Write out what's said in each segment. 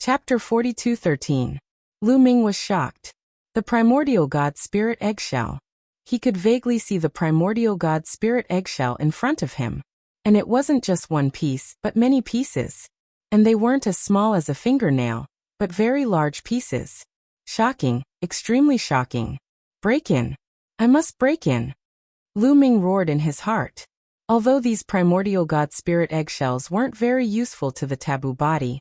Chapter 42:13. Lu Ming was shocked. The primordial god spirit eggshell. He could vaguely see the primordial god spirit eggshell in front of him. And it wasn't just one piece, but many pieces. And they weren't as small as a fingernail, but very large pieces. Shocking, extremely shocking. Break in. I must break in. Lu Ming roared in his heart. Although these primordial god spirit eggshells weren't very useful to the taboo body,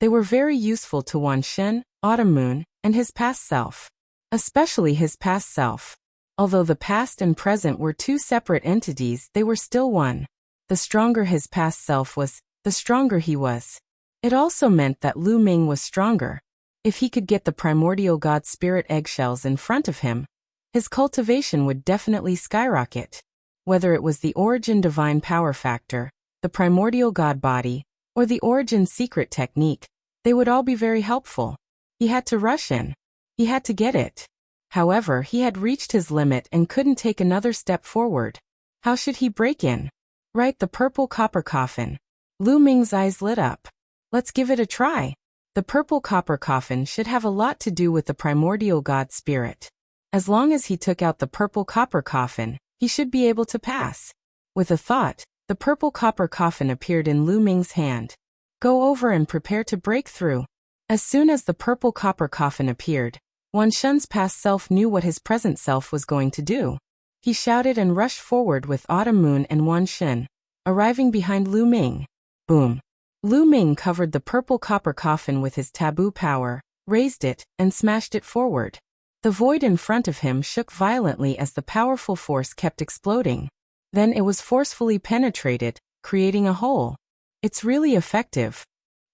they were very useful to Wan Shen, Autumn Moon, and his past self. Especially his past self. Although the past and present were two separate entities, they were still one. The stronger his past self was, the stronger he was. It also meant that Lu Ming was stronger. If he could get the primordial god spirit eggshells in front of him, his cultivation would definitely skyrocket. Whether it was the origin divine power factor, the primordial god body, or the origin secret technique, they would all be very helpful. He had to rush in. He had to get it. However, he had reached his limit and couldn't take another step forward. How should he break in? Right, the purple copper coffin. Lu Ming's eyes lit up. Let's give it a try. The purple copper coffin should have a lot to do with the primordial god spirit. As long as he took out the purple copper coffin, he should be able to pass. With a thought, the purple copper coffin appeared in Lu Ming's hand. Go over and prepare to break through. As soon as the purple copper coffin appeared, Wan Shen's past self knew what his present self was going to do. He shouted and rushed forward with Autumn Moon and Wan Shen, arriving behind Lu Ming. Boom. Lu Ming covered the purple copper coffin with his taboo power, raised it, and smashed it forward. The void in front of him shook violently as the powerful force kept exploding. Then it was forcefully penetrated, creating a hole. It's really effective.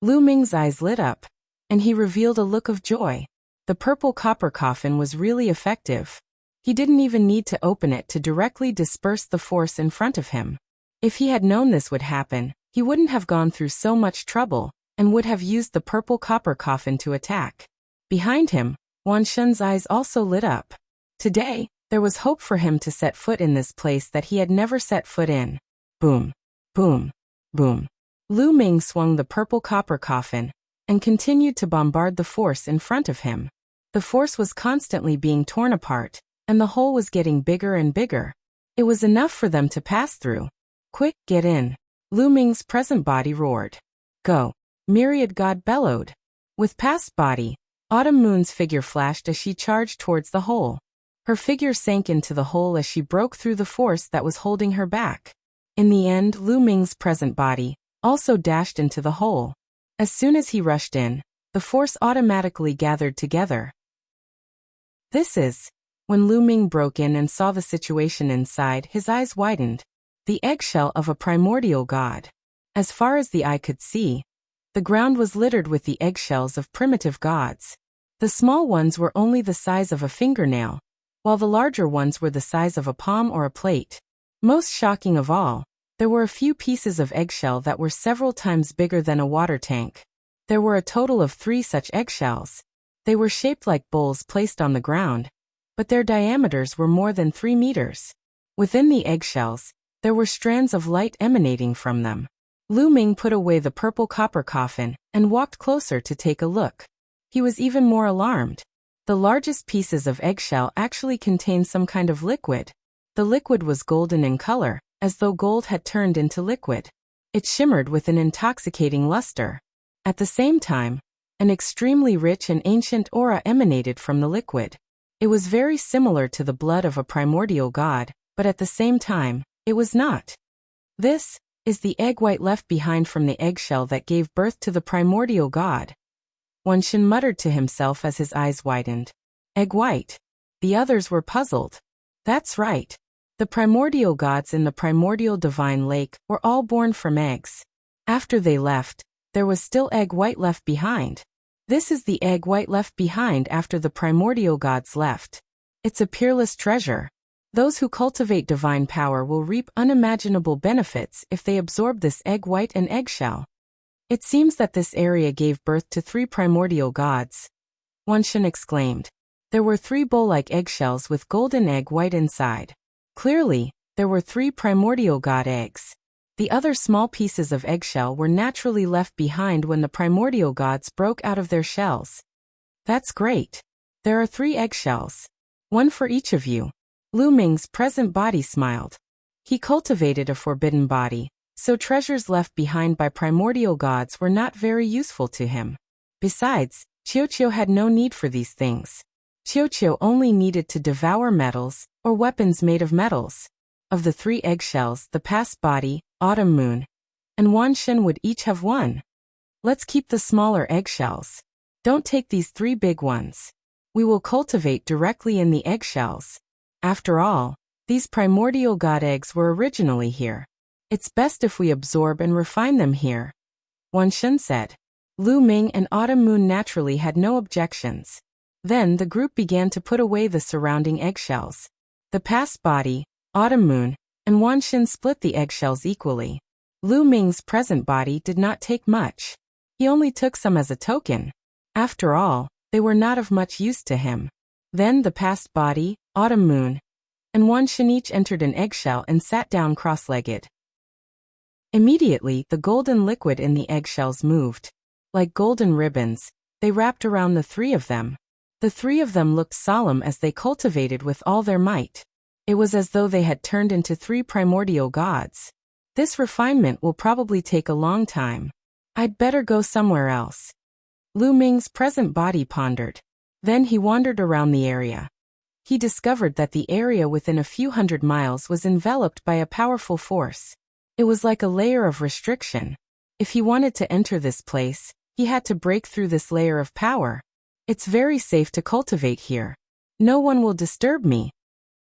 Lu Ming's eyes lit up, and he revealed a look of joy. The purple copper coffin was really effective. He didn't even need to open it to directly disperse the force in front of him. If he had known this would happen, he wouldn't have gone through so much trouble, and would have used the purple copper coffin to attack. Behind him, Wan Shen's eyes also lit up. Today, there was hope for him to set foot in this place that he had never set foot in. Boom. Boom. Boom. Lu Ming swung the purple copper coffin, and continued to bombard the force in front of him. The force was constantly being torn apart, and the hole was getting bigger and bigger. It was enough for them to pass through. Quick, get in. Lu Ming's present body roared. Go. Myriad God bellowed. With past body, Autumn Moon's figure flashed as she charged towards the hole. Her figure sank into the hole as she broke through the force that was holding her back. In the end, Lu Ming's present body also dashed into the hole. As soon as he rushed in, the force automatically gathered together. This is. When Lu Ming broke in and saw the situation inside, his eyes widened. The eggshell of a primordial god. As far as the eye could see, the ground was littered with the eggshells of primitive gods. The small ones were only the size of a fingernail, while the larger ones were the size of a palm or a plate. Most shocking of all, there were a few pieces of eggshell that were several times bigger than a water tank. There were a total of 3 such eggshells. They were shaped like bowls placed on the ground, but their diameters were more than 3 meters. Within the eggshells, there were strands of light emanating from them. Lu Ming put away the purple copper coffin and walked closer to take a look. He was even more alarmed. The largest pieces of eggshell actually contained some kind of liquid. The liquid was golden in color, as though gold had turned into liquid. It shimmered with an intoxicating luster. At the same time, an extremely rich and ancient aura emanated from the liquid. It was very similar to the blood of a primordial god, but at the same time, it was not. This is the egg white left behind from the eggshell that gave birth to the primordial god. Wan Shen muttered to himself as his eyes widened. Egg white. The others were puzzled. That's right. The primordial gods in the primordial divine lake were all born from eggs. After they left, there was still egg white left behind. This is the egg white left behind after the primordial gods left. It's a peerless treasure. Those who cultivate divine power will reap unimaginable benefits if they absorb this egg white and eggshell. It seems that this area gave birth to 3 primordial gods. Wan Shen exclaimed. There were 3 bowl-like eggshells with golden egg white inside. Clearly, there were 3 primordial god eggs. The other small pieces of eggshell were naturally left behind when the primordial gods broke out of their shells. That's great. There are 3 eggshells. One for each of you. Lu Ming's present body smiled. He cultivated a forbidden body, so treasures left behind by primordial gods were not very useful to him. Besides, Qiuqiu had no need for these things. Qiuqiu only needed to devour metals, or weapons made of metals. Of the 3 eggshells, the past body, autumn moon, and Wanshin would each have 1. Let's keep the smaller eggshells. Don't take these 3 big ones. We will cultivate directly in the eggshells. After all, these primordial god eggs were originally here. It's best if we absorb and refine them here, Wanshin said. Lu Ming and Autumn Moon naturally had no objections. Then the group began to put away the surrounding eggshells. The past body, Autumn Moon, and Wanshin split the eggshells equally. Lu Ming's present body did not take much. He only took some as a token. After all, they were not of much use to him. Then the past body, Autumn Moon, and Wanshin each entered an eggshell and sat down cross-legged. Immediately, the golden liquid in the eggshells moved. Like golden ribbons, they wrapped around the 3 of them. The 3 of them looked solemn as they cultivated with all their might. It was as though they had turned into 3 primordial gods. This refinement will probably take a long time. I'd better go somewhere else. Lu Ming's present body pondered. Then he wandered around the area. He discovered that the area within a few hundred miles was enveloped by a powerful force. It was like a layer of restriction. If he wanted to enter this place, he had to break through this layer of power. It's very safe to cultivate here. No one will disturb me.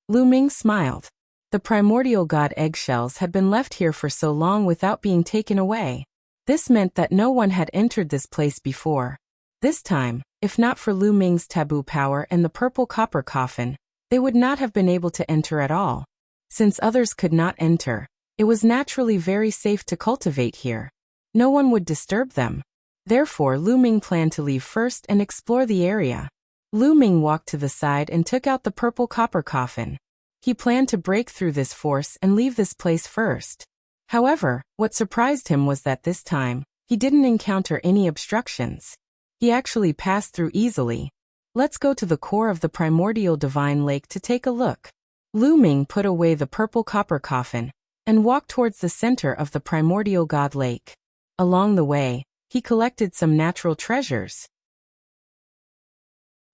Lu Ming smiled. The primordial god eggshells had been left here for so long without being taken away. This meant that no one had entered this place before. This time, if not for Lu Ming's taboo power and the purple copper coffin, they would not have been able to enter at all. Since others could not enter, it was naturally very safe to cultivate here. No one would disturb them. Therefore, Lu Ming planned to leave first and explore the area. Lu Ming walked to the side and took out the purple copper coffin. He planned to break through this force and leave this place first. However, what surprised him was that this time, he didn't encounter any obstructions. He actually passed through easily. Let's go to the core of the primordial divine lake to take a look. Lu Ming put away the purple copper coffin and walked towards the center of the primordial god lake. Along the way, he collected some natural treasures.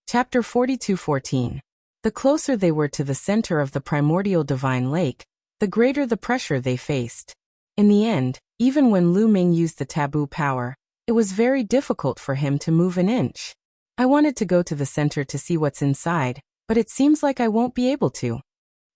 Chapter 42:14. The closer they were to the center of the primordial divine lake, the greater the pressure they faced. In the end, even when Lu Ming used the taboo power, it was very difficult for him to move an inch. I wanted to go to the center to see what's inside, but it seems like I won't be able to.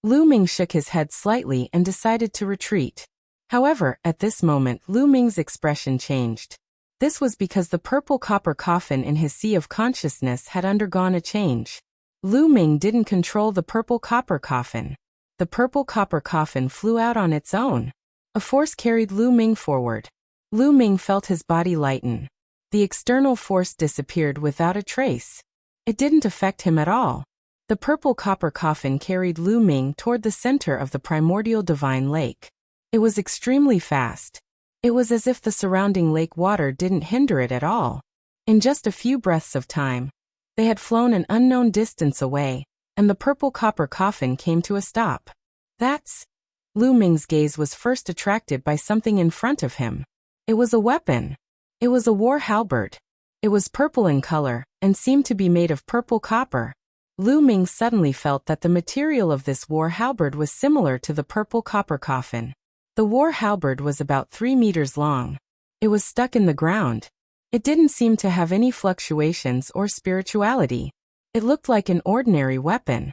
Lu Ming shook his head slightly and decided to retreat. However, at this moment, Lu Ming's expression changed. This was because the purple copper coffin in his sea of consciousness had undergone a change. Lu Ming didn't control the purple copper coffin. The purple copper coffin flew out on its own. A force carried Lu Ming forward. Lu Ming felt his body lighten. The external force disappeared without a trace. It didn't affect him at all. The purple copper coffin carried Lu Ming toward the center of the primordial divine lake. It was extremely fast. It was as if the surrounding lake water didn't hinder it at all. In just a few breaths of time, they had flown an unknown distance away, and the purple copper coffin came to a stop. That's... Lu Ming's gaze was first attracted by something in front of him. It was a weapon. It was a war halberd. It was purple in color, and seemed to be made of purple copper. Lu Ming suddenly felt that the material of this war halberd was similar to the purple copper coffin. The war halberd was about 3 meters long. It was stuck in the ground. It didn't seem to have any fluctuations or spirituality. It looked like an ordinary weapon.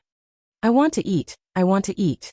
I want to eat, I want to eat.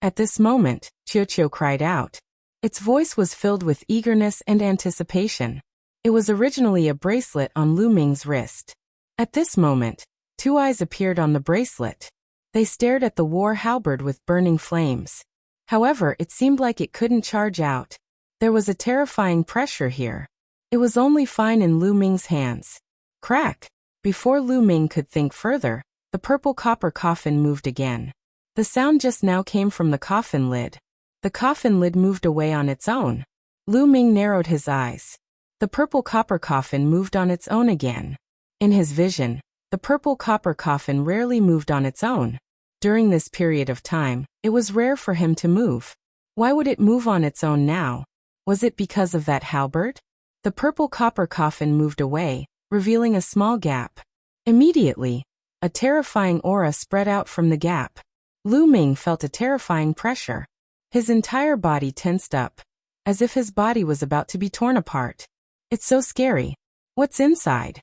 At this moment, Qiuqiu cried out. Its voice was filled with eagerness and anticipation. It was originally a bracelet on Lu Ming's wrist. At this moment, 2 eyes appeared on the bracelet. They stared at the war halberd with burning flames. However, it seemed like it couldn't charge out. There was a terrifying pressure here. It was only fine in Lu Ming's hands. Crack! Before Lu Ming could think further, the purple copper coffin moved again. The sound just now came from the coffin lid. The coffin lid moved away on its own. Lu Ming narrowed his eyes. The purple copper coffin moved on its own again. In his vision, the purple copper coffin rarely moved on its own. During this period of time, it was rare for him to move. Why would it move on its own now? Was it because of that halberd? The purple copper coffin moved away, revealing a small gap. Immediately, a terrifying aura spread out from the gap. Lu Ming felt a terrifying pressure. His entire body tensed up, as if his body was about to be torn apart. It's so scary. What's inside?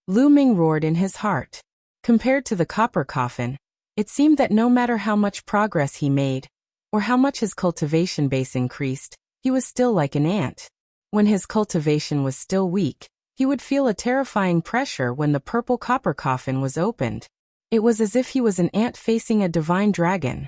Lu Ming roared in his heart. Compared to the copper coffin, it seemed that no matter how much progress he made, or how much his cultivation base increased, he was still like an ant. When his cultivation was still weak, he would feel a terrifying pressure when the purple copper coffin was opened. It was as if he was an ant facing a divine dragon.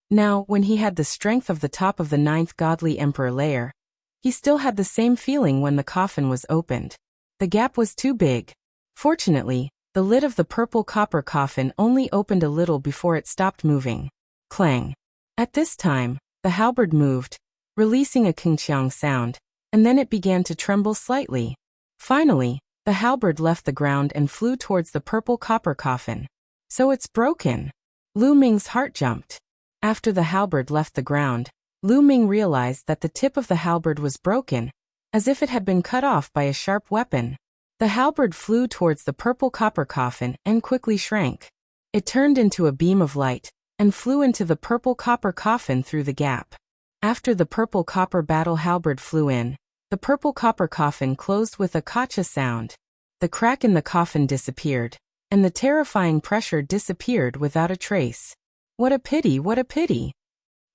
Now, when he had the strength of the top of the 9th godly emperor layer, he still had the same feeling when the coffin was opened. The gap was too big. Fortunately, the lid of the purple copper coffin only opened a little before it stopped moving. Clang. At this time, the halberd moved, releasing a kingqiang sound, and then it began to tremble slightly. Finally, the halberd left the ground and flew towards the purple copper coffin. So it's broken. Lu Ming's heart jumped. After the halberd left the ground, Lu Ming realized that the tip of the halberd was broken, as if it had been cut off by a sharp weapon. The halberd flew towards the purple copper coffin and quickly shrank. It turned into a beam of light, and flew into the purple copper coffin through the gap. After the purple copper battle halberd flew in, the purple copper coffin closed with a kacha sound. The crack in the coffin disappeared, and the terrifying pressure disappeared without a trace. What a pity, what a pity!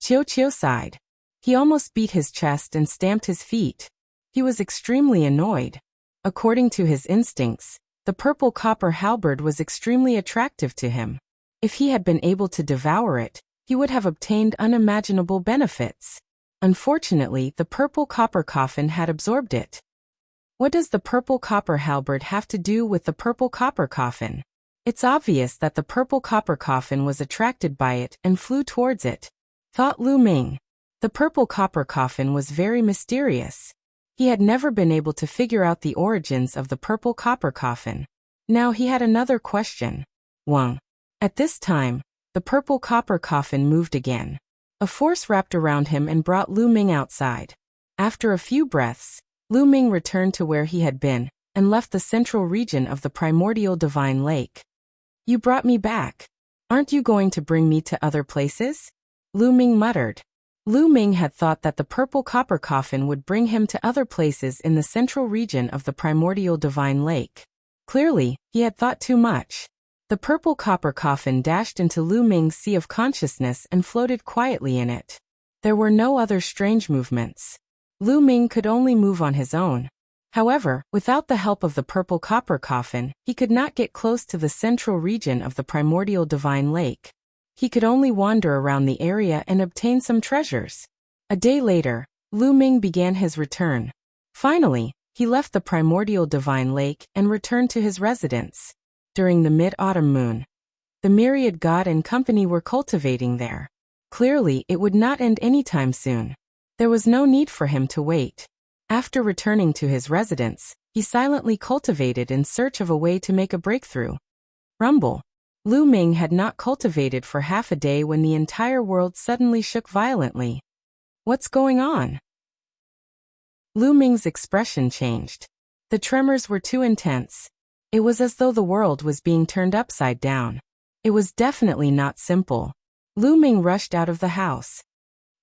Chiu Chiu sighed. He almost beat his chest and stamped his feet. He was extremely annoyed. According to his instincts, the purple copper halberd was extremely attractive to him. If he had been able to devour it, he would have obtained unimaginable benefits. Unfortunately, the purple copper coffin had absorbed it. What does the purple copper halberd have to do with the purple copper coffin? It's obvious that the purple copper coffin was attracted by it and flew towards it, thought Lu Ming. The purple copper coffin was very mysterious. He had never been able to figure out the origins of the purple copper coffin. Now he had another question. Wang. At this time, the purple copper coffin moved again. A force wrapped around him and brought Lu Ming outside. After a few breaths, Lu Ming returned to where he had been, and left the central region of the primordial divine lake. You brought me back. Aren't you going to bring me to other places? Lu Ming muttered. Lu Ming had thought that the purple copper coffin would bring him to other places in the central region of the primordial divine lake. Clearly, he had thought too much. The purple copper coffin dashed into Lu Ming's sea of consciousness and floated quietly in it. There were no other strange movements. Lu Ming could only move on his own. However, without the help of the purple copper coffin, he could not get close to the central region of the primordial divine lake. He could only wander around the area and obtain some treasures. A day later, Lu Ming began his return. Finally, he left the primordial divine lake and returned to his residence. During the mid-autumn moon, the myriad god and company were cultivating there. Clearly, it would not end anytime soon. There was no need for him to wait. After returning to his residence, he silently cultivated in search of a way to make a breakthrough. Rumble. Lu Ming had not cultivated for half a day when the entire world suddenly shook violently. What's going on? Lu Ming's expression changed. The tremors were too intense. It was as though the world was being turned upside down. It was definitely not simple. Lu Ming rushed out of the house.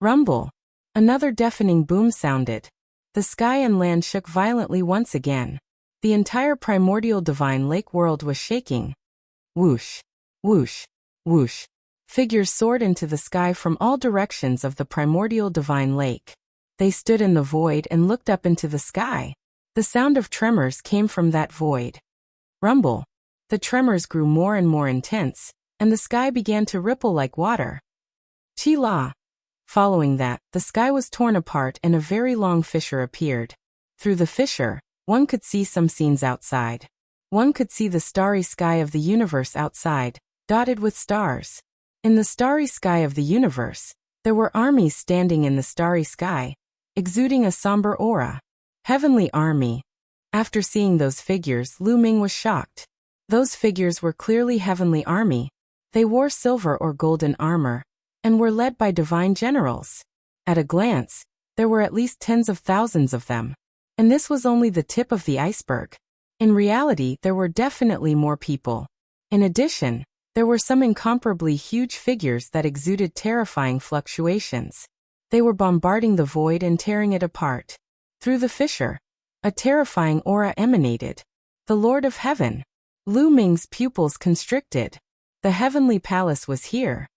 Rumble. Another deafening boom sounded. The sky and land shook violently once again. The entire primordial divine lake world was shaking. Whoosh, whoosh, whoosh. Figures soared into the sky from all directions of the primordial divine lake. They stood in the void and looked up into the sky. The sound of tremors came from that void. Rumble. The tremors grew more and more intense, and the sky began to ripple like water. Chi-la. Following that, the sky was torn apart and a very long fissure appeared. Through the fissure, one could see some scenes outside. One could see the starry sky of the universe outside, dotted with stars. In the starry sky of the universe, There were armies standing in the starry sky, exuding a somber aura. Heavenly army. After seeing those figures, Lu Ming was shocked. Those figures were clearly heavenly army. They wore silver or golden armor, and were led by divine generals. At a glance, there were at least tens of thousands of them. And this was only the tip of the iceberg. In reality, there were definitely more people. In addition, there were some incomparably huge figures that exuded terrifying fluctuations. They were bombarding the void and tearing it apart. Through the fissure, a terrifying aura emanated. The Lord of Heaven. Lu Ming's pupils constricted. The heavenly palace was here.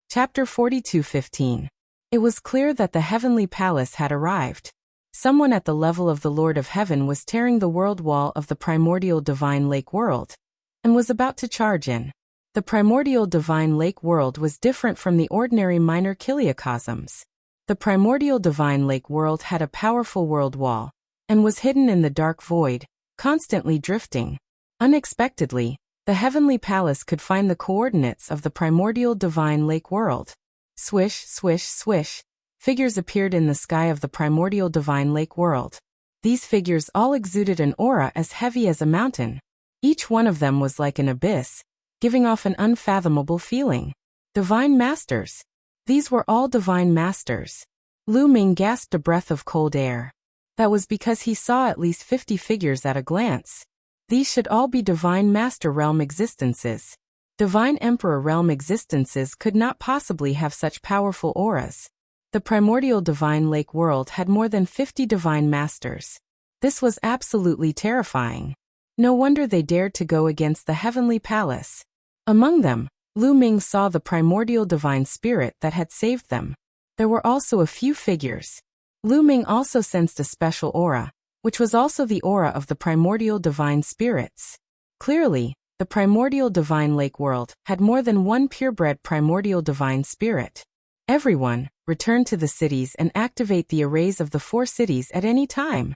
Chapter 42:15. It was clear that the heavenly palace had arrived. Someone at the level of the Lord of Heaven was tearing the world wall of the primordial divine lake world, and was about to charge in. The primordial divine lake world was different from the ordinary minor kiliocosms. The primordial divine lake world had a powerful world wall, and was hidden in the dark void, constantly drifting. Unexpectedly, the heavenly palace could find the coordinates of the primordial divine lake world. Swish, swish, swish. Figures appeared in the sky of the primordial divine lake world. These figures all exuded an aura as heavy as a mountain. Each one of them was like an abyss, giving off an unfathomable feeling. Divine masters. These were all divine masters. Lu Ming gasped a breath of cold air. That was because he saw at least 50 figures at a glance. These should all be divine master realm existences. Divine emperor realm existences could not possibly have such powerful auras. The primordial divine lake world had more than 50 divine masters. This was absolutely terrifying. No wonder they dared to go against the heavenly palace. Among them, Lu Ming saw the primordial divine spirit that had saved them. There were also a few figures. Lu Ming also sensed a special aura, which was also the aura of the primordial divine spirits. Clearly, the primordial divine lake world had more than one purebred primordial divine spirit. Everyone, return to the cities and activate the arrays of the 4 cities at any time.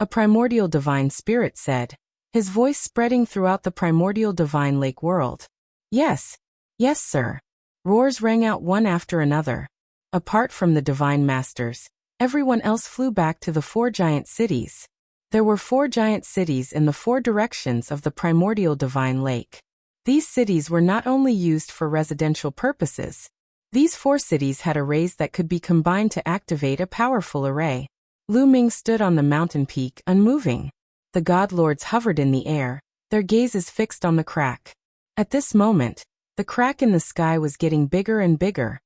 A primordial divine spirit said, his voice spreading throughout the primordial divine lake world. Yes, yes, sir. Roars rang out one after another. Apart from the divine masters, everyone else flew back to the 4 giant cities. There were 4 giant cities in the 4 directions of the primordial divine lake. These cities were not only used for residential purposes. These 4 cities had arrays that could be combined to activate a powerful array. Lu Ming stood on the mountain peak, unmoving. The god lords hovered in the air, their gazes fixed on the crack. At this moment, the crack in the sky was getting bigger and bigger.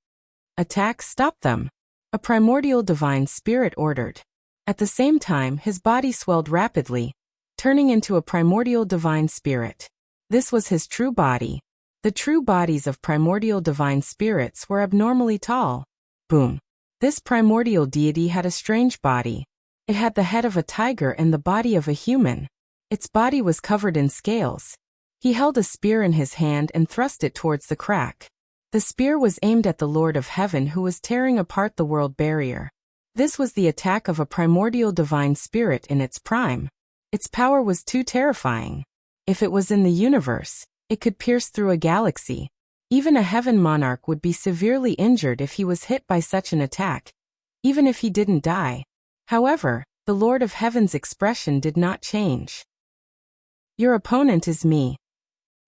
Attack, stop them! A primordial divine spirit ordered. At the same time, his body swelled rapidly, turning into a primordial divine spirit. This was his true body. The true bodies of primordial divine spirits were abnormally tall. Boom! This primordial deity had a strange body. It had the head of a tiger and the body of a human. Its body was covered in scales. He held a spear in his hand and thrust it towards the crack. The spear was aimed at the Lord of Heaven who was tearing apart the world barrier. This was the attack of a primordial divine spirit in its prime. Its power was too terrifying. If it was in the universe, it could pierce through a galaxy. Even a heaven monarch would be severely injured if he was hit by such an attack, even if he didn't die. However, the Lord of Heaven's expression did not change. Your opponent is me.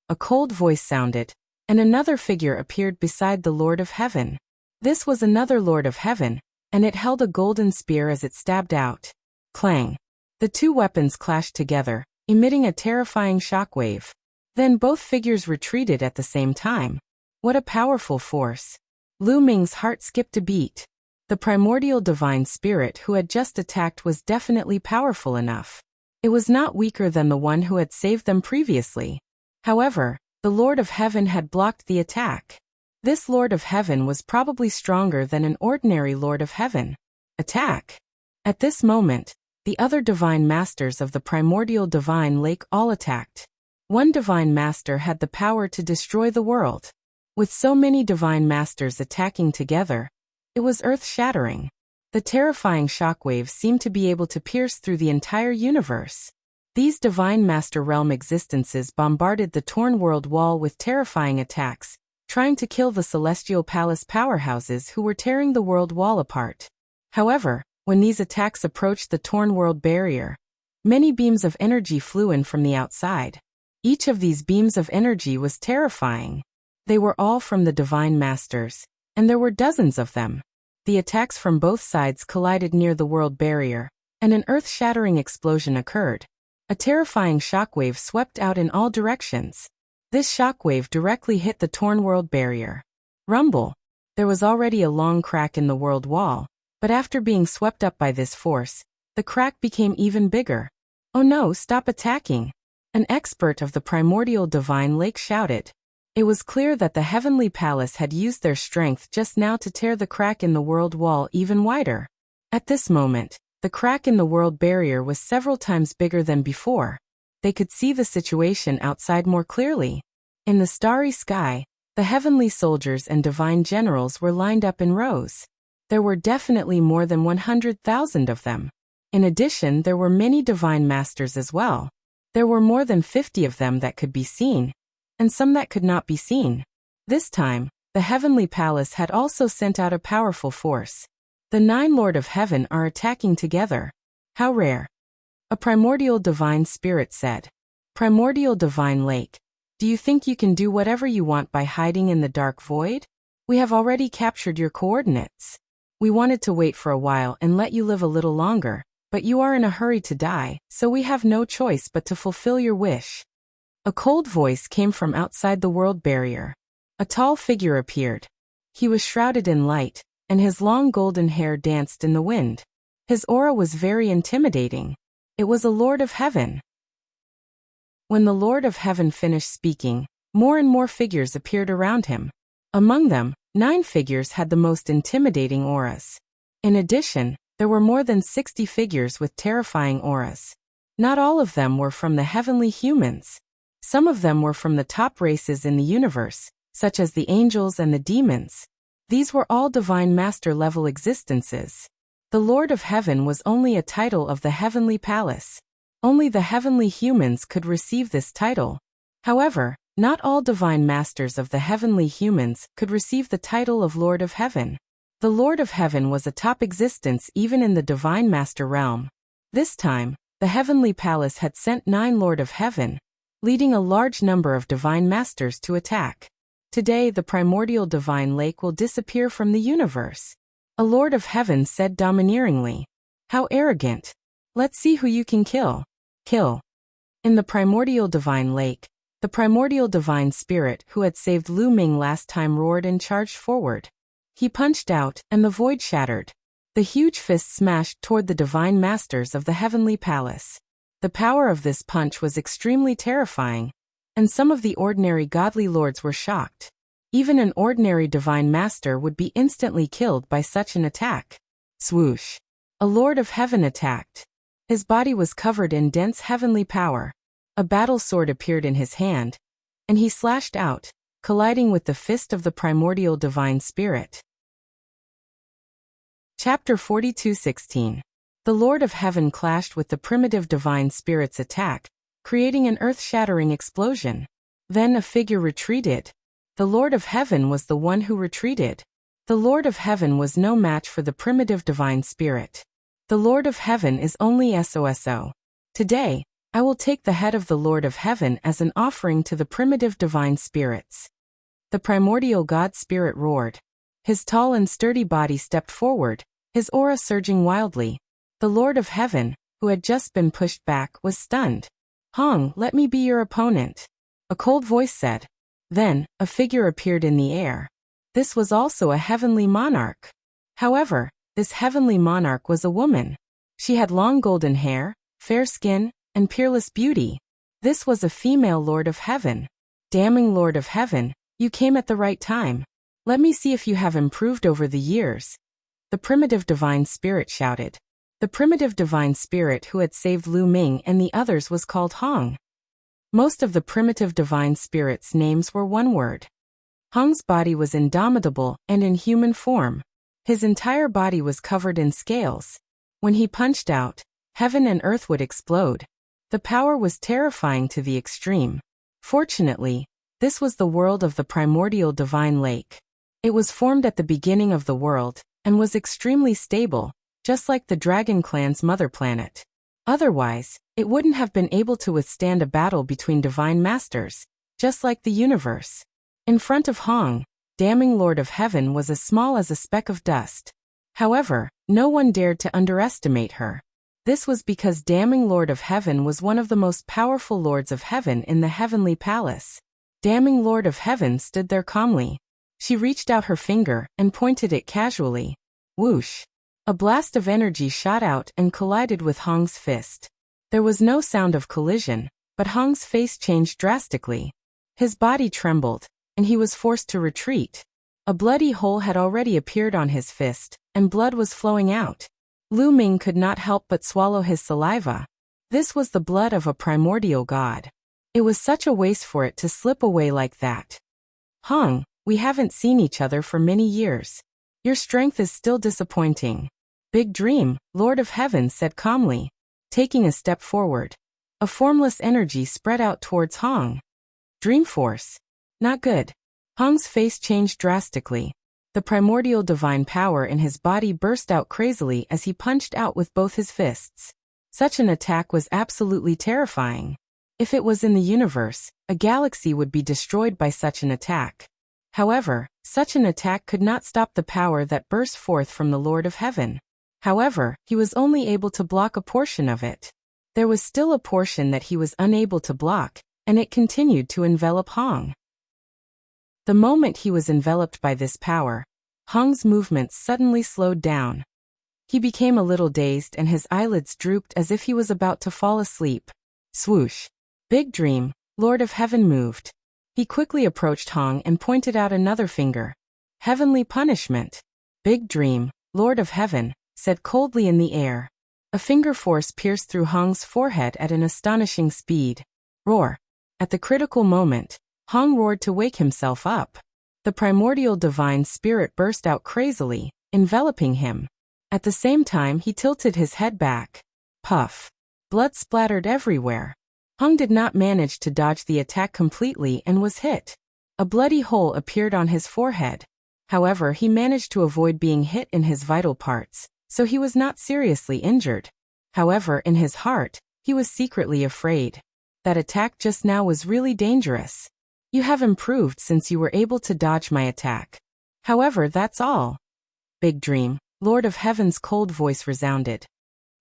A cold voice sounded, and another figure appeared beside the Lord of Heaven. This was another Lord of Heaven, and it held a golden spear as it stabbed out. Clang! The 2 weapons clashed together, emitting a terrifying shockwave. Then both figures retreated at the same time. What a powerful force! Lu Ming's heart skipped a beat. The primordial divine spirit who had just attacked was definitely powerful enough. It was not weaker than the one who had saved them previously. However, the Lord of Heaven had blocked the attack. This Lord of Heaven was probably stronger than an ordinary Lord of Heaven. Attack! At this moment, the other divine masters of the primordial divine lake all attacked. One divine master had the power to destroy the world. With so many divine masters attacking together, it was earth-shattering. The terrifying shockwaves seemed to be able to pierce through the entire universe. These divine master realm existences bombarded the torn world wall with terrifying attacks, trying to kill the Celestial Palace powerhouses who were tearing the world wall apart. However, when these attacks approached the torn world barrier, many beams of energy flew in from the outside. Each of these beams of energy was terrifying. They were all from the Divine Masters, and there were dozens of them. The attacks from both sides collided near the world barrier, and an earth-shattering explosion occurred. A terrifying shockwave swept out in all directions. This shockwave directly hit the torn world barrier. Rumble! There was already a long crack in the world wall, but after being swept up by this force, the crack became even bigger. "Oh no, stop attacking!" An expert of the primordial divine lake shouted. It was clear that the Heavenly Palace had used their strength just now to tear the crack in the world wall even wider. At this moment, the crack in the world barrier was several times bigger than before. They could see the situation outside more clearly. In the starry sky, the heavenly soldiers and divine generals were lined up in rows. There were definitely more than 100,000 of them. In addition, there were many divine masters as well. There were more than 50 of them that could be seen, and some that could not be seen. This time, the Heavenly Palace had also sent out a powerful force. The 9 Lord of Heaven are attacking together. How rare! A primordial divine spirit said. Primordial divine lake, do you think you can do whatever you want by hiding in the dark void? We have already captured your coordinates. We wanted to wait for a while and let you live a little longer, but you are in a hurry to die, so we have no choice but to fulfill your wish. A cold voice came from outside the world barrier. A tall figure appeared. He was shrouded in light, and his long golden hair danced in the wind. His aura was very intimidating. It was a Lord of Heaven. When the Lord of Heaven finished speaking, more and more figures appeared around him. Among them, 9 figures had the most intimidating auras. In addition, there were more than 60 figures with terrifying auras. Not all of them were from the heavenly humans. Some of them were from the top races in the universe, such as the angels and the demons. These were all divine master-level existences. The Lord of Heaven was only a title of the Heavenly Palace. Only the heavenly humans could receive this title. However, not all divine masters of the heavenly humans could receive the title of Lord of Heaven. The Lord of Heaven was a top existence even in the divine master realm. This time, the Heavenly Palace had sent 9 Lord of Heaven, leading a large number of divine masters to attack. Today the primordial divine lake will disappear from the universe. A Lord of Heaven said domineeringly. How arrogant! Let's see who you can kill. Kill. In the primordial divine lake, the primordial divine spirit who had saved Lu Ming last time roared and charged forward. He punched out, and the void shattered. The huge fist smashed toward the divine masters of the Heavenly Palace. The power of this punch was extremely terrifying, and some of the ordinary godly lords were shocked. Even an ordinary divine master would be instantly killed by such an attack. Swoosh! A Lord of Heaven attacked. His body was covered in dense heavenly power. A battle sword appeared in his hand, and he slashed out, colliding with the fist of the primordial divine spirit. Chapter 42:16. The Lord of Heaven clashed with the primitive divine spirit's attack, creating an earth-shattering explosion. Then a figure retreated. The Lord of Heaven was the one who retreated. The Lord of Heaven was no match for the primitive divine spirit. The Lord of Heaven is only SOSO. Today, I will take the head of the Lord of Heaven as an offering to the primitive divine spirits. The primordial God spirit roared. His tall and sturdy body stepped forward, his aura surging wildly. The Lord of Heaven, who had just been pushed back, was stunned. Hong, let me be your opponent. A cold voice said. Then, a figure appeared in the air. This was also a heavenly monarch. However, this heavenly monarch was a woman. She had long golden hair, fair skin, and peerless beauty. This was a female Lord of Heaven. Damning Lord of Heaven, you came at the right time. Let me see if you have improved over the years. The primitive divine spirit shouted. The primitive divine spirit who had saved Lu Ming and the others was called Hong. Most of the primitive divine spirits' names were one word. Hong's body was indomitable and in human form. His entire body was covered in scales. When he punched out, heaven and earth would explode. The power was terrifying to the extreme. Fortunately, This was the world of the primordial divine lake. It was formed at the beginning of the world, and was extremely stable, just like the Dragon Clan's mother planet. Otherwise, it wouldn't have been able to withstand a battle between divine masters, just like the universe. In front of Hong, damning Lord of Heaven was as small as a speck of dust. However, no one dared to underestimate her. This was because damning Lord of Heaven was one of the most powerful Lords of Heaven in the Heavenly Palace. Damning Lord of Heaven stood there calmly. She reached out her finger and pointed it casually. Whoosh! A blast of energy shot out and collided with Hong's fist. There was no sound of collision, but Hong's face changed drastically. His body trembled, and he was forced to retreat. A bloody hole had already appeared on his fist, and blood was flowing out. Lu Ming could not help but swallow his saliva. This was the blood of a primordial god. It was such a waste for it to slip away like that. Hong, we haven't seen each other for many years. Your strength is still disappointing. Big Dream, Lord of Heaven said calmly. Taking a step forward. A formless energy spread out towards Hong. Dream Force. Not good. Hong's face changed drastically. The primordial divine power in his body burst out crazily as he punched out with both his fists. Such an attack was absolutely terrifying. If it was in the universe, a galaxy would be destroyed by such an attack. However, such an attack could not stop the power that burst forth from the Lord of Heaven. However, he was only able to block a portion of it. There was still a portion that he was unable to block, and it continued to envelop Hong. The moment he was enveloped by this power, Hong's movements suddenly slowed down. He became a little dazed and his eyelids drooped as if he was about to fall asleep. Swoosh! Big Dream, Lord of Heaven moved. He quickly approached Hong and pointed out another finger. Heavenly punishment. Big Dream, Lord of Heaven, said coldly in the air. A finger force pierced through Hong's forehead at an astonishing speed. Roar! At the critical moment, Hong roared to wake himself up. The primordial divine spirit burst out crazily, enveloping him. At the same time he tilted his head back. Puff! Blood splattered everywhere. Hong did not manage to dodge the attack completely and was hit. A bloody hole appeared on his forehead. However, he managed to avoid being hit in his vital parts, so he was not seriously injured. However, in his heart, he was secretly afraid. That attack just now was really dangerous. You have improved since you were able to dodge my attack. However, that's all. Big Dream, Lord of Heaven's cold voice resounded.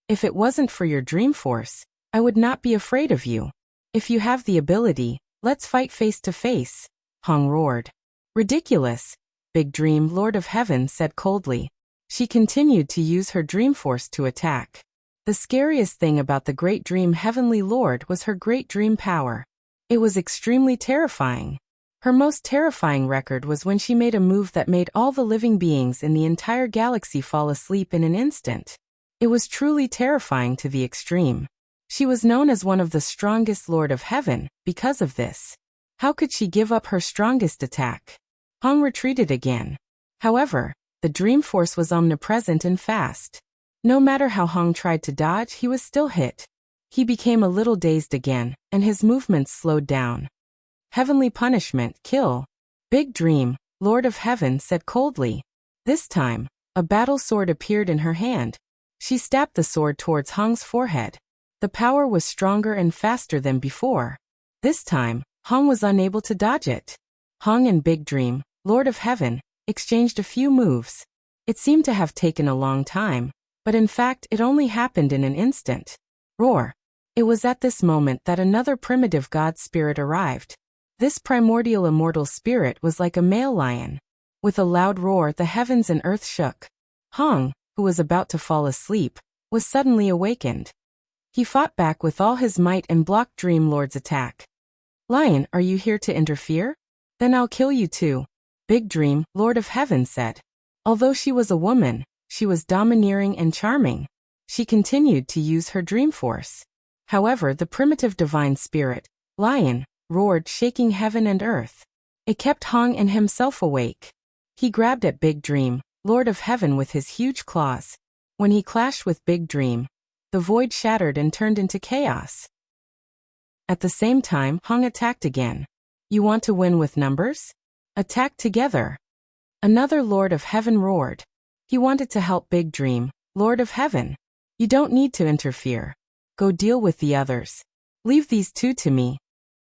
If it wasn't for your dream force, I would not be afraid of you. If you have the ability, let's fight face to face, Hong roared. Ridiculous, Big Dream, Lord of Heaven said coldly. She continued to use her dream force to attack. The scariest thing about the Great Dream Heavenly Lord was her great dream power. It was extremely terrifying. Her most terrifying record was when she made a move that made all the living beings in the entire galaxy fall asleep in an instant. It was truly terrifying to the extreme. She was known as one of the strongest Lord of Heaven because of this. How could she give up her strongest attack? Hong retreated again. However, the dream force was omnipresent and fast. No matter how Hong tried to dodge, he was still hit. He became a little dazed again, and his movements slowed down. Heavenly punishment, kill. Big Dream, Lord of Heaven said coldly. This time, a battle sword appeared in her hand. She stabbed the sword towards Hong's forehead. The power was stronger and faster than before. This time, Hong was unable to dodge it. Hong and Big Dream, Lord of Heaven, exchanged a few moves. It seemed to have taken a long time, but in fact it only happened in an instant. Roar! It was at this moment that another primitive god spirit arrived. This primordial immortal spirit was like a male lion. With a loud roar, the heavens and earth shook. Hong, who was about to fall asleep, was suddenly awakened. He fought back with all his might and blocked Dream Lord's attack. Lion, are you here to interfere? Then I'll kill you too, Big Dream, Lord of Heaven said. Although she was a woman, she was domineering and charming. She continued to use her dream force. However, the primitive divine spirit, Lion, roared, shaking heaven and earth. It kept Hong and himself awake. He grabbed at Big Dream, Lord of Heaven with his huge claws. When he clashed with Big Dream, the void shattered and turned into chaos. At the same time, Hong attacked again. You want to win with numbers? Attack together. Another Lord of Heaven roared. He wanted to help Big Dream. Lord of Heaven, you don't need to interfere. Go deal with the others. Leave these two to me.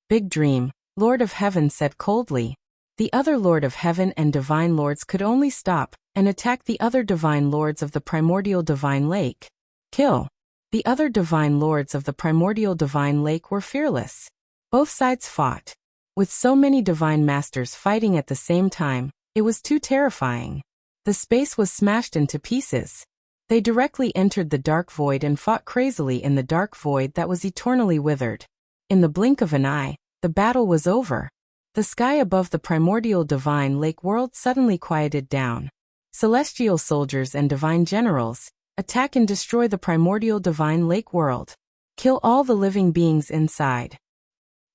Big Dream, Lord of Heaven said coldly. The other Lord of Heaven and Divine Lords could only stop and attack the other Divine Lords of the Primordial Divine Lake. Kill. The other Divine Lords of the Primordial Divine Lake were fearless. Both sides fought. With so many Divine Masters fighting at the same time, it was too terrifying. The space was smashed into pieces. They directly entered the dark void and fought crazily in the dark void that was eternally withered. In the blink of an eye, the battle was over. The sky above the Primordial Divine Lake world suddenly quieted down. Celestial soldiers and divine generals, attack and destroy the Primordial Divine Lake world. Kill all the living beings inside.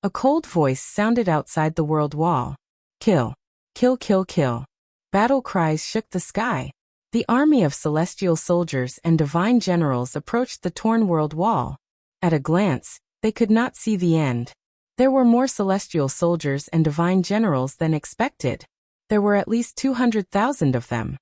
A cold voice sounded outside the world wall. Kill. Kill, kill, kill. Battle cries shook the sky. The army of celestial soldiers and divine generals approached the torn world wall. At a glance, they could not see the end. There were more celestial soldiers and divine generals than expected. There were at least 200,000 of them.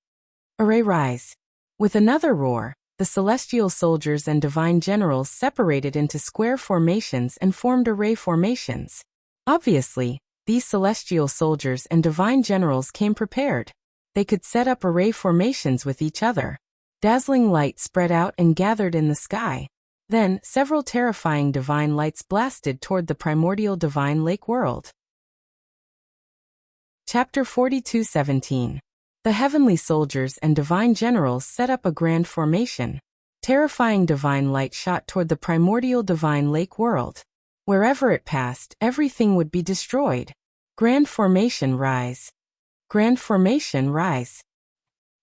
Array rise. With another roar, the celestial soldiers and divine generals separated into square formations and formed array formations. Obviously, these celestial soldiers and divine generals came prepared. They could set up array formations with each other. Dazzling light spread out and gathered in the sky. Then, several terrifying divine lights blasted toward the Primordial Divine Lake world. Chapter 42:17. The heavenly soldiers and divine generals set up a grand formation. Terrifying divine light shot toward the Primordial Divine Lake world. Wherever it passed, everything would be destroyed. Grand formation rise. Grand formation rise.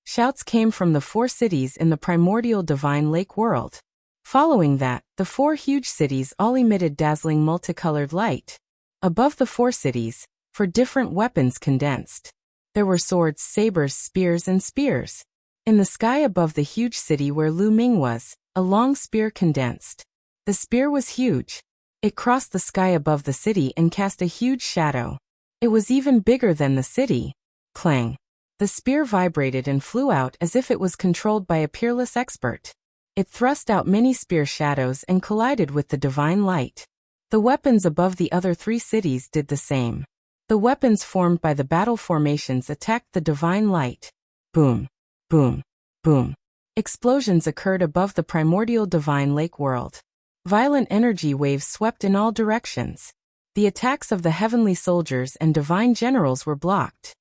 Shouts came from the 4 cities in the Primordial Divine Lake world. Following that, the 4 huge cities all emitted dazzling multicolored light. Above the 4 cities, for different weapons condensed. There were swords, sabers, spears, and spears. In the sky above the huge city where Lu Ming was, a long spear condensed. The spear was huge. It crossed the sky above the city and cast a huge shadow. It was even bigger than the city. Clang. The spear vibrated and flew out as if it was controlled by a peerless expert. It thrust out many spear shadows and collided with the divine light. The weapons above the other 3 cities did the same. The weapons formed by the battle formations attacked the divine light. Boom. Boom. Boom. Explosions occurred above the Primordial Divine Lake world. Violent energy waves swept in all directions. The attacks of the heavenly soldiers and divine generals were blocked.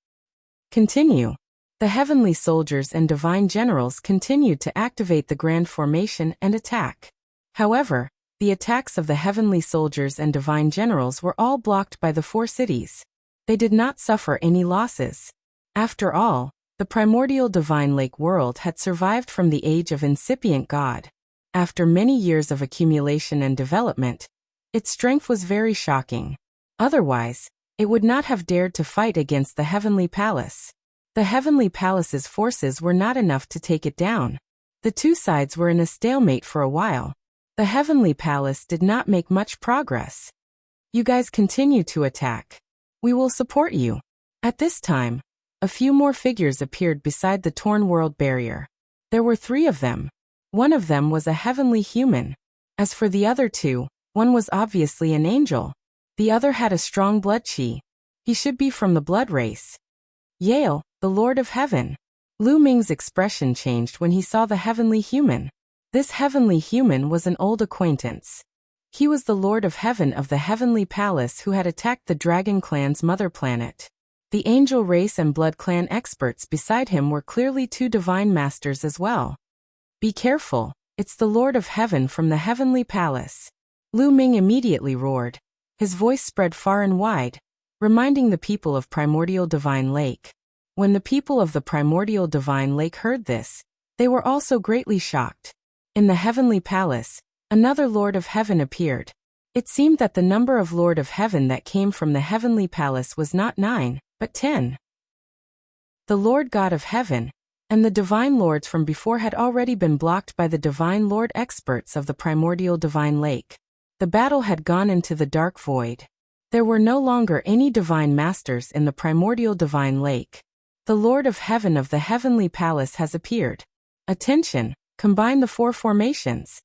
Continue. The heavenly soldiers and divine generals continued to activate the grand formation and attack. However, the attacks of the heavenly soldiers and divine generals were all blocked by the 4 cities. They did not suffer any losses. After all, the Primordial Divine Lake world had survived from the age of incipient God. After many years of accumulation and development, its strength was very shocking. Otherwise, it would not have dared to fight against the Heavenly Palace. The Heavenly Palace's forces were not enough to take it down. The 2 sides were in a stalemate for a while. The Heavenly Palace did not make much progress. You guys continue to attack. We will support you. At this time, a few more figures appeared beside the torn world barrier. There were 3 of them. One of them was a heavenly human. As for the other 2, one was obviously an angel. The other had a strong blood chi. He should be from the blood race. Yale, the Lord of Heaven. Lu Ming's expression changed when he saw the heavenly human. This heavenly human was an old acquaintance. He was the Lord of Heaven of the Heavenly Palace who had attacked the Dragon Clan's mother planet. The angel race and blood clan experts beside him were clearly 2 divine masters as well. Be careful, it's the Lord of Heaven from the Heavenly Palace. Lu Ming immediately roared. His voice spread far and wide, reminding the people of Primordial Divine Lake. When the people of the Primordial Divine Lake heard this, they were also greatly shocked. In the Heavenly Palace, another Lord of Heaven appeared. It seemed that the number of Lord of Heaven that came from the Heavenly Palace was not 9, but 10. The Lord God of Heaven and the Divine Lords from before had already been blocked by the Divine Lord experts of the Primordial Divine Lake. The battle had gone into the dark void. There were no longer any divine masters in the primordial divine lake. The Lord of Heaven of the heavenly palace has appeared. Attention! Combine the four formations.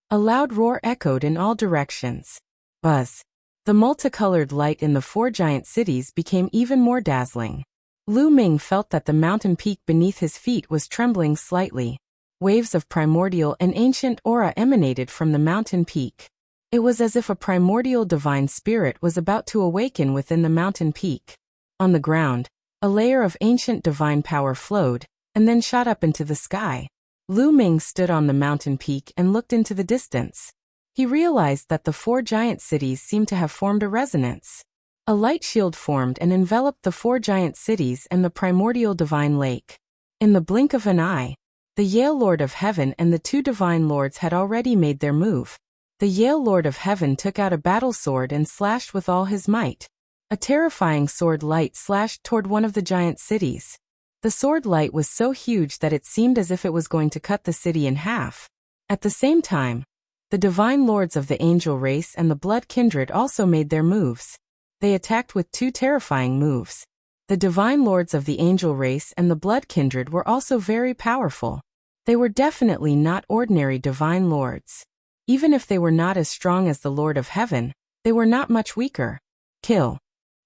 A loud roar echoed in all directions. Buzz! The multicolored light in the four giant cities became even more dazzling. Lu Ming felt that the mountain peak beneath his feet was trembling slightly. Waves of primordial and ancient aura emanated from the mountain peak. It was as if a primordial divine spirit was about to awaken within the mountain peak. On the ground, a layer of ancient divine power flowed, and then shot up into the sky. Lu Ming stood on the mountain peak and looked into the distance. He realized that the four giant cities seemed to have formed a resonance. A light shield formed and enveloped the four giant cities and the primordial divine lake. In the blink of an eye, the Yale Lord of Heaven and the two divine lords had already made their move. The Yale Lord of Heaven took out a battle sword and slashed with all his might. A terrifying sword light slashed toward one of the giant cities. The sword light was so huge that it seemed as if it was going to cut the city in half. At the same time, the divine lords of the angel race and the blood kindred also made their moves. They attacked with two terrifying moves. The divine lords of the angel race and the blood kindred were also very powerful. They were definitely not ordinary divine lords. Even if they were not as strong as the Lord of Heaven, they were not much weaker. Kill.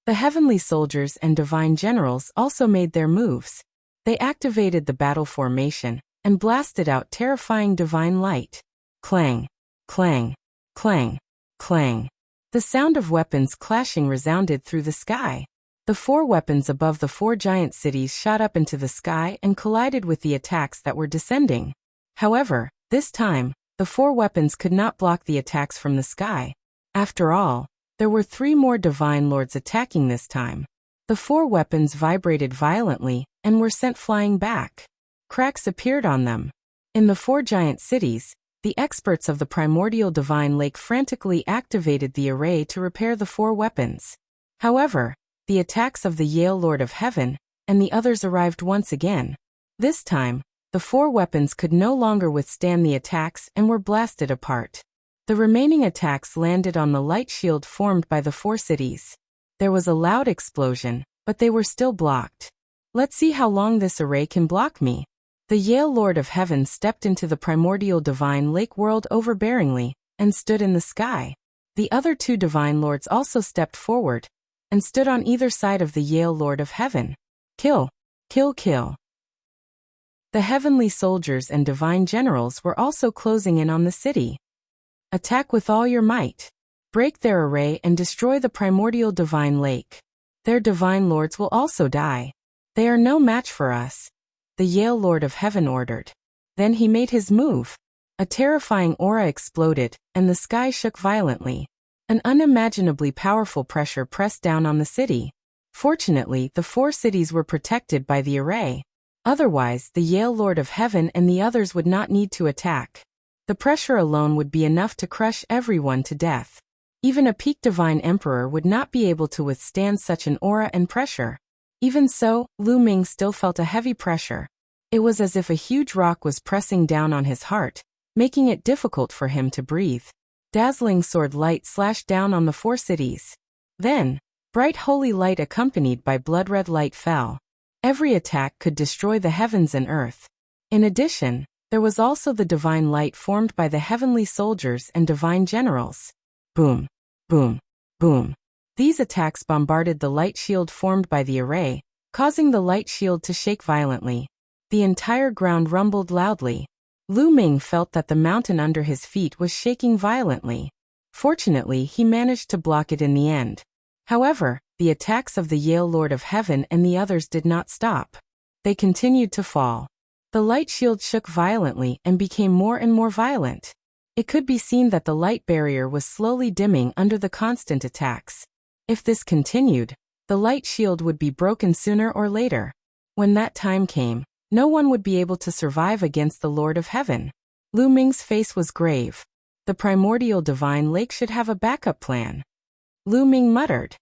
The heavenly soldiers and divine generals also made their moves. They activated the battle formation and blasted out terrifying divine light. Clang, clang, clang, clang. The sound of weapons clashing resounded through the sky. The four weapons above the four giant cities shot up into the sky and collided with the attacks that were descending. However, this time, the four weapons could not block the attacks from the sky. After all, there were three more divine lords attacking this time. The four weapons vibrated violently and were sent flying back. Cracks appeared on them. In the four giant cities, the experts of the primordial divine lake frantically activated the array to repair the four weapons. However, the attacks of the Yale Lord of Heaven and the others arrived once again. This time, the four weapons could no longer withstand the attacks and were blasted apart. The remaining attacks landed on the light shield formed by the four cities. There was a loud explosion, but they were still blocked. Let's see how long this array can block me. The Yale Lord of Heaven stepped into the primordial divine lake world overbearingly and stood in the sky. The other two divine lords also stepped forward and stood on either side of the Yale Lord of Heaven. Kill, kill, kill. The heavenly soldiers and divine generals were also closing in on the city. Attack with all your might. Break their array and destroy the primordial divine lake. Their divine lords will also die. They are no match for us, the Yale Lord of Heaven ordered. Then he made his move. A terrifying aura exploded, and the sky shook violently. An unimaginably powerful pressure pressed down on the city. Fortunately, the four cities were protected by the array. Otherwise, the Yale Lord of Heaven and the others would not need to attack. The pressure alone would be enough to crush everyone to death. Even a peak divine emperor would not be able to withstand such an aura and pressure. Even so, Lu Ming still felt a heavy pressure. It was as if a huge rock was pressing down on his heart, making it difficult for him to breathe. Dazzling sword light slashed down on the four cities. Then, bright holy light accompanied by blood-red light fell. Every attack could destroy the heavens and earth. In addition, there was also the divine light formed by the heavenly soldiers and divine generals. Boom, boom, boom. These attacks bombarded the light shield formed by the array, causing the light shield to shake violently. The entire ground rumbled loudly. Lu Ming felt that the mountain under his feet was shaking violently. Fortunately, he managed to block it in the end. However, the attacks of the Yale Lord of Heaven and the others did not stop. They continued to fall. The light shield shook violently and became more and more violent. It could be seen that the light barrier was slowly dimming under the constant attacks. If this continued, the light shield would be broken sooner or later. When that time came, no one would be able to survive against the Lord of Heaven. Lu Ming's face was grave. The primordial divine lake should have a backup plan. Lu Ming muttered.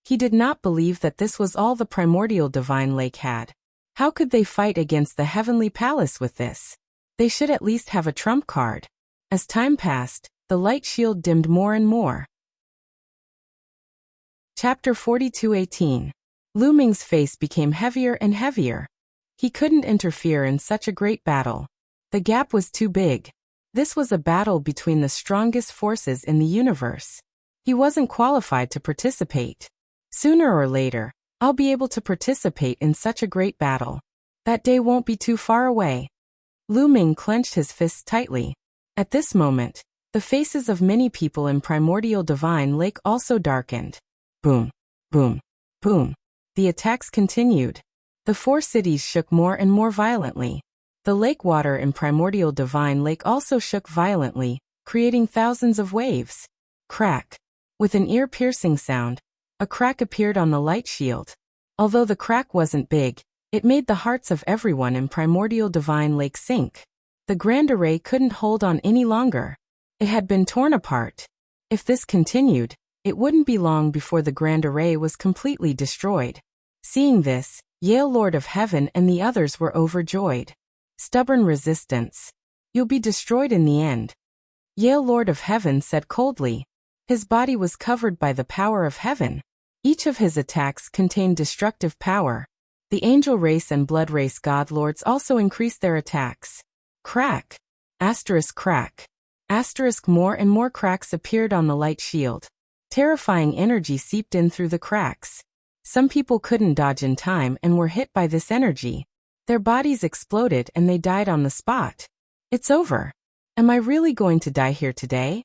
He did not believe that this was all the primordial divine lake had. How could they fight against the heavenly palace with this? They should at least have a trump card. As time passed, the light shield dimmed more and more. Chapter 42:18. Lu Ming's face became heavier and heavier. He couldn't interfere in such a great battle. The gap was too big. This was a battle between the strongest forces in the universe. He wasn't qualified to participate. Sooner or later, I'll be able to participate in such a great battle. That day won't be too far away. Lu Ming clenched his fists tightly. At this moment, the faces of many people in Primordial Divine Lake also darkened. Boom, boom, boom. The attacks continued. The four cities shook more and more violently. The lake water in Primordial Divine Lake also shook violently, creating thousands of waves. Crack. With an ear-piercing sound, a crack appeared on the light shield. Although the crack wasn't big, it made the hearts of everyone in Primordial Divine Lake sink. The Grand Array couldn't hold on any longer. It had been torn apart. If this continued, it wouldn't be long before the Grand Array was completely destroyed. Seeing this, Yale Lord of Heaven and the others were overjoyed. Stubborn resistance. You'll be destroyed in the end. Yale Lord of Heaven said coldly. His body was covered by the power of heaven. Each of his attacks contained destructive power. The angel race and blood race god lords also increased their attacks. Crack. Asterisk crack. Asterisk more and more cracks appeared on the light shield. Terrifying energy seeped in through the cracks. Some people couldn't dodge in time and were hit by this energy. Their bodies exploded and they died on the spot. It's over. Am I really going to die here today?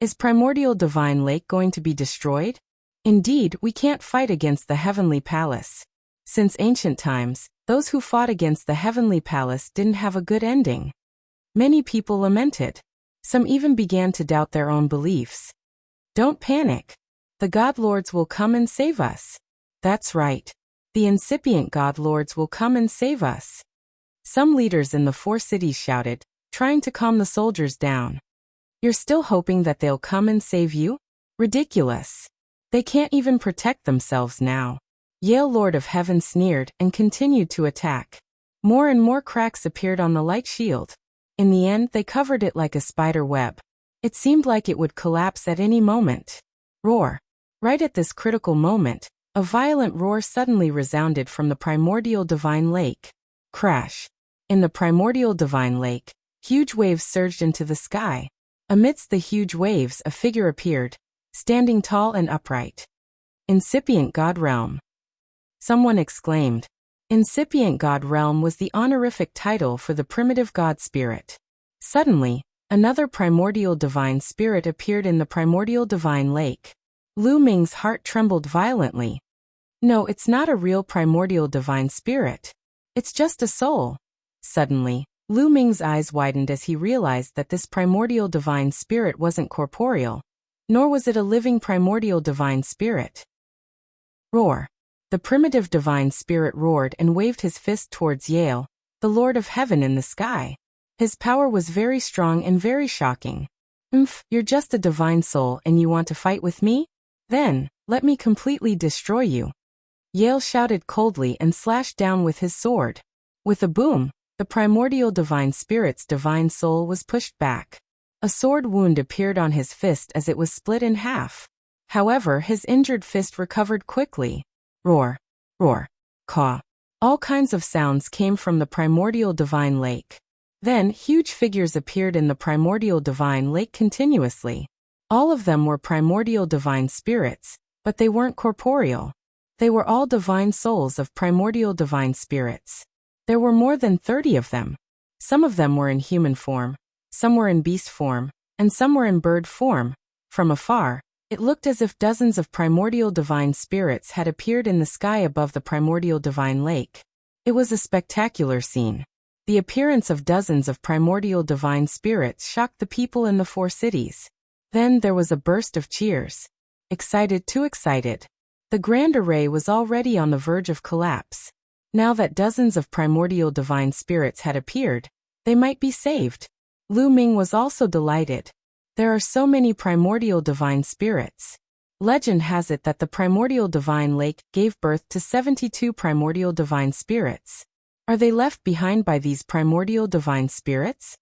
Is Primordial Divine Lake going to be destroyed? Indeed, we can't fight against the Heavenly Palace. Since ancient times, those who fought against the Heavenly Palace didn't have a good ending. Many people lamented. Some even began to doubt their own beliefs. Don't panic. The God Lords will come and save us. That's right. The incipient God Lords will come and save us. Some leaders in the four cities shouted, trying to calm the soldiers down. You're still hoping that they'll come and save you? Ridiculous. They can't even protect themselves now. Yale Lord of Heaven sneered and continued to attack. More and more cracks appeared on the light shield. In the end, they covered it like a spider web. It seemed like it would collapse at any moment. Roar. Right at this critical moment, a violent roar suddenly resounded from the Primordial Divine Lake. Crash. In the Primordial Divine Lake, huge waves surged into the sky. Amidst the huge waves, a figure appeared, standing tall and upright. Incipient God Realm. Someone exclaimed. Incipient God Realm was the honorific title for the primitive God Spirit. Suddenly, another Primordial Divine Spirit appeared in the Primordial Divine Lake. Lu Ming's heart trembled violently. No, it's not a real Primordial Divine Spirit. It's just a soul. Suddenly, Lu Ming's eyes widened as he realized that this Primordial Divine Spirit wasn't corporeal, nor was it a living Primordial Divine Spirit. Roar. The primitive Divine Spirit roared and waved his fist towards Yale, the Lord of Heaven in the sky. His power was very strong and very shocking. You're just a divine soul and you want to fight with me? Then, let me completely destroy you. Yale shouted coldly and slashed down with his sword. With a boom, the Primordial Divine Spirit's divine soul was pushed back. A sword wound appeared on his fist as it was split in half. However, his injured fist recovered quickly. Roar, roar, caw. All kinds of sounds came from the Primordial Divine Lake. Then, huge figures appeared in the Primordial Divine Lake continuously. All of them were Primordial Divine Spirits, but they weren't corporeal. They were all divine souls of Primordial Divine Spirits. There were more than 30 of them. Some of them were in human form, some were in beast form, and some were in bird form. From afar, it looked as if dozens of Primordial Divine Spirits had appeared in the sky above the Primordial Divine Lake. It was a spectacular scene. The appearance of dozens of Primordial Divine Spirits shocked the people in the four cities. Then there was a burst of cheers. Excited, too excited. The Grand Array was already on the verge of collapse. Now that dozens of Primordial Divine Spirits had appeared, they might be saved. Lu Ming was also delighted. There are so many Primordial Divine Spirits. Legend has it that the Primordial Divine Lake gave birth to 72 Primordial Divine Spirits. Are they left behind by these Primordial Divine Spirits?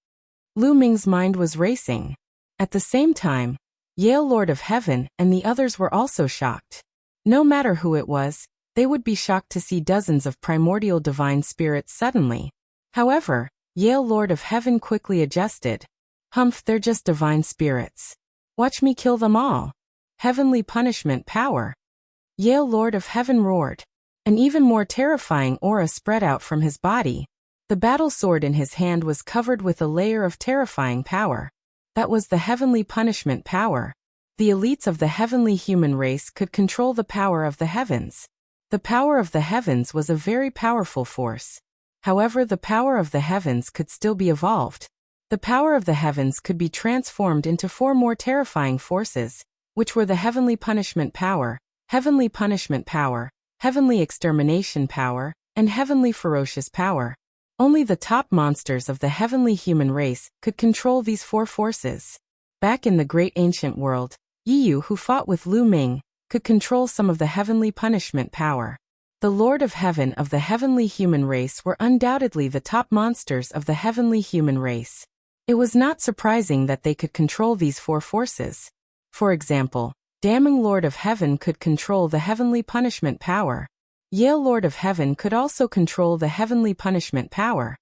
Lu Ming's mind was racing. At the same time, Yale Lord of Heaven and the others were also shocked. No matter who it was, they would be shocked to see dozens of primordial divine spirits suddenly. However, Yale Lord of Heaven quickly adjusted. Humph, they're just divine spirits. Watch me kill them all. Heavenly punishment power. Yale Lord of Heaven roared. An even more terrifying aura spread out from his body. The battle sword in his hand was covered with a layer of terrifying power. That was the heavenly punishment power. The elites of the heavenly human race could control the power of the heavens. The power of the heavens was a very powerful force. However, the power of the heavens could still be evolved. The power of the heavens could be transformed into 4 more terrifying forces, which were the heavenly punishment power, heavenly punishment power, heavenly extermination power, and heavenly ferocious power. Only the top monsters of the heavenly human race could control these 4 forces. Back in the great ancient world, Yiyu, who fought with Lu Ming, could control some of the heavenly punishment power. The Lord of Heaven of the heavenly human race were undoubtedly the top monsters of the heavenly human race. It was not surprising that they could control these 4 forces. For example, Damning Lord of Heaven could control the heavenly punishment power. Yale Lord of Heaven could also control the heavenly punishment power.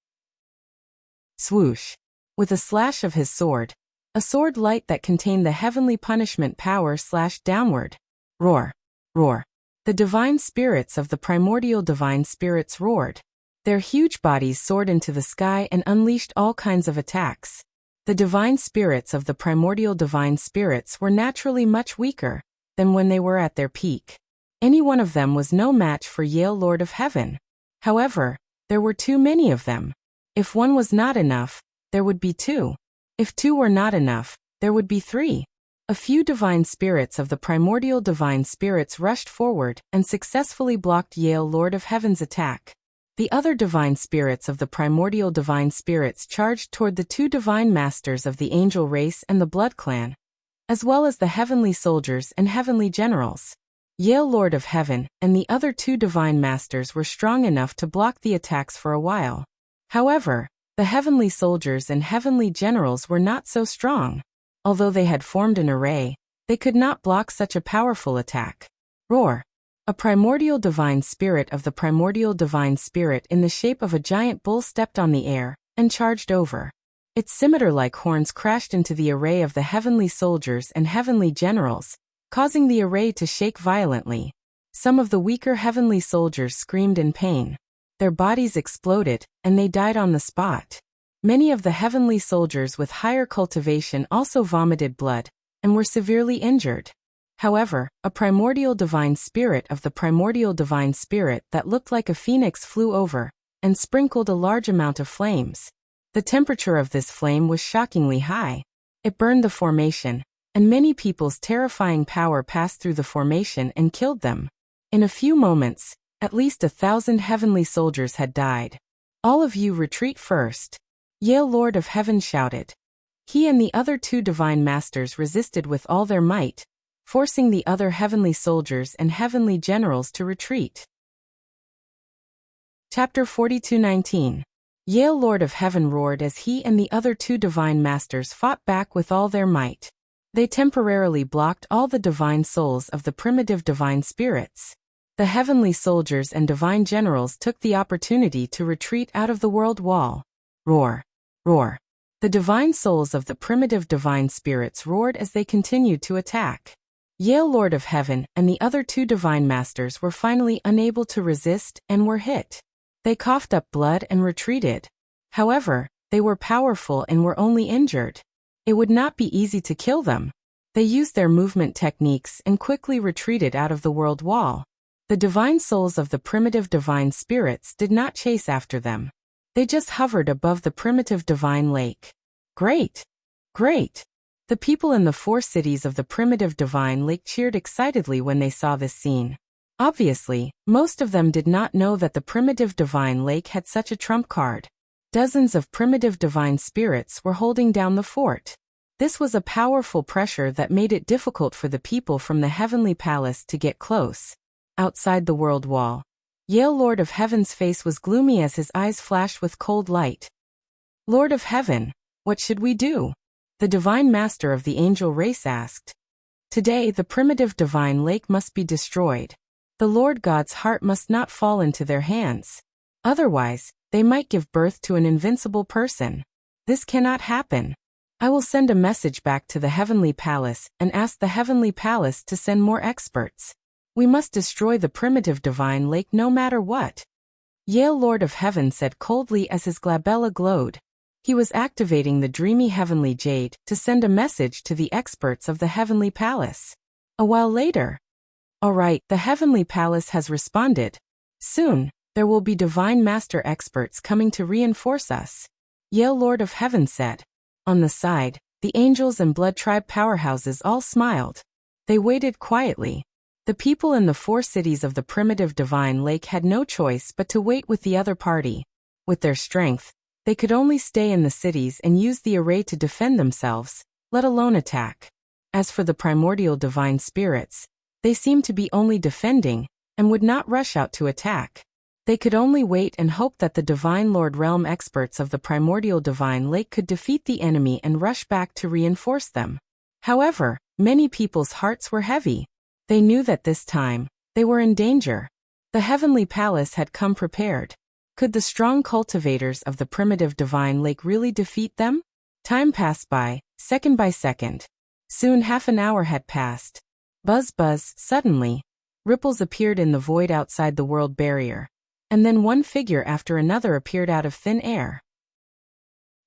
Swoosh. With a slash of his sword, a sword light that contained the heavenly punishment power slashed downward. Roar. Roar. The divine spirits of the primordial divine spirits roared. Their huge bodies soared into the sky and unleashed all kinds of attacks. The divine spirits of the primordial divine spirits were naturally much weaker than when they were at their peak. Any one of them was no match for Yale Lord of Heaven. However, there were too many of them. If 1 was not enough, there would be 2. If 2 were not enough, there would be 3. A few divine spirits of the primordial divine spirits rushed forward and successfully blocked Yale Lord of Heaven's attack. The other divine spirits of the primordial divine spirits charged toward the 2 divine masters of the angel race and the blood clan, as well as the heavenly soldiers and heavenly generals. Yale Lord of Heaven and the other 2 divine masters were strong enough to block the attacks for a while. However, the heavenly soldiers and heavenly generals were not so strong. Although they had formed an array, they could not block such a powerful attack. Roar. A primordial divine spirit of the primordial divine spirit in the shape of a giant bull stepped on the air and charged over. Its scimitar-like horns crashed into the array of the heavenly soldiers and heavenly generals, causing the array to shake violently. Some of the weaker heavenly soldiers screamed in pain. Their bodies exploded, and they died on the spot. Many of the heavenly soldiers with higher cultivation also vomited blood and were severely injured. However, a primordial divine spirit of the primordial divine spirit that looked like a phoenix flew over and sprinkled a large amount of flames. The temperature of this flame was shockingly high. It burned the formation, and many people's terrifying power passed through the formation and killed them. In a few moments, at least 1,000 heavenly soldiers had died. All of you retreat first. Yale Lord of Heaven shouted. He and the other 2 divine masters resisted with all their might, forcing the other heavenly soldiers and heavenly generals to retreat. Chapter 42:19. Yale Lord of Heaven roared as he and the other 2 divine masters fought back with all their might. They temporarily blocked all the divine souls of the primitive divine spirits. The heavenly soldiers and divine generals took the opportunity to retreat out of the world wall. Roar. Roar. The divine souls of the primitive divine spirits roared as they continued to attack. Yale Lord of Heaven and the other 2 divine masters were finally unable to resist and were hit. They coughed up blood and retreated. However, they were powerful and were only injured. It would not be easy to kill them. They used their movement techniques and quickly retreated out of the world wall. The divine souls of the primitive divine spirits did not chase after them. They just hovered above the primitive divine lake. Great! Great! The people in the 4 cities of the primitive divine lake cheered excitedly when they saw this scene. Obviously, most of them did not know that the primitive divine lake had such a trump card. Dozens of primitive divine spirits were holding down the fort. This was a powerful pressure that made it difficult for the people from the heavenly palace to get close. Outside the world wall, Yale Lord of Heaven's face was gloomy as his eyes flashed with cold light. Lord of Heaven, what should we do? The divine master of the angel race asked. Today, the primitive divine lake must be destroyed. The Lord God's heart must not fall into their hands. Otherwise, they might give birth to an invincible person. This cannot happen. I will send a message back to the heavenly palace and ask the heavenly palace to send more experts. We must destroy the primitive divine lake no matter what. Yale Lord of Heaven said coldly as his glabella glowed. He was activating the dreamy heavenly jade to send a message to the experts of the heavenly palace. A while later. All right, the heavenly palace has responded. Soon, there will be divine master experts coming to reinforce us. Yale Lord of Heaven said. On the side, the angels and blood tribe powerhouses all smiled. They waited quietly. The people in the 4 cities of the primitive divine lake had no choice but to wait with the other party. With their strength, they could only stay in the cities and use the array to defend themselves, let alone attack. As for the primordial divine spirits, they seemed to be only defending, and would not rush out to attack. They could only wait and hope that the Divine Lord Realm experts of the primordial divine lake could defeat the enemy and rush back to reinforce them. However, many people's hearts were heavy. They knew that this time, they were in danger. The heavenly palace had come prepared. Could the strong cultivators of the primitive divine lake really defeat them? Time passed by, second by second. Soon half an hour had passed. Buzz buzz, suddenly. Ripples appeared in the void outside the world barrier. And then one figure after another appeared out of thin air.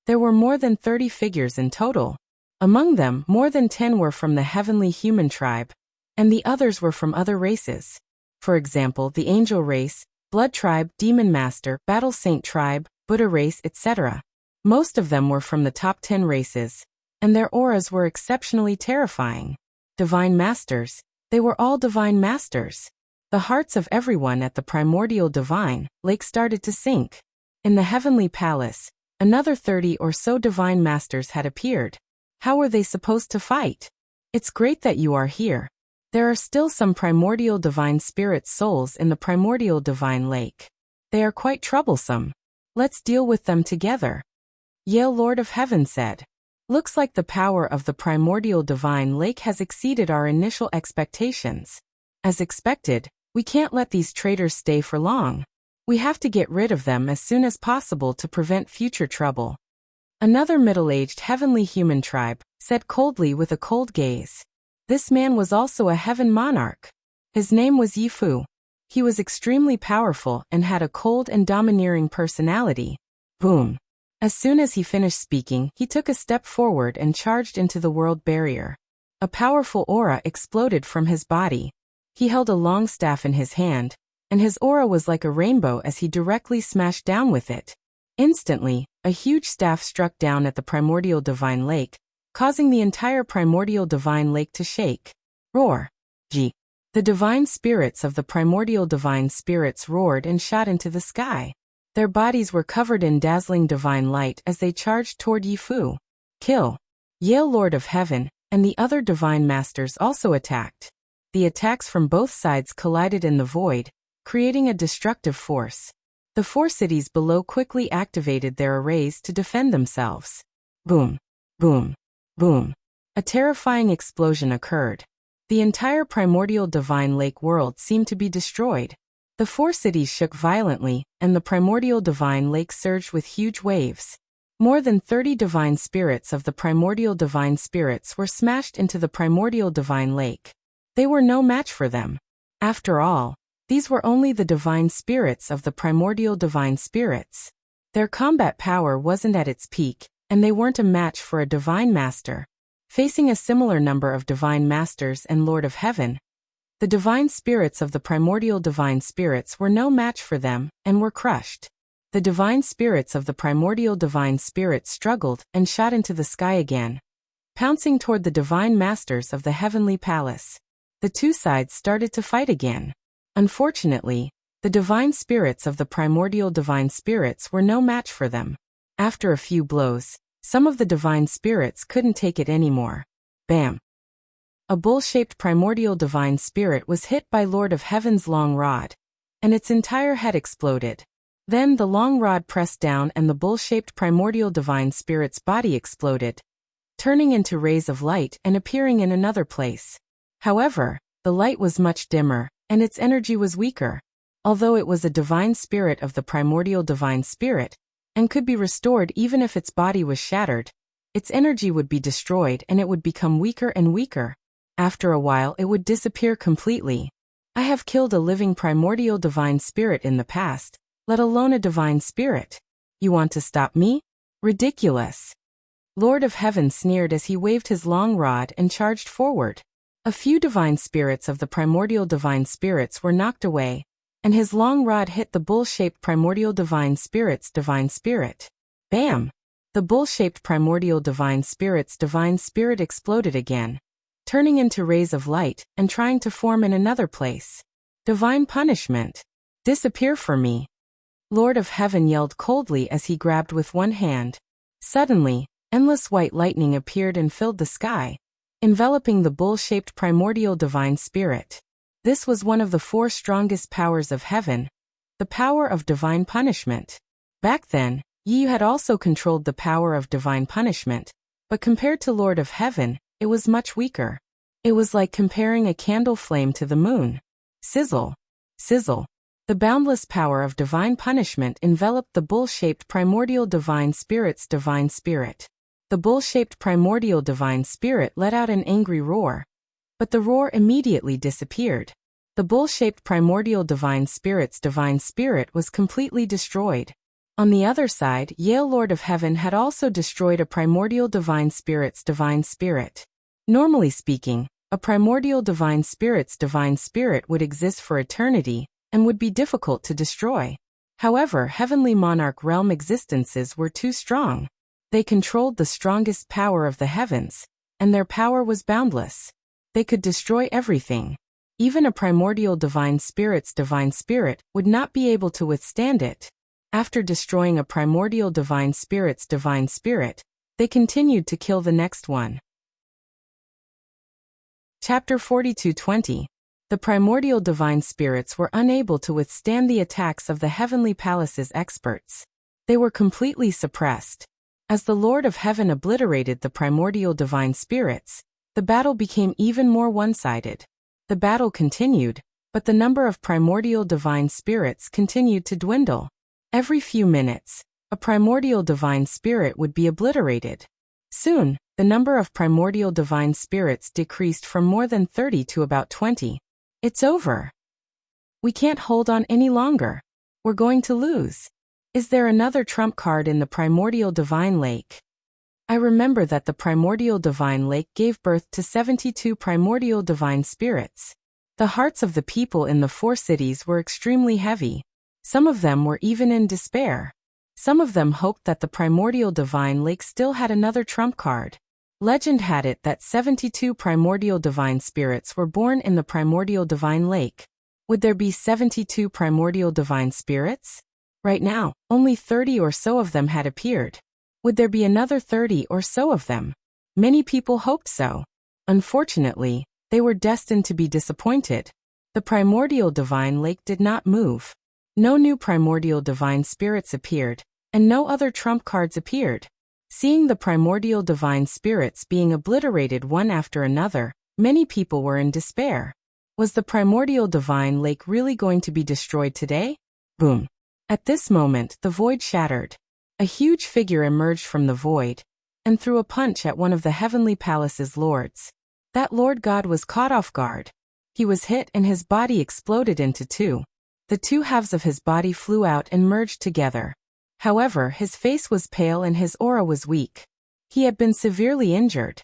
There were more than 30 figures in total. Among them, more than 10 were from the heavenly human tribe, and the others were from other races. For example, the angel race, blood tribe, demon master, battle saint tribe, Buddha race, etc. Most of them were from the top 10 races, and their auras were exceptionally terrifying. Divine masters, they were all divine masters. The hearts of everyone at the primordial divine lake started to sink. In the heavenly palace, another 30 or so divine masters had appeared. How were they supposed to fight? It's great that you are here. There are still some primordial divine spirit souls in the primordial divine lake. They are quite troublesome. Let's deal with them together. Yale Lord of Heaven said. Looks like the power of the primordial divine lake has exceeded our initial expectations. As expected, we can't let these traitors stay for long. We have to get rid of them as soon as possible to prevent future trouble. Another middle-aged heavenly human tribe said coldly with a cold gaze. This man was also a heaven monarch. His name was Yifu. He was extremely powerful and had a cold and domineering personality. Boom. As soon as he finished speaking, he took a step forward and charged into the world barrier. A powerful aura exploded from his body. He held a long staff in his hand, and his aura was like a rainbow as he directly smashed down with it. Instantly, a huge staff struck down at the primordial divine lake, causing the entire primordial divine lake to shake. Roar. G. The divine spirits of the primordial divine spirits roared and shot into the sky. Their bodies were covered in dazzling divine light as they charged toward Yifu. Kill. Yale Lord of Heaven and the other divine masters also attacked. The attacks from both sides collided in the void, creating a destructive force. The 4 cities below quickly activated their arrays to defend themselves. Boom. Boom. Boom. A terrifying explosion occurred. The entire primordial divine lake world seemed to be destroyed. The 4 cities shook violently, and the primordial divine lake surged with huge waves. More than 30 divine spirits of the primordial divine spirits were smashed into the primordial divine lake. They were no match for them. After all, these were only the divine spirits of the primordial divine spirits. Their combat power wasn't at its peak, and they weren't a match for a divine master. Facing a similar number of divine masters and Lord of Heaven, the divine spirits of the primordial divine spirits were no match for them, and were crushed. The divine spirits of the primordial divine spirits struggled and shot into the sky again, pouncing toward the divine masters of the heavenly palace. The 2 sides started to fight again. Unfortunately, the divine spirits of the primordial divine spirits were no match for them. After a few blows, some of the divine spirits couldn't take it anymore. Bam! A bull-shaped primordial divine spirit was hit by Lord of Heaven's long rod, and its entire head exploded. Then the long rod pressed down and the bull-shaped primordial divine spirit's body exploded, turning into rays of light and appearing in another place. However, the light was much dimmer, and its energy was weaker. Although it was a divine spirit of the primordial divine spirit, and could be restored even if its body was shattered, its energy would be destroyed and it would become weaker and weaker. After a while it would disappear completely. I have killed a living primordial divine spirit in the past, let alone a divine spirit. You want to stop me? Ridiculous. Lord of Heaven sneered as he waved his long rod and charged forward. A few divine spirits of the primordial divine spirits were knocked away, and his long rod hit the bull-shaped primordial divine spirit's divine spirit. Bam! The bull-shaped primordial divine spirit's divine spirit exploded again, turning into rays of light and trying to form in another place. Divine punishment. Disappear for me. Lord of Heaven yelled coldly as he grabbed with one hand. Suddenly, endless white lightning appeared and filled the sky, enveloping the bull-shaped primordial divine spirit. This was one of the 4 strongest powers of heaven, the power of divine punishment. Back then, Yu had also controlled the power of divine punishment, but compared to Lord of Heaven, it was much weaker. It was like comparing a candle flame to the moon. Sizzle. Sizzle. The boundless power of divine punishment enveloped the bull-shaped primordial divine spirit's divine spirit. The bull-shaped primordial divine spirit let out an angry roar, but the roar immediately disappeared. The bull-shaped primordial divine spirit's divine spirit was completely destroyed. On the other side, Yale Lord of Heaven had also destroyed a primordial divine spirit's divine spirit. Normally speaking, a primordial divine spirit's divine spirit would exist for eternity and would be difficult to destroy. However, heavenly monarch realm existences were too strong. They controlled the strongest power of the heavens, and their power was boundless. They could destroy everything. Even a primordial divine spirit's divine spirit would not be able to withstand it. After destroying a primordial divine spirit's divine spirit, they continued to kill the next one. Chapter 42:20. The primordial divine spirits were unable to withstand the attacks of the heavenly palace's experts. They were completely suppressed. As the Lord of Heaven obliterated the primordial divine spirits, the battle became even more one-sided. The battle continued, but the number of primordial divine spirits continued to dwindle. Every few minutes, a primordial divine spirit would be obliterated. Soon, the number of primordial divine spirits decreased from more than 30 to about 20. It's over. We can't hold on any longer. We're going to lose. Is there another trump card in the primordial divine lake? I remember that the primordial divine lake gave birth to 72 primordial divine spirits. The hearts of the people in the 4 cities were extremely heavy. Some of them were even in despair. Some of them hoped that the primordial divine lake still had another trump card. Legend had it that 72 primordial divine spirits were born in the primordial divine lake. Would there be 72 primordial divine spirits? Right now, only 30 or so of them had appeared. Would there be another 30 or so of them? Many people hoped so. Unfortunately, they were destined to be disappointed. The primordial divine lake did not move. No new primordial divine spirits appeared, and no other trump cards appeared. Seeing the primordial divine spirits being obliterated one after another, many people were in despair. Was the primordial divine lake really going to be destroyed today? Boom. At this moment, the void shattered. A huge figure emerged from the void, and threw a punch at one of the heavenly palace's lords. That Lord God was caught off guard. He was hit and his body exploded into 2. The 2 halves of his body flew out and merged together. However, his face was pale and his aura was weak. He had been severely injured.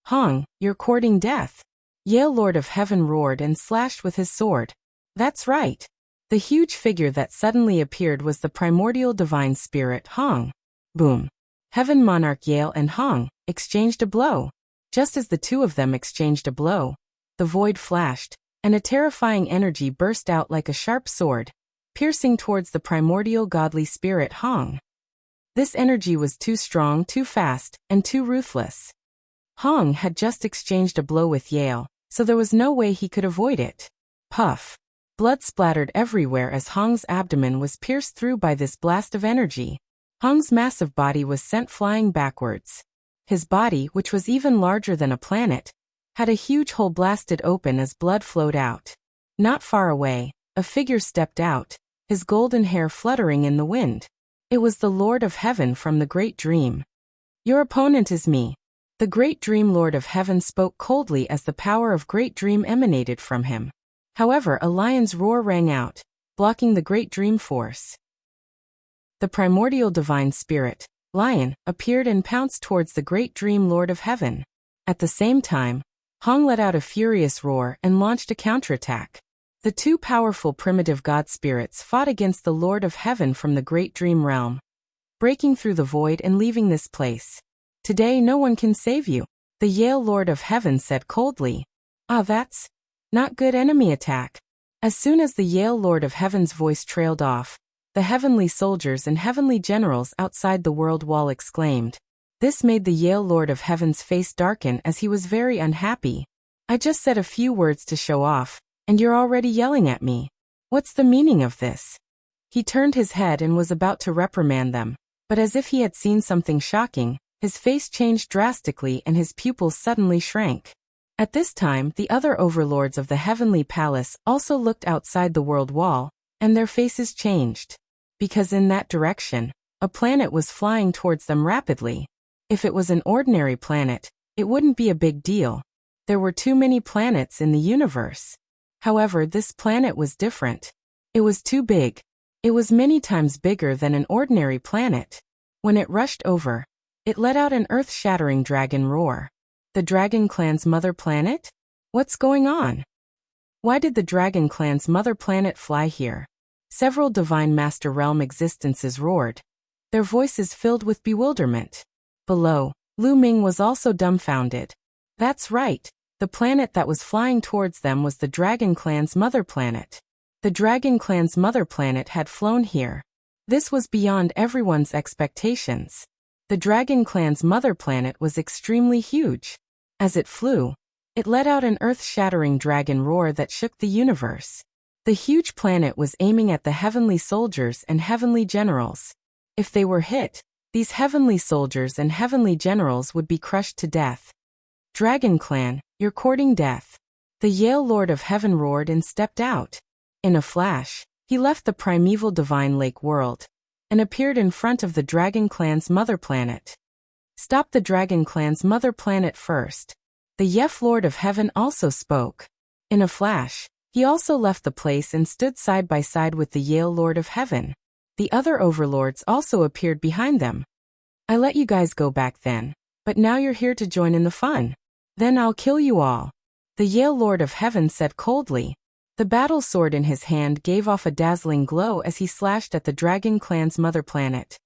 Hong, you're courting death. Yale Lord of Heaven roared and slashed with his sword. That's right. The huge figure that suddenly appeared was the primordial divine spirit Hong. Boom. Heaven Monarch Yale and Hong exchanged a blow. Just as the 2 of them exchanged a blow, the void flashed, and a terrifying energy burst out like a sharp sword, piercing towards the primordial godly spirit Hong. This energy was too strong, too fast, and too ruthless. Hong had just exchanged a blow with Yale, so there was no way he could avoid it. Puff. Blood splattered everywhere as Hong's abdomen was pierced through by this blast of energy. Hong's massive body was sent flying backwards. His body, which was even larger than a planet, had a huge hole blasted open as blood flowed out. Not far away, a figure stepped out, his golden hair fluttering in the wind. It was the Lord of Heaven from the Great Dream. "Your opponent is me." The Great Dream Lord of Heaven spoke coldly as the power of Great Dream emanated from him. However, a lion's roar rang out, blocking the Great Dream force. The primordial divine spirit, Lion, appeared and pounced towards the Great Dream Lord of Heaven. At the same time, Hong let out a furious roar and launched a counterattack. The two powerful primitive god spirits fought against the Lord of Heaven from the Great Dream Realm, breaking through the void and leaving this place. "Today no one can save you," the Yale Lord of Heaven said coldly. "Ah, that's not good." Enemy attack. As soon as the Yale Lord of Heaven's voice trailed off, the heavenly soldiers and heavenly generals outside the world wall exclaimed. This made the Yale Lord of Heaven's face darken as he was very unhappy. "I just said a few words to show off, and you're already yelling at me. What's the meaning of this?" He turned his head and was about to reprimand them, but as if he had seen something shocking, his face changed drastically and his pupils suddenly shrank. At this time, the other overlords of the heavenly palace also looked outside the world wall, and their faces changed. Because in that direction, a planet was flying towards them rapidly. If it was an ordinary planet, it wouldn't be a big deal. There were too many planets in the universe. However, this planet was different. It was too big. It was many times bigger than an ordinary planet. When it rushed over, it let out an earth-shattering dragon roar. The Dragon Clan's mother planet? What's going on? Why did the Dragon Clan's mother planet fly here? Several Divine Master Realm existences roared, their voices filled with bewilderment. Below, Lu Ming was also dumbfounded. That's right, the planet that was flying towards them was the Dragon Clan's mother planet. The Dragon Clan's mother planet had flown here. This was beyond everyone's expectations. The Dragon Clan's mother planet was extremely huge. As it flew, it let out an earth-shattering dragon roar that shook the universe. The huge planet was aiming at the heavenly soldiers and heavenly generals. If they were hit, these heavenly soldiers and heavenly generals would be crushed to death. "Dragon Clan, you're courting death." The Yale Lord of Heaven roared and stepped out. In a flash, he left the primeval divine lake world and appeared in front of the Dragon Clan's mother planet. "Stop the Dragon Clan's mother planet first." The Yef Lord of Heaven also spoke. In a flash, he also left the place and stood side by side with the Yale Lord of Heaven. The other overlords also appeared behind them. "I let you guys go back then, but now you're here to join in the fun. Then I'll kill you all," the Yale Lord of Heaven said coldly. The battle sword in his hand gave off a dazzling glow as he slashed at the Dragon Clan's mother planet.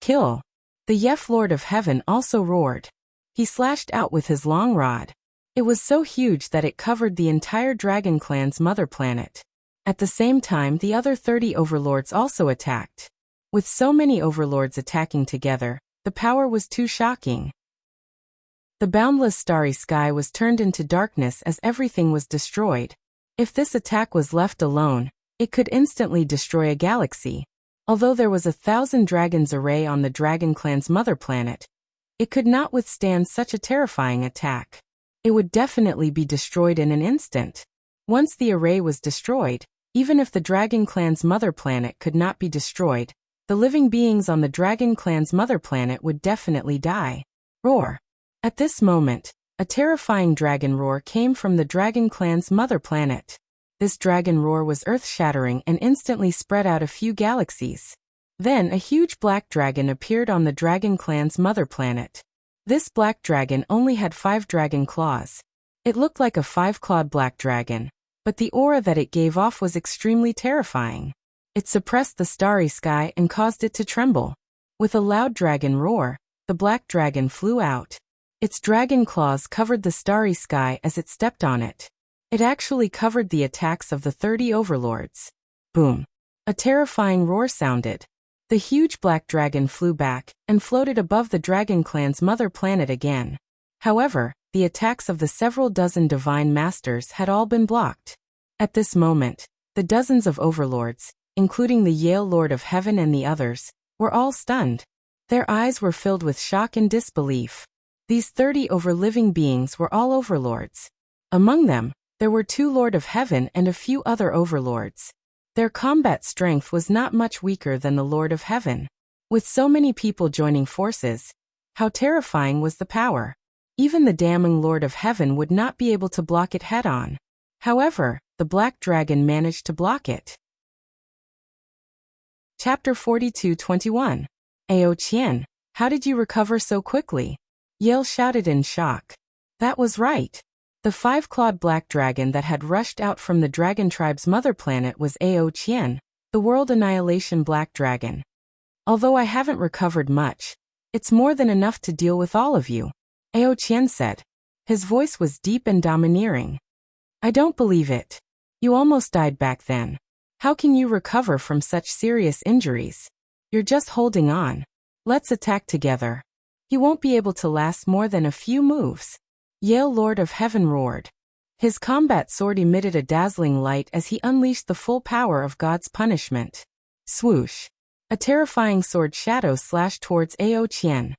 "Kill!" The Yef Lord of Heaven also roared. He slashed out with his long rod. It was so huge that it covered the entire Dragon Clan's mother planet. At the same time, the other 30 overlords also attacked. With so many overlords attacking together, the power was too shocking. The boundless starry sky was turned into darkness as everything was destroyed. If this attack was left alone, it could instantly destroy a galaxy. Although there was 1,000 dragons array on the Dragon Clan's mother planet, it could not withstand such a terrifying attack. It would definitely be destroyed in an instant. Once the array was destroyed, even if the Dragon Clan's mother planet could not be destroyed, the living beings on the Dragon Clan's mother planet would definitely die. Roar! At this moment, a terrifying dragon roar came from the Dragon Clan's mother planet. This dragon roar was earth-shattering and instantly spread out a few galaxies. Then a huge black dragon appeared on the Dragon Clan's mother planet. This black dragon only had 5 dragon claws. It looked like a 5-clawed black dragon, but the aura that it gave off was extremely terrifying. It suppressed the starry sky and caused it to tremble. With a loud dragon roar, the black dragon flew out. Its dragon claws covered the starry sky as it stepped on it. It actually covered the attacks of the 30 overlords. Boom! A terrifying roar sounded. The huge black dragon flew back and floated above the Dragon Clan's mother planet again. However, the attacks of the several dozen divine masters had all been blocked. At this moment, the dozens of overlords, including the Yale Lord of Heaven and the others, were all stunned. Their eyes were filled with shock and disbelief. These 30 over-living beings were all overlords. Among them, there were 2 Lord of Heaven and a few other overlords. Their combat strength was not much weaker than the Lord of Heaven. With so many people joining forces, how terrifying was the power. Even the damning Lord of Heaven would not be able to block it head-on. However, the Black Dragon managed to block it. Chapter 42:21. Ao Qian, how did you recover so quickly? Yale shouted in shock. That was right. The 5-clawed black dragon that had rushed out from the dragon tribe's mother planet was Ao Qian, the world annihilation black dragon. Although I haven't recovered much, it's more than enough to deal with all of you, Ao Qian said. His voice was deep and domineering. I don't believe it. You almost died back then. How can you recover from such serious injuries? You're just holding on. Let's attack together. He won't be able to last more than a few moves. Yale Lord of Heaven roared. His combat sword emitted a dazzling light as he unleashed the full power of God's punishment. Swoosh. A terrifying sword shadow slashed towards Ao Qian.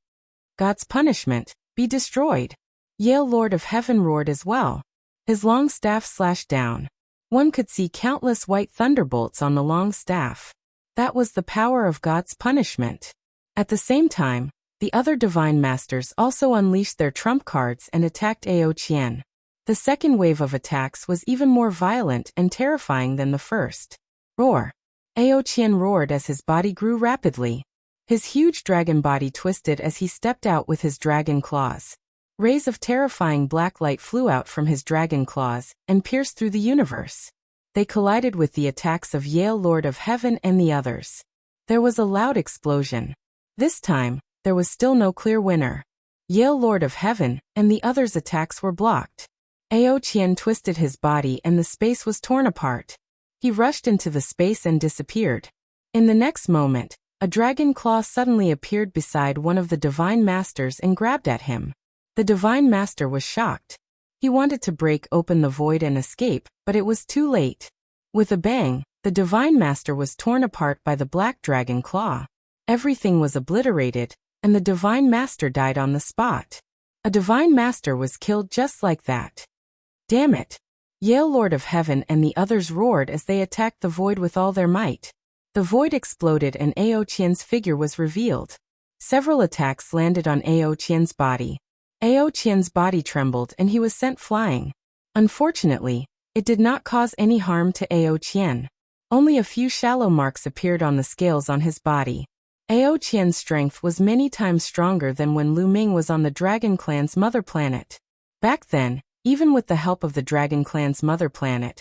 God's punishment, be destroyed. Yale Lord of Heaven roared as well. His long staff slashed down. One could see countless white thunderbolts on the long staff. That was the power of God's punishment. At the same time, the other divine masters also unleashed their trump cards and attacked Ao Qian. The second wave of attacks was even more violent and terrifying than the first. Roar. Ao Qian roared as his body grew rapidly. His huge dragon body twisted as he stepped out with his dragon claws. Rays of terrifying black light flew out from his dragon claws and pierced through the universe. They collided with the attacks of Yale Lord of Heaven and the others. There was a loud explosion. This time, there was still no clear winner. Yale Lord of Heaven and the others' attacks were blocked. Ao Qian twisted his body and the space was torn apart. He rushed into the space and disappeared. In the next moment, a dragon claw suddenly appeared beside one of the divine masters and grabbed at him. The divine master was shocked. He wanted to break open the void and escape, but it was too late. With a bang, the divine master was torn apart by the black dragon claw. Everything was obliterated, and the divine master died on the spot. A divine master was killed just like that. Damn it! Yale Lord of Heaven and the others roared as they attacked the void with all their might. The void exploded and Ao Qian's figure was revealed. Several attacks landed on Ao Qian's body. Ao Qian's body trembled and he was sent flying. Unfortunately, it did not cause any harm to Ao Qian. Only a few shallow marks appeared on the scales on his body. Ao Qian's strength was many times stronger than when Lu Ming was on the Dragon Clan's mother planet. Back then, even with the help of the Dragon Clan's mother planet,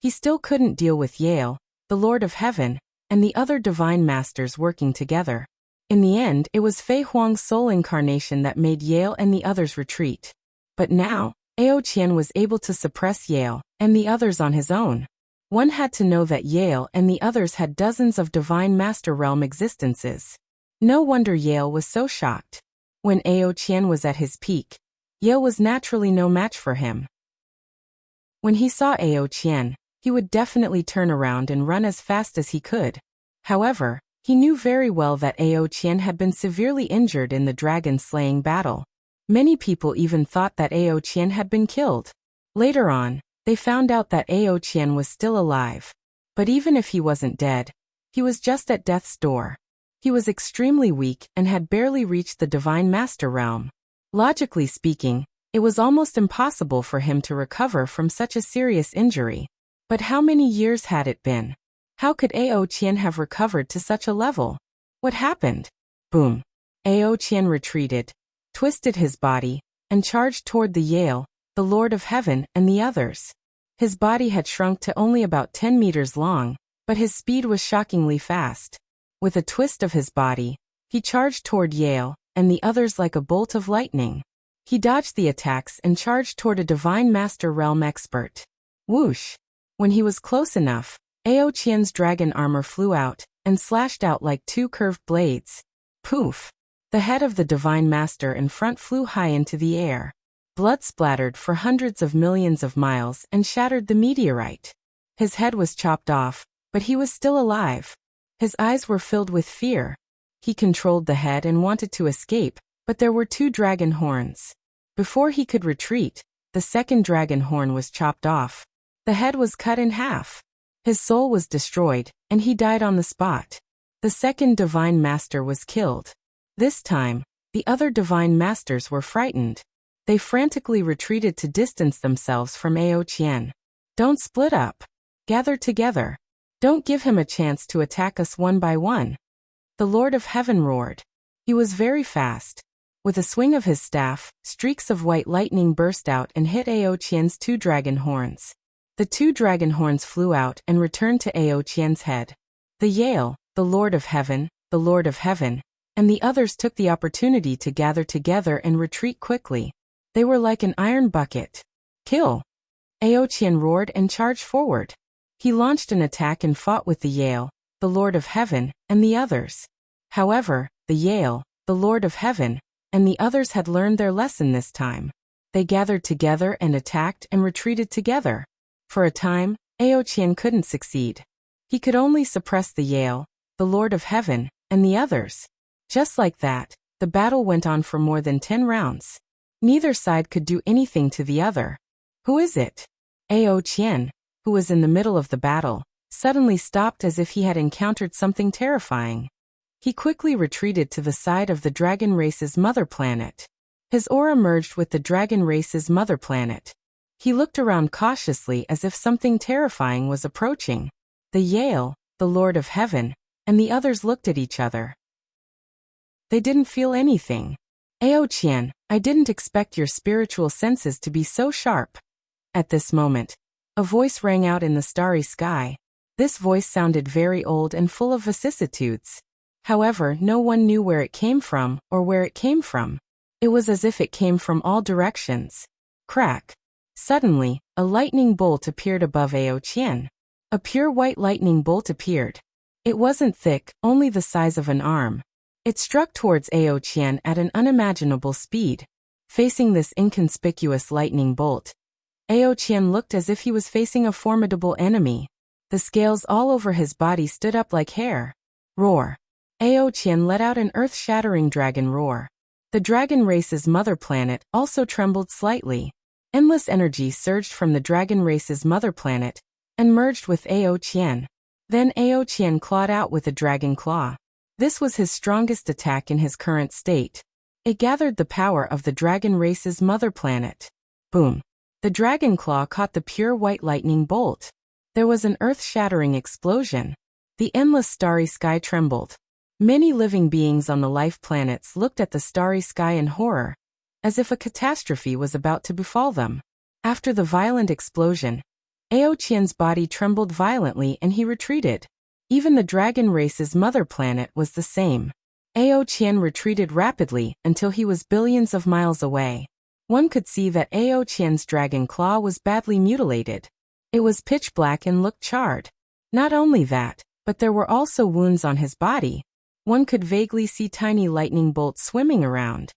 he still couldn't deal with Yale, the Lord of Heaven, and the other divine masters working together. In the end, it was Fei Huang's soul incarnation that made Yale and the others retreat. But now, Ao Qian was able to suppress Yale and the others on his own. One had to know that Yale and the others had dozens of divine master realm existences. No wonder Yale was so shocked. When Ao Qian was at his peak, Yale was naturally no match for him. When he saw Ao Qian, he would definitely turn around and run as fast as he could. However, he knew very well that Ao Qian had been severely injured in the dragon-slaying battle. Many people even thought that Ao Qian had been killed. Later on, they found out that Ao Qian was still alive. But even if he wasn't dead, he was just at death's door. He was extremely weak and had barely reached the Divine Master realm. Logically speaking, it was almost impossible for him to recover from such a serious injury. But how many years had it been? How could Ao Qian have recovered to such a level? What happened? Boom. Ao Qian retreated, twisted his body, and charged toward the Yale, the Lord of Heaven, and the others. His body had shrunk to only about 10 meters long, but his speed was shockingly fast. With a twist of his body, he charged toward Yale and the others like a bolt of lightning. He dodged the attacks and charged toward a Divine Master Realm expert. Whoosh! When he was close enough, Ao Qian's dragon armor flew out and slashed out like 2 curved blades. Poof! The head of the Divine Master in front flew high into the air. Blood splattered for hundreds of millions of miles and shattered the meteorite. His head was chopped off, but he was still alive. His eyes were filled with fear. He controlled the head and wanted to escape, But there were 2 dragon horns. Before he could retreat, the second dragon horn was chopped off. The head was cut in half. His soul was destroyed, and he died on the spot. The second divine master was killed. This time, the other divine masters were frightened. They frantically retreated to distance themselves from Ao Qian. Don't split up. Gather together. Don't give him a chance to attack us one by one. The Lord of Heaven roared. He was very fast. With a swing of his staff, streaks of white lightning burst out and hit Ao Qian's 2 dragon horns. The 2 dragon horns flew out and returned to Ao Qian's head. The Yale, the Lord of Heaven, and the others took the opportunity to gather together and retreat quickly. They were like an iron bucket. Kill! Ao Qian roared and charged forward. He launched an attack and fought with the Yale, the Lord of Heaven, and the others. However, the Yale, the Lord of Heaven, and the others had learned their lesson this time. They gathered together and attacked and retreated together. For a time, Ao Qian couldn't succeed. He could only suppress the Yale, the Lord of Heaven, and the others. Just like that, the battle went on for more than 10 rounds. Neither side could do anything to the other. Who is it? Ao Qian, who was in the middle of the battle, suddenly stopped as if he had encountered something terrifying. He quickly retreated to the side of the dragon race's mother planet. His aura merged with the dragon race's mother planet. He looked around cautiously as if something terrifying was approaching. The Yale, the Lord of Heaven, and the others looked at each other. They didn't feel anything. Ao Qian, I didn't expect your spiritual senses to be so sharp. At this moment, a voice rang out in the starry sky. This voice sounded very old and full of vicissitudes. However, no one knew where it came from or where it came from. It was as if it came from all directions. Crack! Suddenly, a lightning bolt appeared above Ao Qian. A pure white lightning bolt appeared. It wasn't thick, only the size of an arm. It struck towards Ao Qian at an unimaginable speed. Facing this inconspicuous lightning bolt, Ao Qian looked as if he was facing a formidable enemy. The scales all over his body stood up like hair. Roar! Ao Qian let out an earth-shattering dragon roar. The dragon race's mother planet also trembled slightly. Endless energy surged from the dragon race's mother planet and merged with Ao Qian. Then Ao Qian clawed out with a dragon claw. This was his strongest attack in his current state. It gathered the power of the dragon race's mother planet. Boom! The dragon claw caught the pure white lightning bolt. There was an earth-shattering explosion. The endless starry sky trembled. Many living beings on the life planets looked at the starry sky in horror, as if a catastrophe was about to befall them. After the violent explosion, Ao Qian's body trembled violently and he retreated. Even the dragon race's mother planet was the same. Ao Qian retreated rapidly until he was billions of miles away. One could see that Ao Qian's dragon claw was badly mutilated. It was pitch black and looked charred. Not only that, but there were also wounds on his body. One could vaguely see tiny lightning bolts swimming around.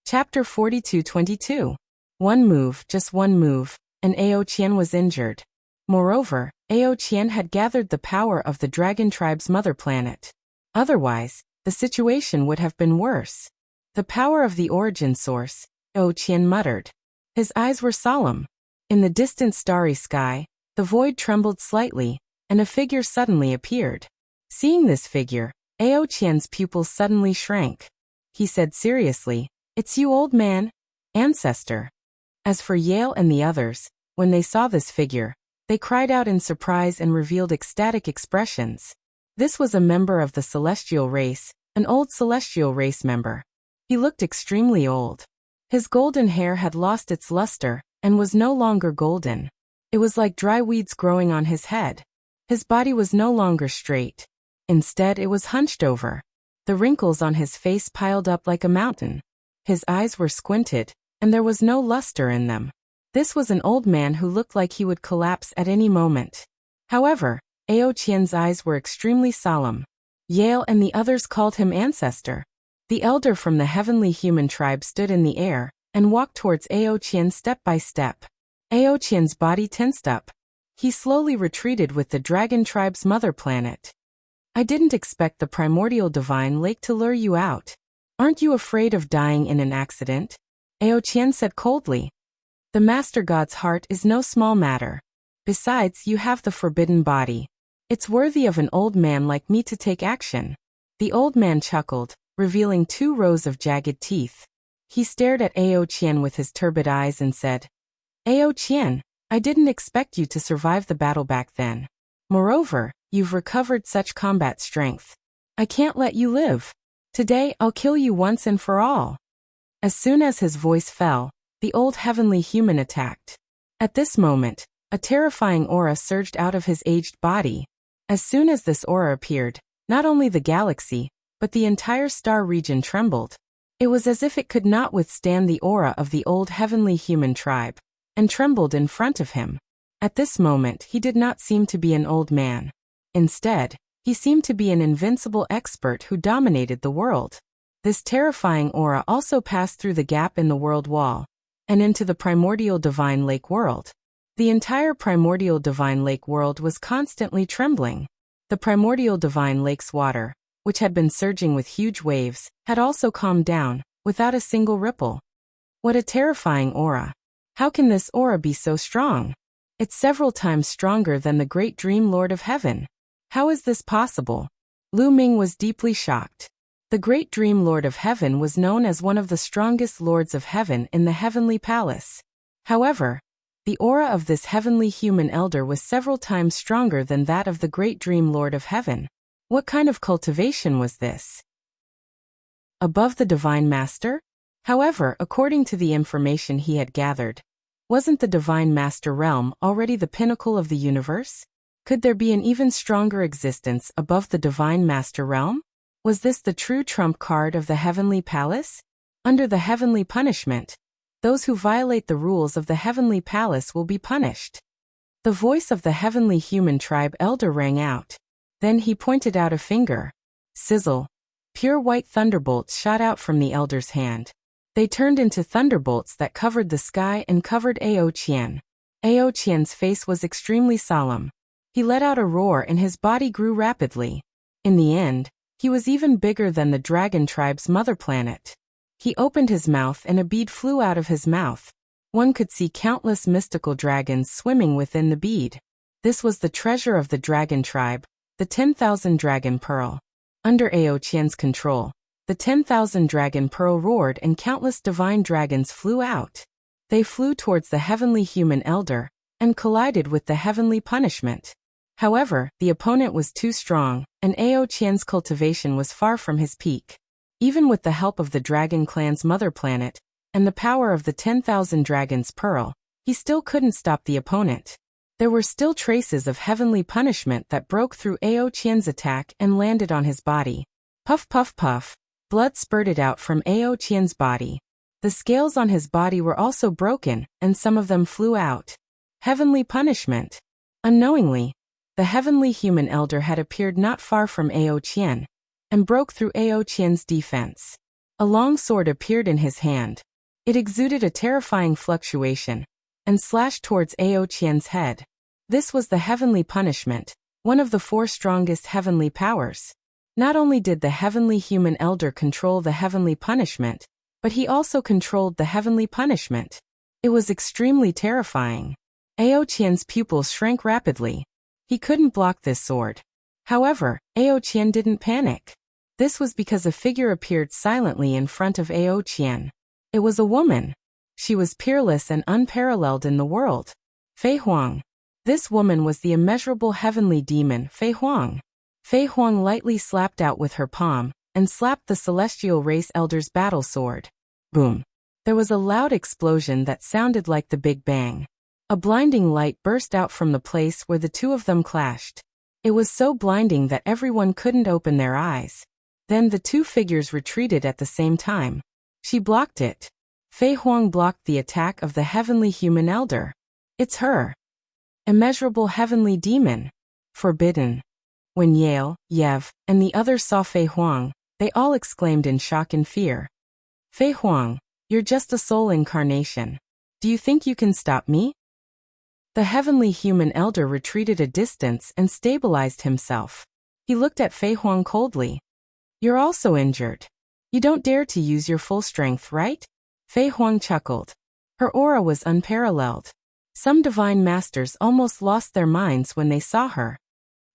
Chapter 42:22. One move, just one move, and Ao Qian was injured. Moreover, Ao Qian had gathered the power of the dragon tribe's mother planet. Otherwise, the situation would have been worse. The power of the origin source, Ao Qian muttered. His eyes were solemn. In the distant starry sky, the void trembled slightly, and a figure suddenly appeared. Seeing this figure, Ao Qian's pupils suddenly shrank. He said seriously, "It's you, old man, ancestor." As for Yale and the others, when they saw this figure, they cried out in surprise and revealed ecstatic expressions. This was a member of the celestial race, an old celestial race member. He looked extremely old. His golden hair had lost its luster and was no longer golden. It was like dry weeds growing on his head. His body was no longer straight. Instead, it was hunched over. The wrinkles on his face piled up like a mountain. His eyes were squinted, and there was no luster in them. This was an old man who looked like he would collapse at any moment. However, Ao Qian's eyes were extremely solemn. Yale and the others called him ancestor. The elder from the heavenly human tribe stood in the air and walked towards Ao Qian step by step. Ao Qian's body tensed up. He slowly retreated with the dragon tribe's mother planet. "I didn't expect the primordial divine lake to lure you out. Aren't you afraid of dying in an accident? Ao Qian said coldly. The Master God's heart is no small matter. Besides, you have the forbidden body. It's worthy of an old man like me to take action. The old man chuckled, revealing 2 rows of jagged teeth. He stared at Ao Qian with his turbid eyes and said, Ao Qian, I didn't expect you to survive the battle back then. Moreover, you've recovered such combat strength. I can't let you live. Today I'll kill you once and for all. As soon as his voice fell, the old heavenly human attacked. At this moment, a terrifying aura surged out of his aged body. As soon as this aura appeared, not only the galaxy, but the entire star region trembled. It was as if it could not withstand the aura of the old heavenly human tribe, and trembled in front of him. At this moment he did not seem to be an old man. Instead, he seemed to be an invincible expert who dominated the world. This terrifying aura also passed through the gap in the world wall, and into the primordial divine lake world. The entire primordial divine lake world was constantly trembling. The primordial divine lake's water, which had been surging with huge waves, had also calmed down, without a single ripple. What a terrifying aura! How can this aura be so strong? It's several times stronger than the great Dream Lord of Heaven. How is this possible? Lu Ming was deeply shocked. The great Dream Lord of Heaven was known as one of the strongest lords of heaven in the heavenly palace. However, the aura of this heavenly human elder was several times stronger than that of the great Dream Lord of Heaven. What kind of cultivation was this? Above the Divine Master? However, according to the information he had gathered, wasn't the Divine Master realm already the pinnacle of the universe? Could there be an even stronger existence above the Divine Master realm? Was this the true trump card of the heavenly palace? Under the heavenly punishment, those who violate the rules of the heavenly palace will be punished. The voice of the heavenly human tribe elder rang out. Then he pointed out a finger. Sizzle. Pure white thunderbolts shot out from the elder's hand. They turned into thunderbolts that covered the sky and covered Ao Qian. Ao Qian's face was extremely solemn. He let out a roar and his body grew rapidly. In the end, he was even bigger than the dragon tribe's mother planet. He opened his mouth and a bead flew out of his mouth. One could see countless mystical dragons swimming within the bead. This was the treasure of the dragon tribe, the 10,000 dragon pearl. Under Ao Qian's control, the 10,000 dragon pearl roared and countless divine dragons flew out. They flew towards the heavenly human elder and collided with the heavenly punishment. However, the opponent was too strong, and Ao Qian's cultivation was far from his peak. Even with the help of the Dragon Clan's mother planet, and the power of the 10,000 Dragon's Pearl, he still couldn't stop the opponent. There were still traces of heavenly punishment that broke through Ao Qian's attack and landed on his body. Puff puff puff, blood spurted out from Ao Qian's body. The scales on his body were also broken, and some of them flew out. Heavenly punishment. Unknowingly, the heavenly human elder had appeared not far from Ao Qian, and broke through Ao Qian's defense. A long sword appeared in his hand. It exuded a terrifying fluctuation, and slashed towards Ao Qian's head. This was the heavenly punishment, one of the 4 strongest heavenly powers. Not only did the heavenly human elder control the heavenly punishment, but he also controlled the heavenly punishment. It was extremely terrifying. Ao Qian's pupils shrank rapidly. He couldn't block this sword. However, Ao Qian didn't panic. This was because a figure appeared silently in front of Ao Qian. It was a woman. She was peerless and unparalleled in the world. Fei Huang. This woman was the immeasurable heavenly demon, Fei Huang. Fei Huang lightly slapped out with her palm, and slapped the celestial race elder's battle sword. Boom. There was a loud explosion that sounded like the Big Bang. A blinding light burst out from the place where the two of them clashed. It was so blinding that everyone couldn't open their eyes. Then the two figures retreated at the same time. She blocked it. Fei Huang blocked the attack of the heavenly human elder. It's her. Immeasurable heavenly demon. Forbidden. When Yale, Yev, and the others saw Fei Huang, they all exclaimed in shock and fear. Fei Huang, you're just a soul incarnation. Do you think you can stop me? The heavenly human elder retreated a distance and stabilized himself. He looked at Fei Huang coldly. You're also injured. You don't dare to use your full strength, right? Fei Huang chuckled. Her aura was unparalleled. Some divine masters almost lost their minds when they saw her.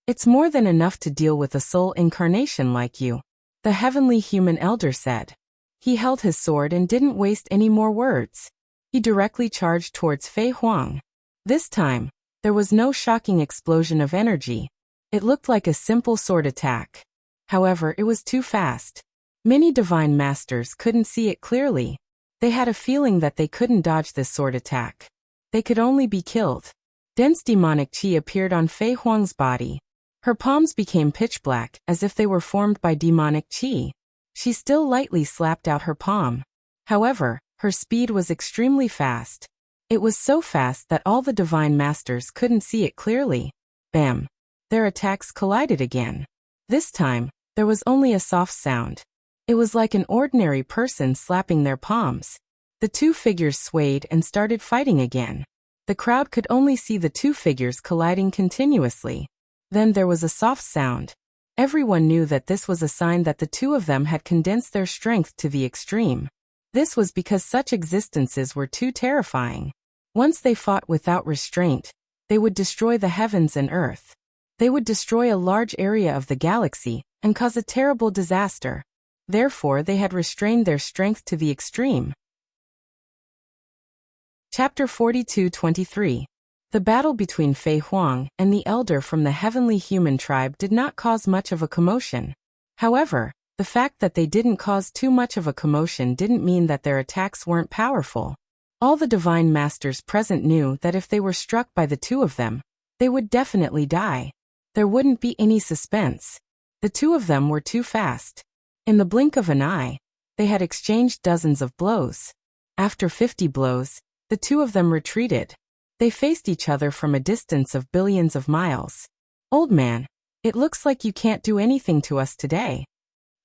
It's more than enough to deal with a soul incarnation like you, the heavenly human elder said. He held his sword and didn't waste any more words. He directly charged towards Fei Huang. This time, there was no shocking explosion of energy. It looked like a simple sword attack. However, it was too fast. Many divine masters couldn't see it clearly. They had a feeling that they couldn't dodge this sword attack. They could only be killed. Dense demonic chi appeared on Fei Huang's body. Her palms became pitch black, as if they were formed by demonic chi. She still lightly slapped out her palm. However, her speed was extremely fast. It was so fast that all the divine masters couldn't see it clearly. Bam! Their attacks collided again. This time, there was only a soft sound. It was like an ordinary person slapping their palms. The two figures swayed and started fighting again. The crowd could only see the two figures colliding continuously. Then there was a soft sound. Everyone knew that this was a sign that the two of them had condensed their strength to the extreme. This was because such existences were too terrifying. Once they fought without restraint, they would destroy the heavens and earth. They would destroy a large area of the galaxy and cause a terrible disaster. Therefore, they had restrained their strength to the extreme. Chapter 42-23. The battle between Fei Huang and the elder from the heavenly human tribe did not cause much of a commotion. However, the fact that they didn't cause too much of a commotion didn't mean that their attacks weren't powerful. All the divine masters present knew that if they were struck by the two of them, they would definitely die. There wouldn't be any suspense. The two of them were too fast. In the blink of an eye, they had exchanged dozens of blows. After 50 blows, the two of them retreated. They faced each other from a distance of billions of miles. Old man, it looks like you can't do anything to us today.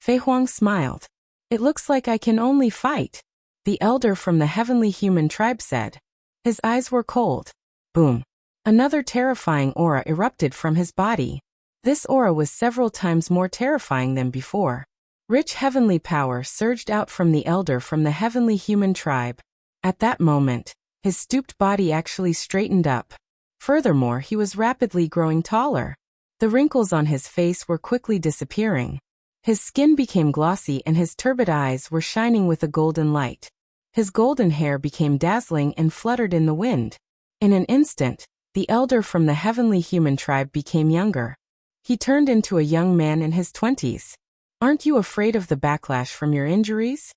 Fei Huang smiled. It looks like I can only fight, the elder from the heavenly human tribe said. His eyes were cold. Boom. Another terrifying aura erupted from his body. This aura was several times more terrifying than before. Rich heavenly power surged out from the elder from the heavenly human tribe. At that moment, his stooped body actually straightened up. Furthermore, he was rapidly growing taller. The wrinkles on his face were quickly disappearing. His skin became glossy and his turbid eyes were shining with a golden light. His golden hair became dazzling and fluttered in the wind. In an instant, the elder from the heavenly human tribe became younger. He turned into a young man in his 20s. Aren't you afraid of the backlash from your injuries?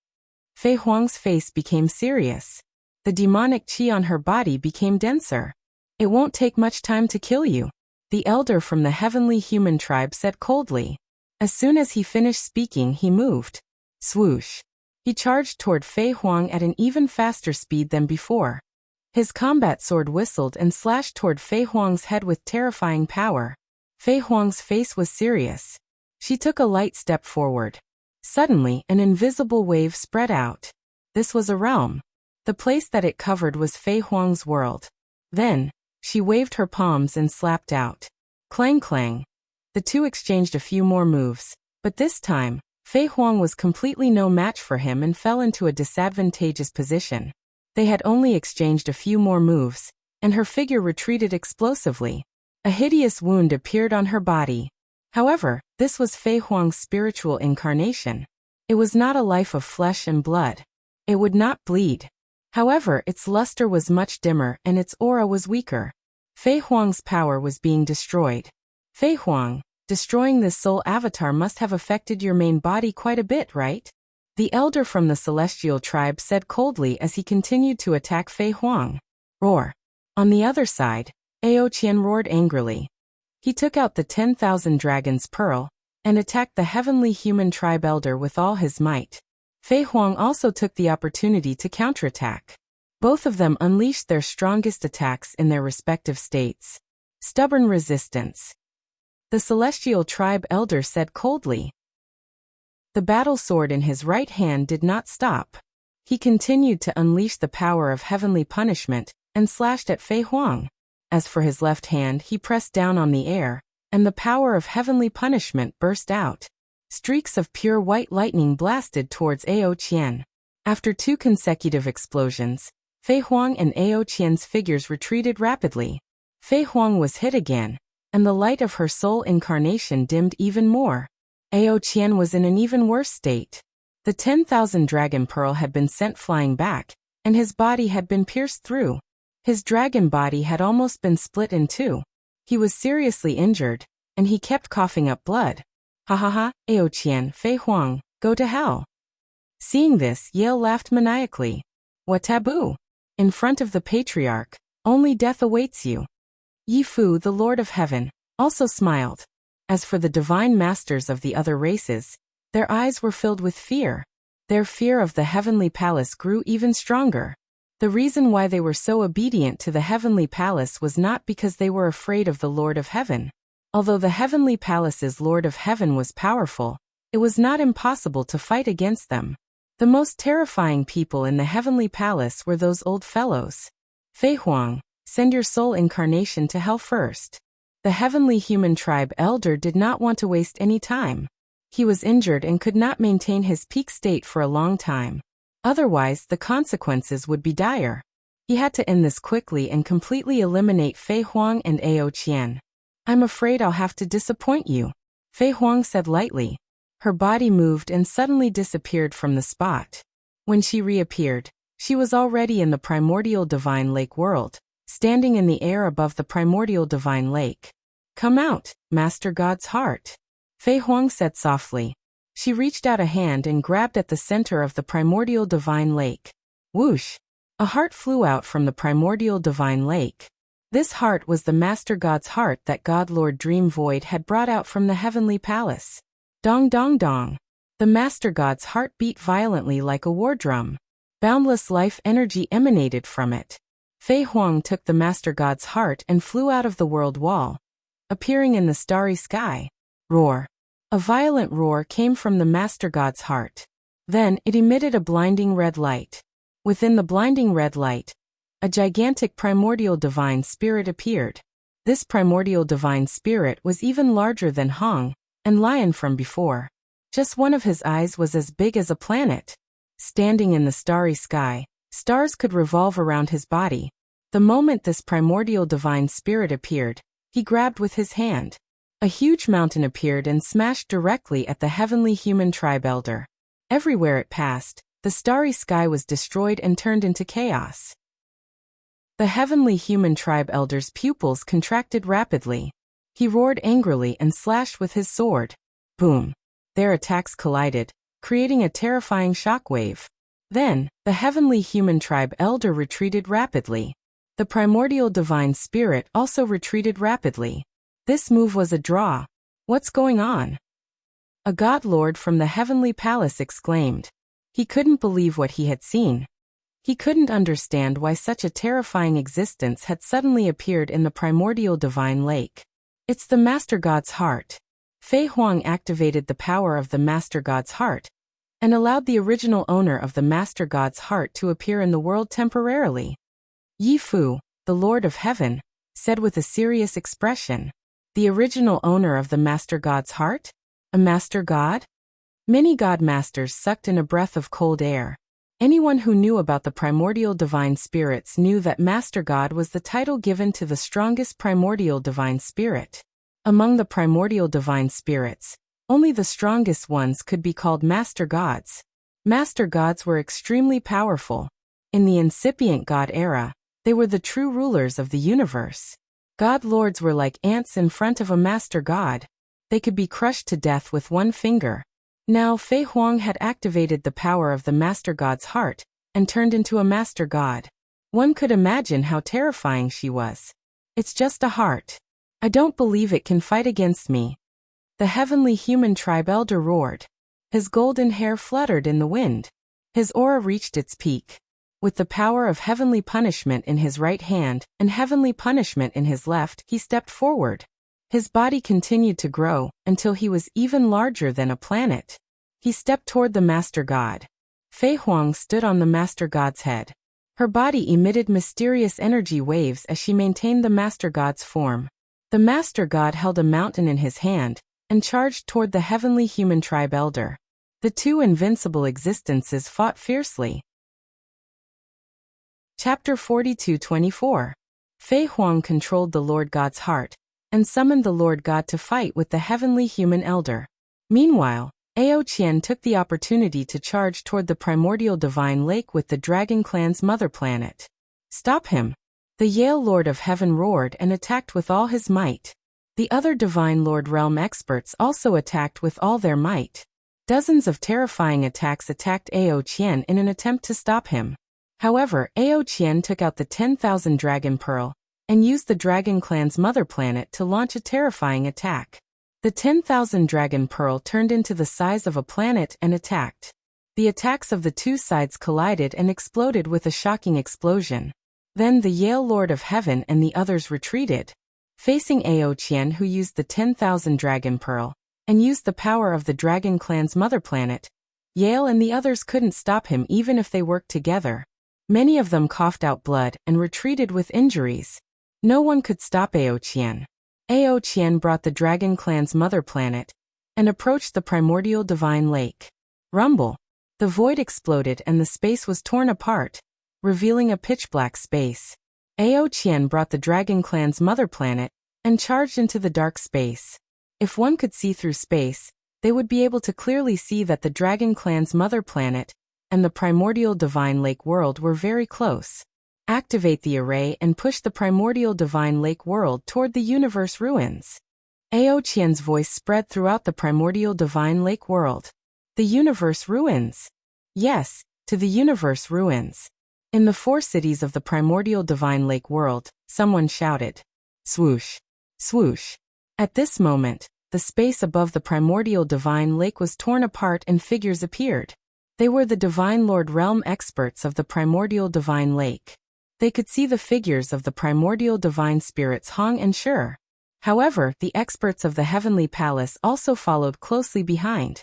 Fei Huang's face became serious. The demonic chi on her body became denser. It won't take much time to kill you, the elder from the heavenly human tribe said coldly. As soon as he finished speaking, he moved. Swoosh. He charged toward Fei Huang at an even faster speed than before. His combat sword whistled and slashed toward Fei Huang's head with terrifying power. Fei Huang's face was serious. She took a light step forward. Suddenly, an invisible wave spread out. This was a realm. The place that it covered was Fei Huang's world. Then, she waved her palms and slapped out. Clang clang. The two exchanged a few more moves, but this time, Fei Huang was completely no match for him and fell into a disadvantageous position. They had only exchanged a few more moves, and her figure retreated explosively. A hideous wound appeared on her body. However, this was Fei Huang's spiritual incarnation. It was not a life of flesh and blood. It would not bleed. However, its luster was much dimmer and its aura was weaker. Fei Huang's power was being destroyed. Fei Huang, destroying this soul avatar must have affected your main body quite a bit, right? The elder from the celestial tribe said coldly as he continued to attack Fei Huang. Roar. On the other side, Ao Qian roared angrily. He took out the 10,000 Dragon's Pearl and attacked the heavenly human tribe elder with all his might. Fei Huang also took the opportunity to counterattack. Both of them unleashed their strongest attacks in their respective states. Stubborn resistance. The celestial tribe elder said coldly. The battle sword in his right hand did not stop. He continued to unleash the power of heavenly punishment and slashed at Fei Huang. As for his left hand, he pressed down on the air, and the power of heavenly punishment burst out. Streaks of pure white lightning blasted towards Ao Qian. After 2 consecutive explosions, Fei Huang and Ao Qian's figures retreated rapidly. Fei Huang was hit again, and the light of her soul incarnation dimmed even more. Ao Qian was in an even worse state. The 10,000 dragon pearl had been sent flying back, and his body had been pierced through. His dragon body had almost been split in 2. He was seriously injured, and he kept coughing up blood. Ha ha ha, Ao Qian, Fei Huang, go to hell. Seeing this, Yale laughed maniacally. What taboo? In front of the patriarch, only death awaits you. Yi Fu, the Lord of Heaven, also smiled. As for the divine masters of the other races, their eyes were filled with fear. Their fear of the heavenly palace grew even stronger. The reason why they were so obedient to the heavenly palace was not because they were afraid of the Lord of Heaven. Although the heavenly palace's Lord of Heaven was powerful, it was not impossible to fight against them. The most terrifying people in the heavenly palace were those old fellows. Fei Huang, send your soul incarnation to hell first. The heavenly human tribe elder did not want to waste any time. He was injured and could not maintain his peak state for a long time. Otherwise, the consequences would be dire. He had to end this quickly and completely eliminate Fei Huang and Ao Qian. I'm afraid I'll have to disappoint you, Fei Huang said lightly. Her body moved and suddenly disappeared from the spot. When she reappeared, she was already in the primordial divine lake world, standing in the air above the primordial divine lake. Come out, Master God's heart, Fei Huang said softly. She reached out a hand and grabbed at the center of the primordial divine lake. Whoosh! A heart flew out from the primordial divine lake. This heart was the Master God's heart that God Lord Dream Void had brought out from the heavenly palace. Dong dong dong. The Master God's heart beat violently like a war drum. Boundless life energy emanated from it. Fei Huang took the Master God's heart and flew out of the world wall, appearing in the starry sky. Roar. A violent roar came from the Master God's heart. Then it emitted a blinding red light. Within the blinding red light, a gigantic primordial divine spirit appeared. This primordial divine spirit was even larger than Hong and Lion from before. Just one of his eyes was as big as a planet. Standing in the starry sky, stars could revolve around his body. The moment this primordial divine spirit appeared, he grabbed with his hand. A huge mountain appeared and smashed directly at the heavenly human tribe elder. Everywhere it passed, the starry sky was destroyed and turned into chaos. The heavenly human tribe elder's pupils contracted rapidly. He roared angrily and slashed with his sword. Boom! Their attacks collided, creating a terrifying shockwave. Then, the heavenly human tribe elder retreated rapidly. The primordial divine spirit also retreated rapidly. This move was a draw. What's going on? A god lord from the heavenly palace exclaimed. He couldn't believe what he had seen. He couldn't understand why such a terrifying existence had suddenly appeared in the primordial divine lake. It's the Master God's heart. Fei Huang activated the power of the Master God's heart and allowed the original owner of the Master God's heart to appear in the world temporarily. Yi Fu, the Lord of Heaven, said with a serious expression. The original owner of the Master God's heart? A Master God? Many God Masters sucked in a breath of cold air. Anyone who knew about the primordial divine spirits knew that Master God was the title given to the strongest primordial divine spirit. Among the primordial divine spirits, only the strongest ones could be called Master Gods. Master Gods were extremely powerful. In the incipient God era, they were the true rulers of the universe. God Lords were like ants in front of a Master God. They could be crushed to death with one finger. Now Fei Huang had activated the power of the Master God's heart and turned into a Master God. One could imagine how terrifying she was. It's just a heart. I don't believe it can fight against me. The heavenly human tribe elder roared. His golden hair fluttered in the wind. His aura reached its peak. With the power of heavenly punishment in his right hand and heavenly punishment in his left, he stepped forward. His body continued to grow until he was even larger than a planet. He stepped toward the Master God. Fei Huang stood on the Master God's head. Her body emitted mysterious energy waves as she maintained the Master God's form. The Master God held a mountain in his hand and charged toward the heavenly human tribe elder. The two invincible existences fought fiercely. Chapter 42:24. Fei Huang controlled the Lord God's heart, and summoned the Lord God to fight with the heavenly human elder. Meanwhile, Ao Qian took the opportunity to charge toward the primordial divine lake with the Dragon Clan's mother planet. Stop him! The Yale Lord of Heaven roared and attacked with all his might. The other Divine Lord Realm experts also attacked with all their might. Dozens of terrifying attacks attacked Ao Qian in an attempt to stop him. However, Ao Qian took out the 10,000 Dragon Pearl, and used the Dragon Clan's mother planet to launch a terrifying attack. The 10,000 Dragon Pearl turned into the size of a planet and attacked. The attacks of the two sides collided and exploded with a shocking explosion. Then the Yale Lord of Heaven and the others retreated. Facing Ao Qian, who used the 10,000 Dragon Pearl, and used the power of the Dragon Clan's mother planet, Yale and the others couldn't stop him even if they worked together. Many of them coughed out blood and retreated with injuries. No one could stop Ao Qian. Ao Qian brought the Dragon Clan's mother planet, and approached the primordial divine lake. Rumble! The void exploded and the space was torn apart, revealing a pitch-black space. Ao Qian brought the Dragon Clan's mother planet, and charged into the dark space. If one could see through space, they would be able to clearly see that the Dragon Clan's mother planet and the primordial divine lake world were very close. Activate the array and push the primordial divine lake world toward the universe ruins. Ao Qian's voice spread throughout the primordial divine lake world. The universe ruins. Yes, to the universe ruins. In the 4 cities of the primordial divine lake world, someone shouted. Swoosh! Swoosh! At this moment, the space above the primordial divine lake was torn apart and figures appeared. They were the Divine Lord Realm experts of the primordial divine lake. They could see the figures of the primordial divine spirits Hong and Shur. However, the experts of the heavenly palace also followed closely behind.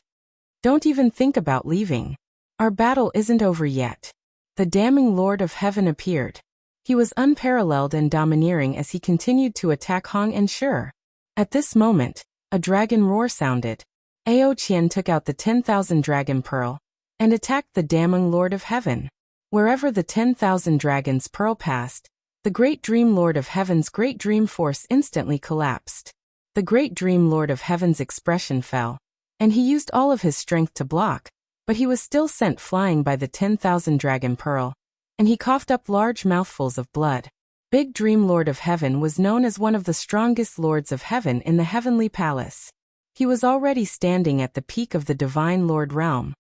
Don't even think about leaving. Our battle isn't over yet. The damning Lord of Heaven appeared. He was unparalleled and domineering as he continued to attack Hong and Shur. At this moment, a dragon roar sounded. Ao Qian took out the 10,000 Dragon Pearl, and attacked the damning Lord of Heaven. Wherever the 10,000 Dragon's Pearl passed, the Great Dream Lord of Heaven's Great Dream Force instantly collapsed. The Great Dream Lord of Heaven's expression fell, and he used all of his strength to block, but he was still sent flying by the 10,000 Dragon Pearl, and he coughed up large mouthfuls of blood. Big Dream Lord of Heaven was known as one of the strongest Lords of Heaven in the Heavenly Palace. He was already standing at the peak of the Divine Lord realm.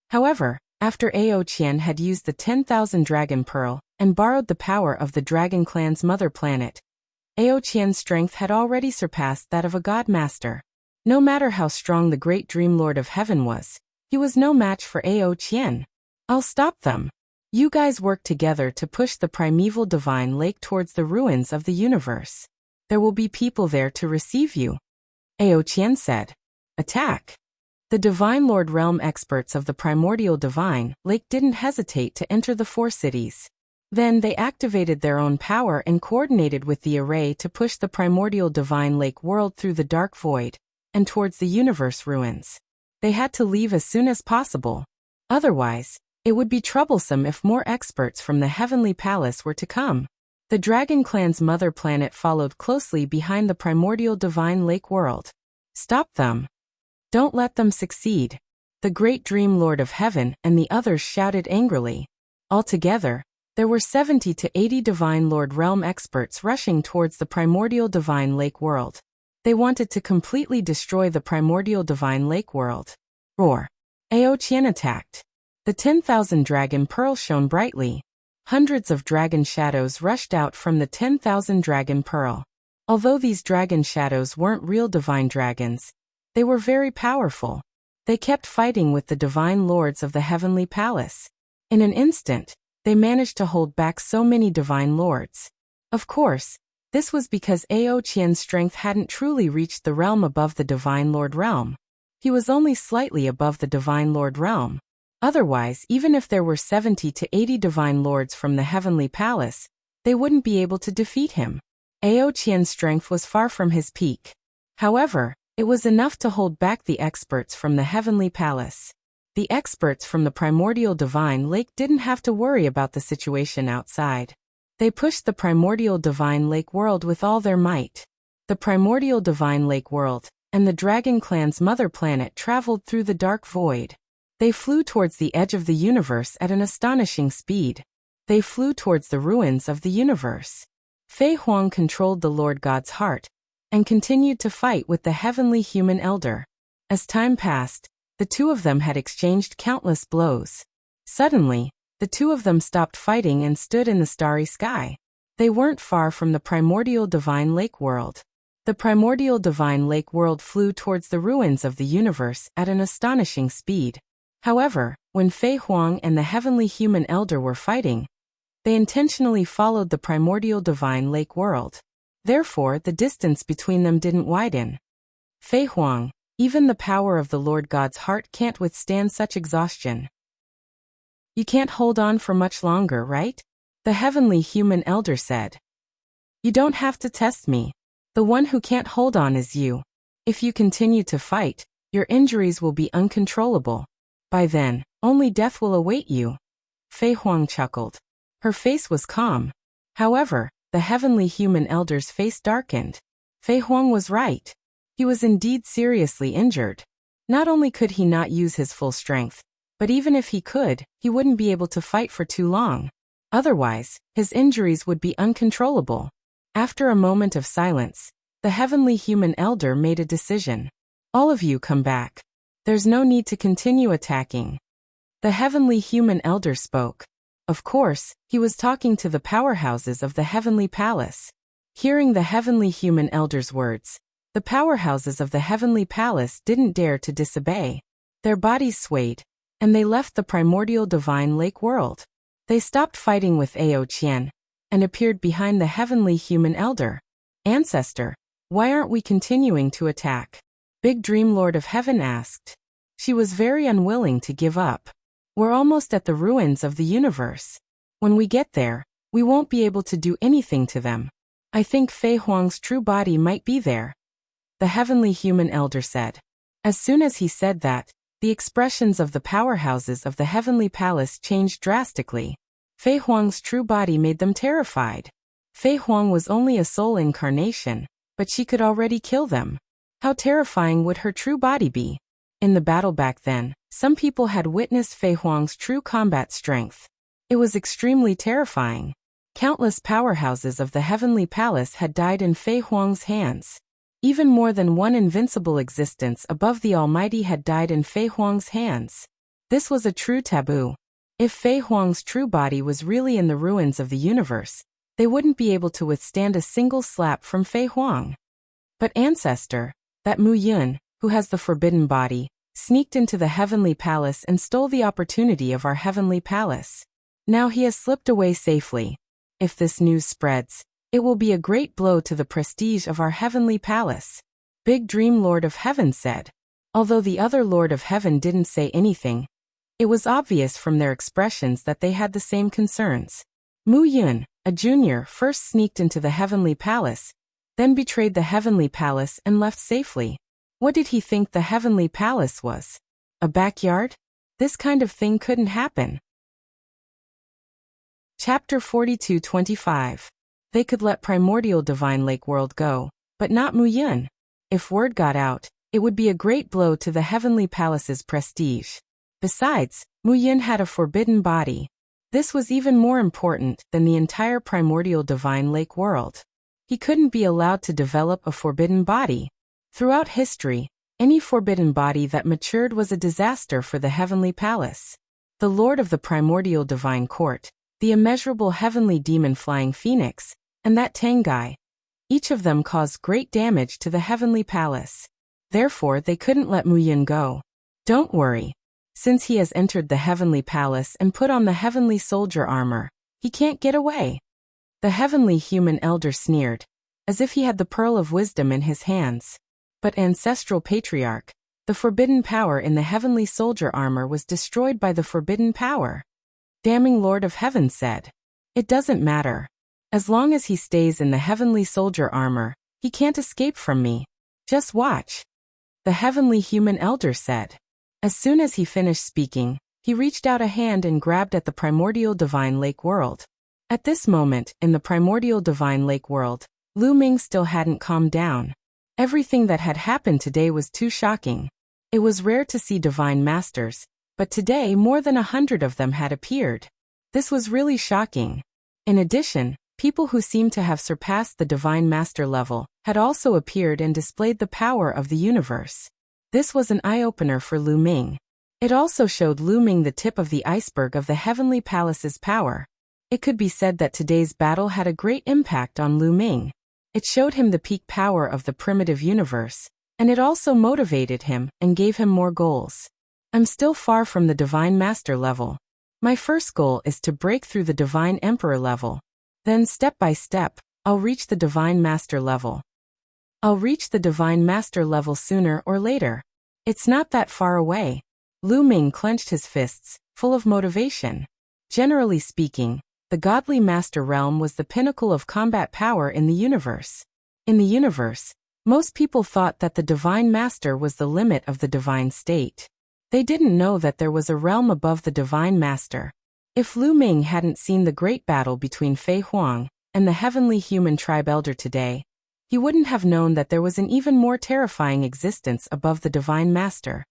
However, after Ao Qian had used the 10,000 Dragon Pearl and borrowed the power of the Dragon Clan's mother planet, Ao Qian's strength had already surpassed that of a god master. No matter how strong the Great Dream Lord of Heaven was, he was no match for Ao Qian. I'll stop them. You guys work together to push the primeval divine lake towards the ruins of the universe. There will be people there to receive you. Ao Qian said. Attack! The Divine Lord Realm experts of the primordial divine lake didn't hesitate to enter the 4 cities. Then they activated their own power and coordinated with the array to push the primordial divine lake world through the dark void and towards the universe ruins. They had to leave as soon as possible. Otherwise, it would be troublesome if more experts from the heavenly palace were to come. The Dragon Clan's mother planet followed closely behind the primordial divine lake world. Stop them. Don't let them succeed. The Great Dream Lord of Heaven and the others shouted angrily. Altogether, there were 70 to 80 Divine Lord Realm experts rushing towards the primordial divine lake world. They wanted to completely destroy the primordial divine lake world. Roar! Ao Qian attacked. The 10,000 Dragon Pearl shone brightly. Hundreds of dragon shadows rushed out from the 10,000 Dragon Pearl. Although these dragon shadows weren't real divine dragons, they were very powerful. They kept fighting with the divine lords of the heavenly palace. In an instant, they managed to hold back so many divine lords. Of course, this was because Ao Qian's strength hadn't truly reached the realm above the Divine Lord realm. He was only slightly above the Divine Lord realm. Otherwise, even if there were 70 to 80 divine lords from the heavenly palace, they wouldn't be able to defeat him. Ao Qian's strength was far from his peak. However, It was enough to hold back the experts from the heavenly palace. The experts from the primordial divine lake didn't have to worry about the situation outside. They pushed the primordial divine lake world with all their might. The primordial divine lake world and the dragon clan's mother planet traveled through the dark void. They flew towards the edge of the universe at an astonishing speed. They flew towards the ruins of the universe. Fei Huang controlled the Lord God's heart and continued to fight with the heavenly human elder. As time passed, the two of them had exchanged countless blows. Suddenly, the two of them stopped fighting and stood in the starry sky. They weren't far from the primordial divine lake world. The primordial divine lake world flew towards the ruins of the universe at an astonishing speed. However, when Fei Huang and the heavenly human elder were fighting, they intentionally followed the primordial divine lake world. Therefore, the distance between them didn't widen. Fei Huang, even the power of the Lord God's heart can't withstand such exhaustion. You can't hold on for much longer, right? The heavenly human elder said. You don't have to test me. The one who can't hold on is you. If you continue to fight, your injuries will be uncontrollable. By then, only death will await you. Fei Huang chuckled. Her face was calm. However, the heavenly human elder's face darkened. Fei Huang was right. He was indeed seriously injured. Not only could he not use his full strength, but even if he could, he wouldn't be able to fight for too long. Otherwise, his injuries would be uncontrollable. After a moment of silence, the heavenly human elder made a decision. All of you come back. There's no need to continue attacking. The heavenly human elder spoke. Of course, he was talking to the powerhouses of the heavenly palace. Hearing the heavenly human elder's words, the powerhouses of the heavenly palace didn't dare to disobey. Their bodies swayed, and they left the primordial divine lake world. They stopped fighting with Ao Qian and appeared behind the heavenly human elder. Ancestor, why aren't we continuing to attack? Big Dream Lord of Heaven asked. She was very unwilling to give up. We're almost at the ruins of the universe. When we get there, we won't be able to do anything to them. I think Fei Huang's true body might be there, the heavenly human elder said. As soon as he said that, the expressions of the powerhouses of the heavenly palace changed drastically. Fei Huang's true body made them terrified. Fei Huang was only a soul incarnation, but she could already kill them. How terrifying would her true body be? In the battle back then, some people had witnessed Fei Huang's true combat strength. It was extremely terrifying. Countless powerhouses of the heavenly palace had died in Fei Huang's hands. Even more than one invincible existence above the Almighty had died in Fei Huang's hands. This was a true taboo. If Fei Huang's true body was really in the ruins of the universe, they wouldn't be able to withstand a single slap from Fei Huang. But Ancestor, that Mu Yun, who has the forbidden body, sneaked into the heavenly palace and stole the opportunity of our heavenly palace. Now he has slipped away safely. If this news spreads, it will be a great blow to the prestige of our heavenly palace. Big Dream Lord of Heaven said. Although the other Lord of Heaven didn't say anything, it was obvious from their expressions that they had the same concerns. Mu Yun, a junior, first sneaked into the heavenly palace, then betrayed the heavenly palace and left safely. What did he think the heavenly palace was? A backyard? This kind of thing couldn't happen. Chapter 42-25. They could let primordial divine lake world go, but not Mu Yun. If word got out, it would be a great blow to the heavenly palace's prestige. Besides, Mu Yun had a forbidden body. This was even more important than the entire primordial divine lake world. He couldn't be allowed to develop a forbidden body. Throughout history, any forbidden body that matured was a disaster for the heavenly palace. The Lord of the primordial divine court, the immeasurable heavenly demon flying phoenix, and that Tengai, each of them caused great damage to the heavenly palace. Therefore, they couldn't let Mu Yun go. Don't worry. Since he has entered the heavenly palace and put on the heavenly soldier armor, he can't get away. The heavenly human elder sneered, as if he had the pearl of wisdom in his hands. But Ancestral Patriarch, the forbidden power in the heavenly soldier armor was destroyed by the forbidden power. Damning Lord of Heaven said, "It doesn't matter. As long as he stays in the heavenly soldier armor, he can't escape from me. Just watch." the heavenly human elder said. As soon as he finished speaking, he reached out a hand and grabbed at the primordial divine lake world. At this moment, in the primordial divine lake world, Lu Ming still hadn't calmed down. Everything that had happened today was too shocking. It was rare to see divine masters, but today more than 100 of them had appeared. This was really shocking. In addition, people who seemed to have surpassed the divine master level had also appeared and displayed the power of the universe. This was an eye-opener for Lu Ming. It also showed Lu Ming the tip of the iceberg of the Heavenly Palace's power. It could be said that today's battle had a great impact on Lu Ming. It showed him the peak power of the primitive universe, and it also motivated him and gave him more goals. I'm still far from the divine master level. My first goal is to break through the divine emperor level. Then step by step, I'll reach the divine master level. I'll reach the divine master level sooner or later. It's not that far away. Lu Ming clenched his fists, full of motivation. Generally speaking, the godly master realm was the pinnacle of combat power in the universe. In the universe, most people thought that the divine master was the limit of the divine state. They didn't know that there was a realm above the divine master. If Lu Ming hadn't seen the great battle between Fei Huang and the heavenly human tribe elder today, he wouldn't have known that there was an even more terrifying existence above the divine master.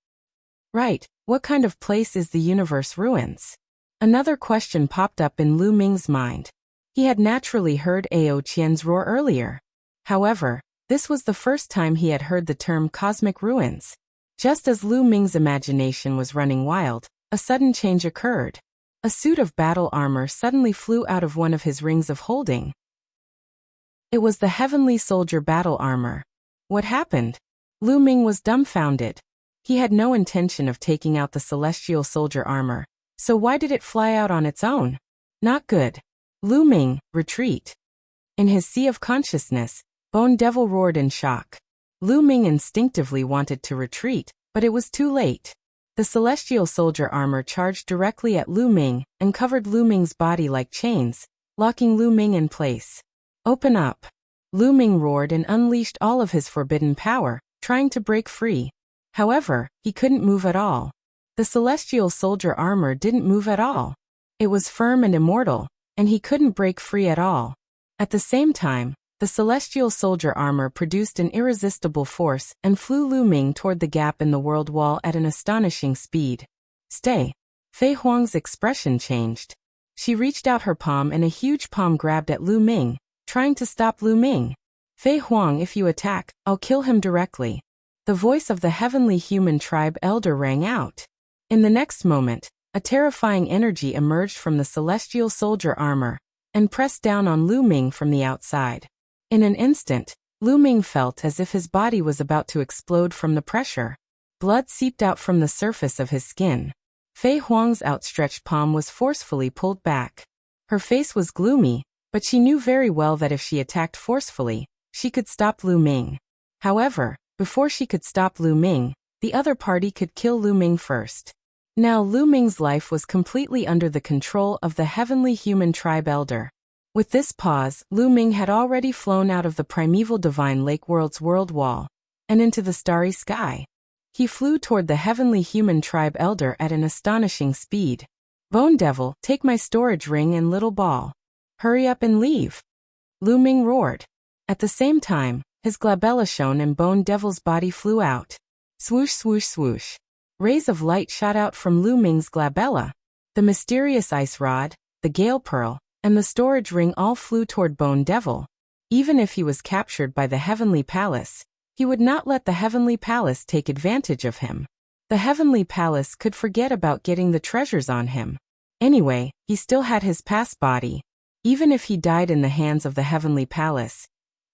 Right, what kind of place is the universe ruins? Another question popped up in Lu Ming's mind. He had naturally heard Ao Qian's roar earlier. However, this was the first time he had heard the term cosmic ruins. Just as Lu Ming's imagination was running wild, a sudden change occurred. A suit of battle armor suddenly flew out of one of his rings of holding. It was the heavenly soldier battle armor. What happened? Lu Ming was dumbfounded. He had no intention of taking out the celestial soldier armor, so why did it fly out on its own? Not good. Lu Ming, retreat. In his sea of consciousness, Bone Devil roared in shock. Lu Ming instinctively wanted to retreat, but it was too late. The celestial soldier armor charged directly at Lu Ming and covered Lu Ming's body like chains, locking Lu Ming in place. Open up. Lu Ming roared and unleashed all of his forbidden power, trying to break free. However, he couldn't move at all. The celestial soldier armor didn't move at all. It was firm and immortal, and he couldn't break free at all. At the same time, the celestial soldier armor produced an irresistible force and flew Lu Ming toward the gap in the world wall at an astonishing speed. Stay. Fei Huang's expression changed. She reached out her palm and a huge palm grabbed at Lu Ming, trying to stop Lu Ming. Fei Huang, if you attack, I'll kill him directly. The voice of the heavenly human tribe elder rang out. In the next moment, a terrifying energy emerged from the celestial soldier armor and pressed down on Lu Ming from the outside. In an instant, Lu Ming felt as if his body was about to explode from the pressure. Blood seeped out from the surface of his skin. Fei Huang's outstretched palm was forcefully pulled back. Her face was gloomy, but she knew very well that if she attacked forcefully, she could stop Lu Ming. However, before she could stop Lu Ming, the other party could kill Lu Ming first. Now Lu Ming's life was completely under the control of the heavenly human tribe elder. With this pause, Lu Ming had already flown out of the primeval divine lake world's world wall and into the starry sky. He flew toward the heavenly human tribe elder at an astonishing speed. Bone Devil, take my storage ring and little ball. Hurry up and leave. Lu Ming roared. At the same time, his glabella shone and Bone Devil's body flew out. Swoosh, swoosh, swoosh. Rays of light shot out from Lu Ming's glabella. The mysterious ice rod, the gale pearl, and the storage ring all flew toward Bone Devil. Even if he was captured by the Heavenly Palace, he would not let the Heavenly Palace take advantage of him. The Heavenly Palace could forget about getting the treasures on him. Anyway, he still had his past body. Even if he died in the hands of the Heavenly Palace,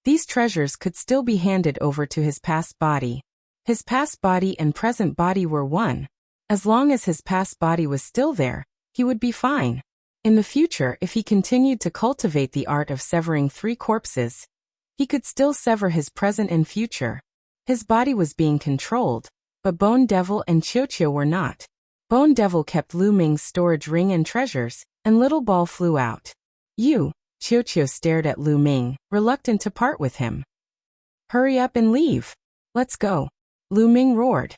these treasures could still be handed over to his past body. His past body and present body were one. As long as his past body was still there, he would be fine. In the future, if he continued to cultivate the art of severing 3 corpses, he could still sever his present and future. His body was being controlled, but Bone Devil and Qiu were not. Bone Devil kept Lu Ming's storage ring and treasures, and Little Ball flew out. Qiu stared at Lu Ming, reluctant to part with him. Hurry up and leave. Let's go. Lu Ming roared.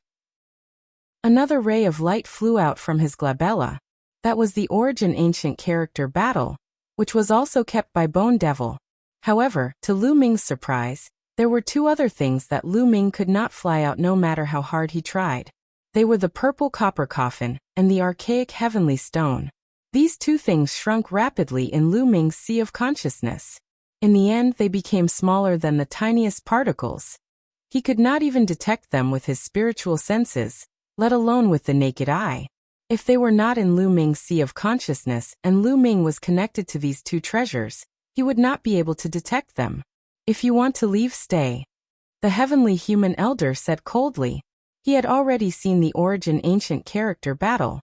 Another ray of light flew out from his glabella. That was the origin ancient character battle, which was also kept by Bone Devil. However, to Lu Ming's surprise, there were two other things that Lu Ming could not fly out no matter how hard he tried. They were the purple copper coffin and the archaic heavenly stone. These two things shrunk rapidly in Lu Ming's sea of consciousness. In the end, they became smaller than the tiniest particles. He could not even detect them with his spiritual senses, let alone with the naked eye. If they were not in Lu Ming's sea of consciousness and Lu Ming was connected to these two treasures, he would not be able to detect them. If you want to leave, stay. The heavenly human elder said coldly. He had already seen the origin ancient character battle.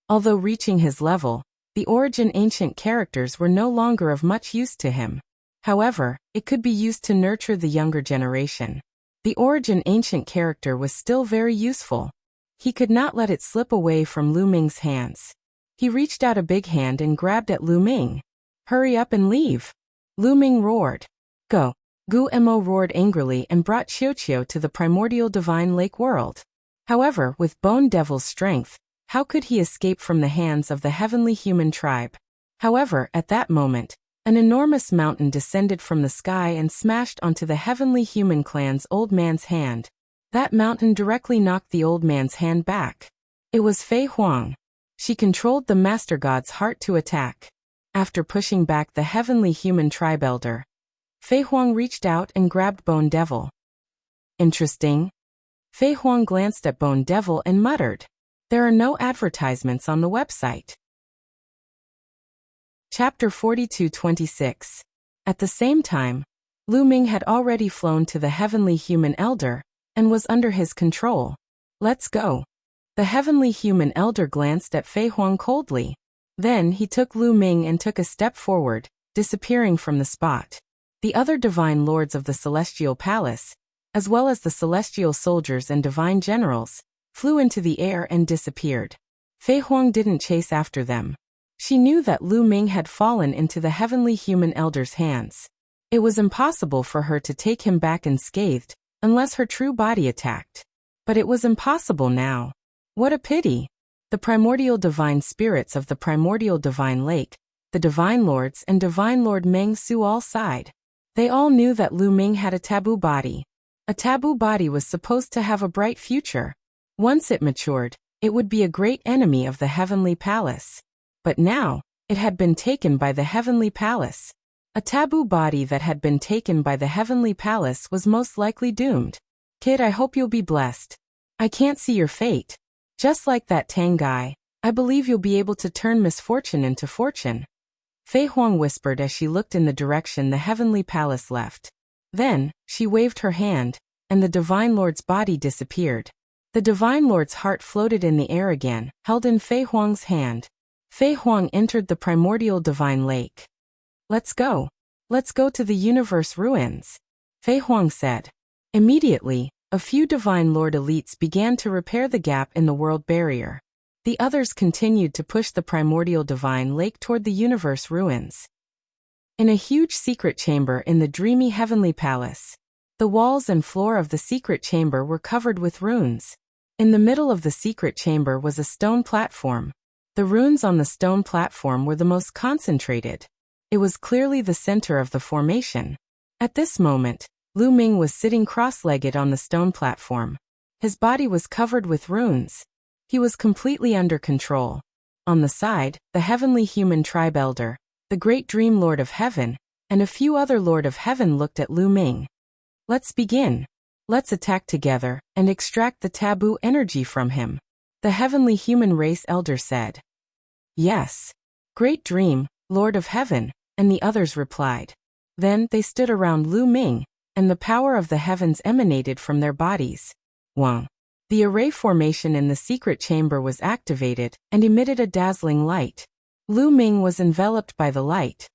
Although reaching his level, the origin ancient characters were no longer of much use to him. However, it could be used to nurture the younger generation. The origin ancient character was still very useful. He could not let it slip away from Lu Ming's hands. He reached out a big hand and grabbed at Lu Ming. Hurry up and leave. Lu Ming roared. Go. Gu Mo roared angrily and brought Qiuqiu to the primordial divine lake world. However, with Bone Devil's strength, how could he escape from the hands of the heavenly human tribe? However, at that moment, an enormous mountain descended from the sky and smashed onto the heavenly human clan's old man's hand. That mountain directly knocked the old man's hand back. It was Fei Huang. She controlled the Master God's heart to attack. After pushing back the heavenly human tribe elder, Fei Huang reached out and grabbed Bone Devil. Interesting. Fei Huang glanced at Bone Devil and muttered, "There are no advertisements on the website." Chapter 42-26. At the same time, Lu Ming had already flown to the heavenly human elder and was under his control. Let's go. The heavenly human elder glanced at Fei Huang coldly. Then he took Lu Ming and took a step forward, disappearing from the spot. The other divine lords of the celestial palace, as well as the celestial soldiers and divine generals, flew into the air and disappeared. Fei Huang didn't chase after them. She knew that Lu Ming had fallen into the heavenly human elder's hands. It was impossible for her to take him back unscathed, unless her true body attacked. But it was impossible now. What a pity! The primordial divine spirits of the primordial divine lake, the divine lords and divine lord Meng Su all sighed. They all knew that Lu Ming had a taboo body. A taboo body was supposed to have a bright future. Once it matured, it would be a great enemy of the heavenly palace. But now, it had been taken by the heavenly palace. A taboo body that had been taken by the heavenly palace was most likely doomed. Kid, I hope you'll be blessed. I can't see your fate. Just like that Tang guy, I believe you'll be able to turn misfortune into fortune. Fei Huang whispered as she looked in the direction the heavenly palace left. Then, she waved her hand, and the divine lord's body disappeared. The divine lord's heart floated in the air again, held in Fei Huang's hand. Fei Huang entered the primordial divine lake. Let's go. Let's go to the universe ruins, Fei Huang said. Immediately, a few divine lord elites began to repair the gap in the world barrier. The others continued to push the primordial divine lake toward the universe ruins. In a huge secret chamber in the dreamy heavenly palace, the walls and floor of the secret chamber were covered with runes. In the middle of the secret chamber was a stone platform. The runes on the stone platform were the most concentrated. It was clearly the center of the formation. At this moment, Lu Ming was sitting cross-legged on the stone platform. His body was covered with runes. He was completely under control. On the side, the heavenly human tribe elder, the great dream lord of heaven, and a few other lord of heaven looked at Lu Ming. Let's begin. Let's attack together and extract the taboo energy from him, the heavenly human race elder said. Yes. Great dream, lord of heaven, and the others replied. Then they stood around Lu Ming, and the power of the heavens emanated from their bodies. Wang. The array formation in the secret chamber was activated and emitted a dazzling light. Lu Ming was enveloped by the light.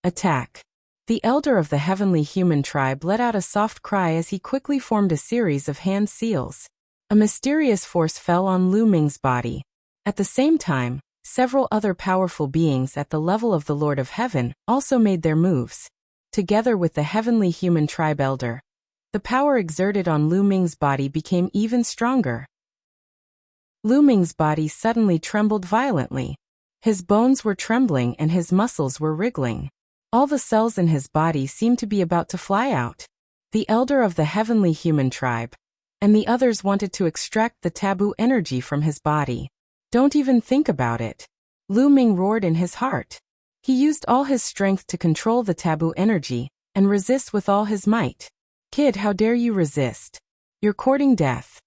Attack. The elder of the heavenly human tribe let out a soft cry as he quickly formed a series of hand seals. A mysterious force fell on Lu Ming's body. At the same time, several other powerful beings at the level of the Lord of Heaven also made their moves. Together with the heavenly human tribe elder, The power exerted on Lu Ming's body became even stronger. Lu Ming's body suddenly trembled violently. His bones were trembling and his muscles were wriggling. All the cells in his body seemed to be about to fly out. The elder of the heavenly human tribe and the others wanted to extract the taboo energy from his body. Don't even think about it. Lu Ming roared in his heart. He used all his strength to control the taboo energy and resist with all his might. Kid, how dare you resist? You're courting death.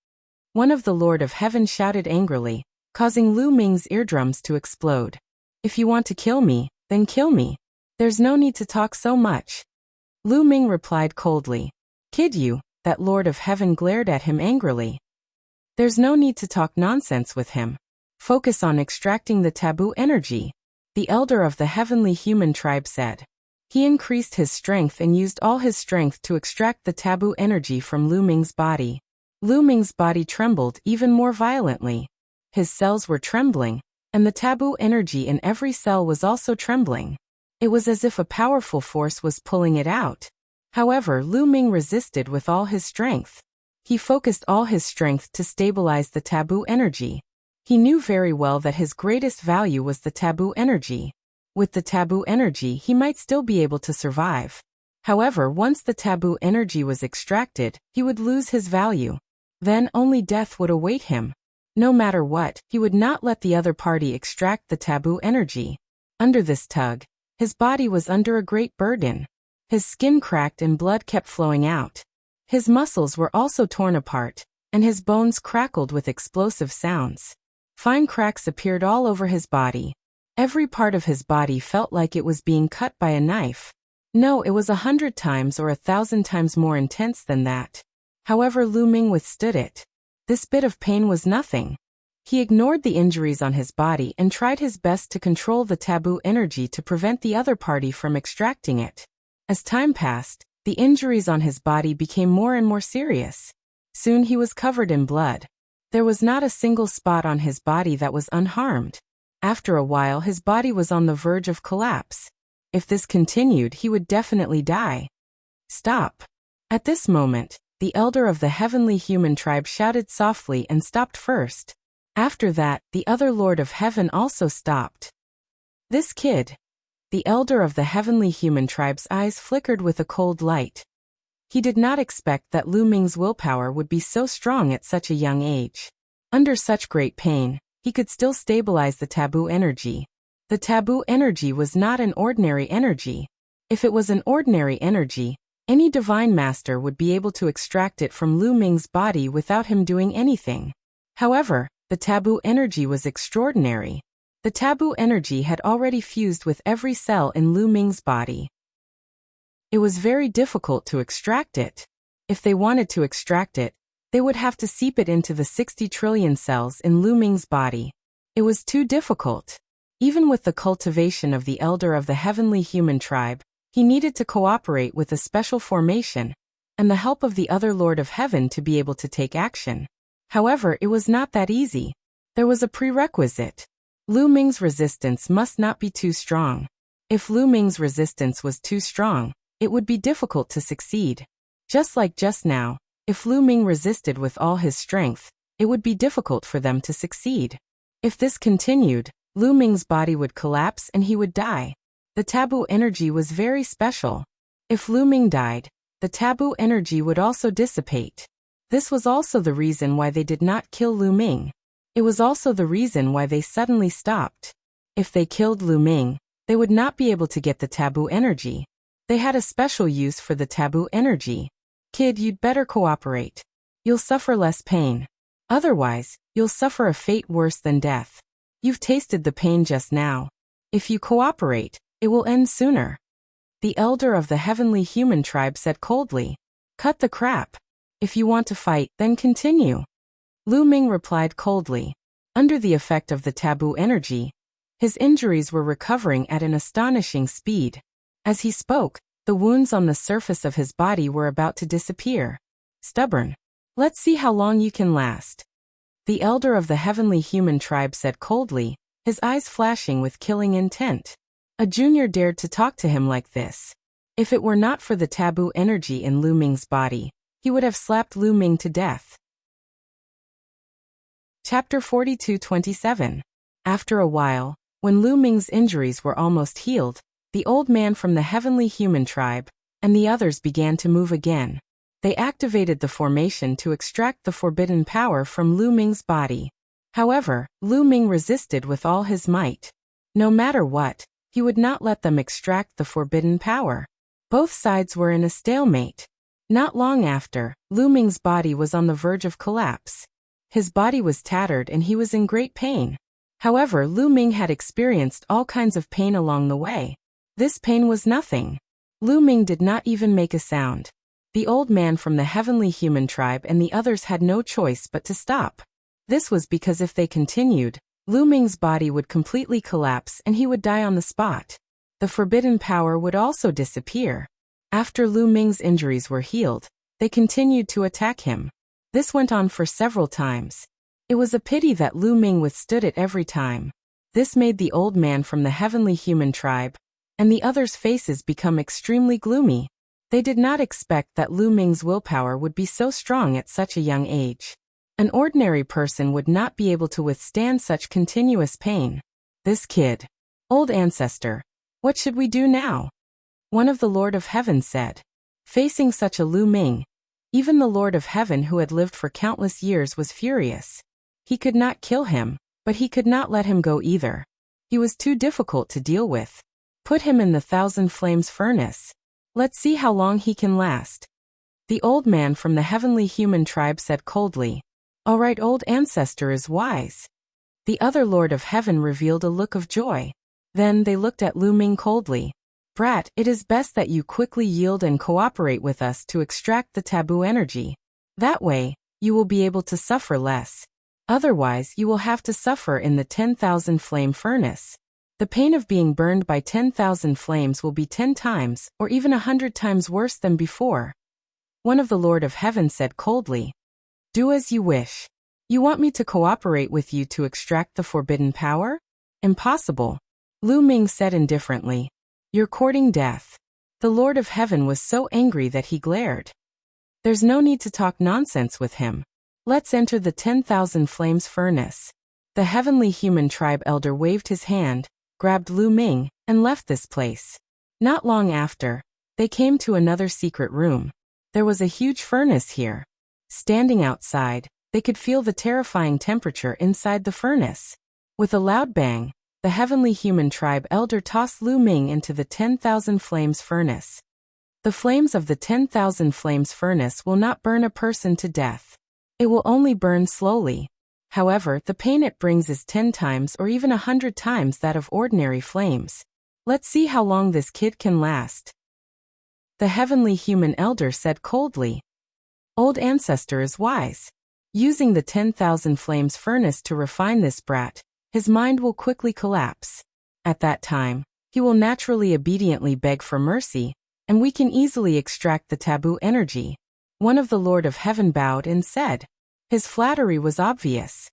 One of the Lord of Heaven shouted angrily, causing Lu Ming's eardrums to explode. If you want to kill me, then kill me. There's no need to talk so much. Lu Ming replied coldly. Kid, you, that Lord of Heaven glared at him angrily. There's no need to talk nonsense with him. Focus on extracting the taboo energy, the elder of the heavenly human tribe said. He increased his strength and used all his strength to extract the taboo energy from Lu Ming's body. Lu Ming's body trembled even more violently. His cells were trembling, and the taboo energy in every cell was also trembling. It was as if a powerful force was pulling it out. However, Lu Ming resisted with all his strength. He focused all his strength to stabilize the taboo energy. He knew very well that his greatest value was the taboo energy. With the taboo energy, he might still be able to survive. However, once the taboo energy was extracted, he would lose his value. Then only death would await him. No matter what, he would not let the other party extract the taboo energy. Under this tug, his body was under a great burden. His skin cracked and blood kept flowing out. His muscles were also torn apart, and his bones crackled with explosive sounds. Fine cracks appeared all over his body. Every part of his body felt like it was being cut by a knife. No, it was 100 times or 1,000 times more intense than that. However, Lu Ming withstood it. This bit of pain was nothing. He ignored the injuries on his body and tried his best to control the taboo energy to prevent the other party from extracting it. As time passed, the injuries on his body became more and more serious. Soon he was covered in blood. There was not a single spot on his body that was unharmed. After a while, his body was on the verge of collapse. If this continued, he would definitely die. Stop. At this moment, the elder of the heavenly human tribe shouted softly and stopped first. After that, the other Lord of Heaven also stopped. This kid. The elder of the heavenly human tribe's eyes flickered with a cold light. He did not expect that Lu Ming's willpower would be so strong at such a young age. Under such great pain, he could still stabilize the taboo energy. The taboo energy was not an ordinary energy. If it was an ordinary energy, any divine master would be able to extract it from Lu Ming's body without him doing anything. However, the taboo energy was extraordinary. The taboo energy had already fused with every cell in Lu Ming's body. It was very difficult to extract it. If they wanted to extract it, they would have to seep it into the 60 trillion cells in Lu Ming's body. It was too difficult. Even with the cultivation of the elder of the heavenly human tribe, he needed to cooperate with a special formation and the help of the other Lord of Heaven to be able to take action. However, it was not that easy. There was a prerequisite. Lu Ming's resistance must not be too strong. If Lu Ming's resistance was too strong, it would be difficult to succeed. Just like just now, if Lu Ming resisted with all his strength, it would be difficult for them to succeed. If this continued, Lu Ming's body would collapse and he would die. The taboo energy was very special. If Lu Ming died, the taboo energy would also dissipate. This was also the reason why they did not kill Lu Ming. It was also the reason why they suddenly stopped. If they killed Lu Ming, they would not be able to get the taboo energy. They had a special use for the taboo energy. Kid, you'd better cooperate. You'll suffer less pain. Otherwise, you'll suffer a fate worse than death. You've tasted the pain just now. If you cooperate, it will end sooner. The elder of the heavenly human tribe said coldly. Cut the crap. If you want to fight, then continue. Lu Ming replied coldly. Under the effect of the taboo energy, his injuries were recovering at an astonishing speed. As he spoke, the wounds on the surface of his body were about to disappear. Stubborn. Let's see how long you can last. The elder of the heavenly human tribe said coldly, his eyes flashing with killing intent. A junior dared to talk to him like this. If it were not for the taboo energy in Lu Ming's body, he he would have slapped Lu Ming to death. Chapter 42:27. After a while, when Lu Ming's injuries were almost healed, the old man from the heavenly human tribe and the others began to move again. They activated the formation to extract the forbidden power from Lu Ming's body. However, Lu Ming resisted with all his might. No matter what, he would not let them extract the forbidden power. Both sides were in a stalemate. Not long after, Lu Ming's body was on the verge of collapse. His body was tattered and he was in great pain. However, Lu Ming had experienced all kinds of pain along the way. This pain was nothing. Lu Ming did not even make a sound. The old man from the heavenly human tribe and the others had no choice but to stop. This was because if they continued, Lu Ming's body would completely collapse and he would die on the spot. The forbidden power would also disappear. After Lu Ming's injuries were healed, they continued to attack him. This went on for several times. It was a pity that Lu Ming withstood it every time. This made the old man from the heavenly human tribe and the others' faces become extremely gloomy. They did not expect that Lu Ming's willpower would be so strong at such a young age. An ordinary person would not be able to withstand such continuous pain. This kid. Old ancestor. What should we do now? One of the Lord of Heaven said. Facing such a Lu Ming, even the Lord of Heaven who had lived for countless years was furious. He could not kill him, but he could not let him go either. He was too difficult to deal with. Put him in the 1,000 flames furnace. Let's see how long he can last. The old man from the heavenly human tribe said coldly. All right, old ancestor is wise. The other Lord of Heaven revealed a look of joy. Then they looked at Lu Ming coldly. Brat, it is best that you quickly yield and cooperate with us to extract the taboo energy. That way, you will be able to suffer less. Otherwise, you will have to suffer in the 10,000 flame furnace. The pain of being burned by 10,000 flames will be 10 times, or even 100 times worse than before. One of the Lord of Heaven said coldly. Do as you wish. You want me to cooperate with you to extract the forbidden power? Impossible. Lu Ming said indifferently. You're courting death. The Lord of Heaven was so angry that he glared. There's no need to talk nonsense with him. Let's enter the 10,000 flames furnace. The heavenly human tribe elder waved his hand, grabbed Lu Ming, and left this place. Not long after, they came to another secret room. There was a huge furnace here. Standing outside, they could feel the terrifying temperature inside the furnace. With a loud bang, the heavenly human tribe elder tossed Lu Ming into the 10,000 flames furnace. The flames of the 10,000 flames furnace will not burn a person to death. It will only burn slowly. However, the pain it brings is 10 times or even 100 times that of ordinary flames. Let's see how long this kid can last. The heavenly human elder said coldly. Old ancestor is wise. Using the 10,000 flames furnace to refine this brat, his mind will quickly collapse. At that time, he will naturally obediently beg for mercy, and we can easily extract the taboo energy. One of the Lord of Heaven bowed and said. His flattery was obvious.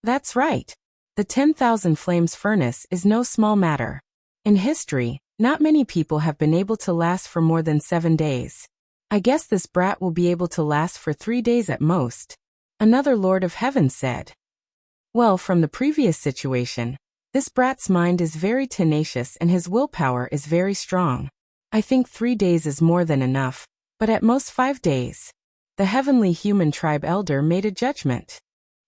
That's right. The 10,000 flames furnace is no small matter. In history, not many people have been able to last for more than 7 days. I guess this brat will be able to last for 3 days at most. Another Lord of Heaven said. Well, from the previous situation, this brat's mind is very tenacious and his willpower is very strong. I think 3 days is more than enough, but at most 5 days. The heavenly human tribe elder made a judgment.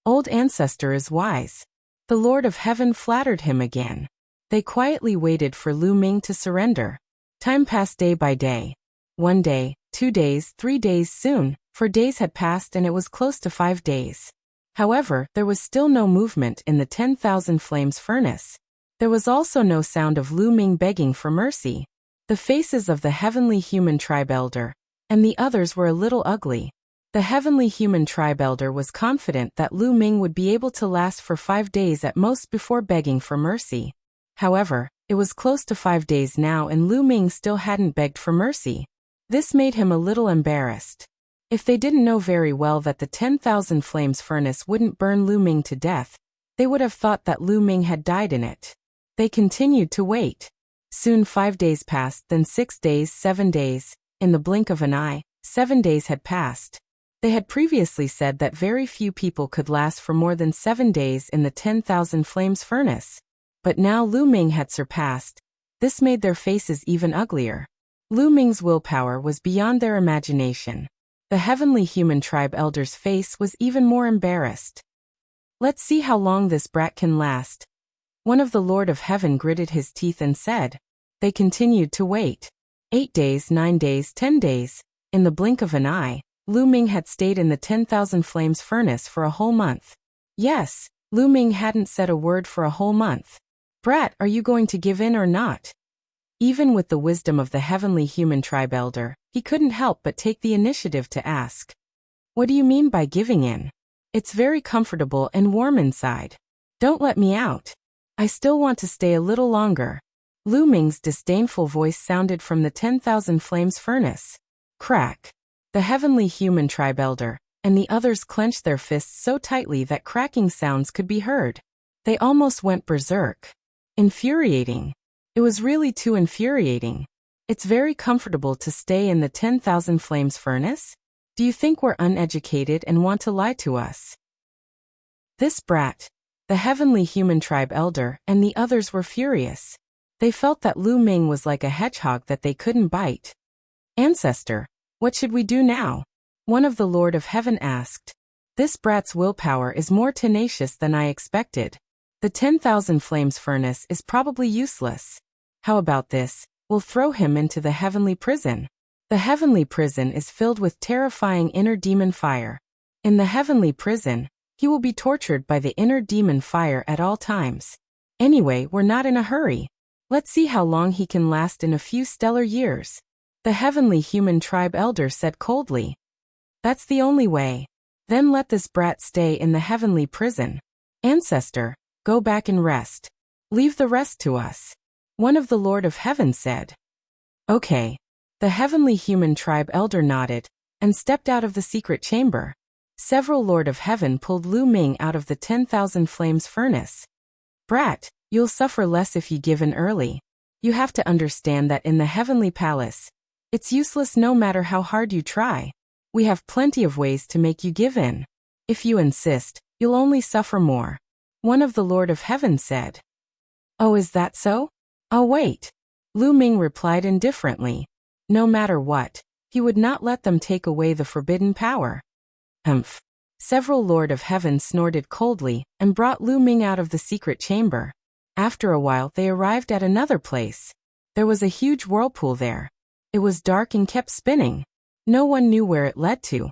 Old ancestor is wise. The Lord of Heaven flattered him again. They quietly waited for Lu Ming to surrender. Time passed day by day. 1 day, 2 days, 3 days soon, 4 days had passed and it was close to 5 days. However, there was still no movement in the 10,000 flames furnace. There was also no sound of Lu Ming begging for mercy. The faces of the heavenly human tribe elder and the others were a little ugly. The heavenly human tribe elder was confident that Lu Ming would be able to last for 5 days at most before begging for mercy. However, it was close to 5 days now and Lu Ming still hadn't begged for mercy. This made him a little embarrassed. If they didn't know very well that the 10,000 flames furnace wouldn't burn Lu Ming to death, they would have thought that Lu Ming had died in it. They continued to wait. Soon 5 days passed, then 6 days, 7 days. In the blink of an eye, 7 days had passed. They had previously said that very few people could last for more than 7 days in the 10,000 flames furnace. But now Lu Ming had surpassed. This made their faces even uglier. Lu Ming's willpower was beyond their imagination. The heavenly human tribe elder's face was even more embarrassed. Let's see how long this brat can last. One of the Lord of Heaven gritted his teeth and said. They continued to wait. 8 days, 9 days, 10 days. In the blink of an eye, Lu Ming had stayed in the 10,000 flames furnace for a whole month. Yes, Lu Ming hadn't said a word for a whole month. Brat, are you going to give in or not? Even with the wisdom of the heavenly human tribe elder, he couldn't help but take the initiative to ask. What do you mean by giving in? It's very comfortable and warm inside. Don't let me out. I still want to stay a little longer. Lu Ming's disdainful voice sounded from the 10,000 flames furnace. Crack. The heavenly human tribe elder and the others clenched their fists so tightly that cracking sounds could be heard. They almost went berserk. Infuriating. It was really too infuriating. It's very comfortable to stay in the 10,000 flames furnace? Do you think we're uneducated and want to lie to us? This brat. The heavenly human tribe elder and the others were furious. They felt that Lu Ming was like a hedgehog that they couldn't bite. Ancestor, what should we do now? One of the Lord of Heaven asked. This brat's willpower is more tenacious than I expected. The 10,000 flames furnace is probably useless. How about this? We'll throw him into the heavenly prison. The heavenly prison is filled with terrifying inner demon fire. In the heavenly prison, he will be tortured by the inner demon fire at all times. Anyway, we're not in a hurry. Let's see how long he can last in a few stellar years. The heavenly human tribe elder said coldly. That's the only way. Then let this brat stay in the heavenly prison. Ancestor, go back and rest. Leave the rest to us. One of the Lord of Heaven said. Okay. The heavenly human tribe elder nodded and stepped out of the secret chamber. Several Lord of Heaven pulled Lu Ming out of the 10,000 flames furnace. Brat, you'll suffer less if you give in early. You have to understand that in the heavenly palace, it's useless no matter how hard you try. We have plenty of ways to make you give in. If you insist, you'll only suffer more. One of the Lord of Heaven said. Oh, is that so? I'll wait. Lu Ming replied indifferently. No matter what, he would not let them take away the forbidden power. Humph. Several Lord of Heaven snorted coldly and brought Lu Ming out of the secret chamber. After a while they arrived at another place. There was a huge whirlpool there. It was dark and kept spinning. No one knew where it led to.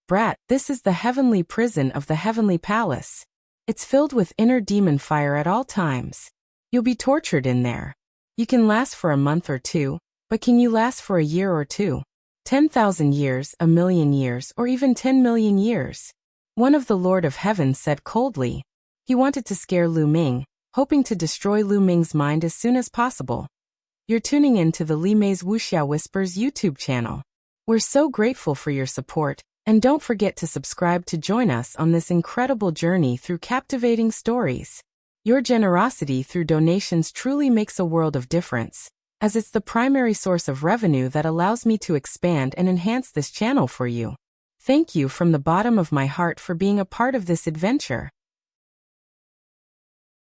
Brat, this is the heavenly prison of the heavenly palace. It's filled with inner demon fire at all times. You'll be tortured in there. You can last for a month or two, but can you last for a year or two? 10,000 years, a million years, or even 10 million years? One of the Lord of Heaven said coldly. He wanted to scare Lu Ming, hoping to destroy Lu Ming's mind as soon as possible. You're tuning in to the Li Mei's Wuxia Whispers YouTube channel. We're so grateful for your support, and don't forget to subscribe to join us on this incredible journey through captivating stories. Your generosity through donations truly makes a world of difference, as it's the primary source of revenue that allows me to expand and enhance this channel for you. Thank you from the bottom of my heart for being a part of this adventure.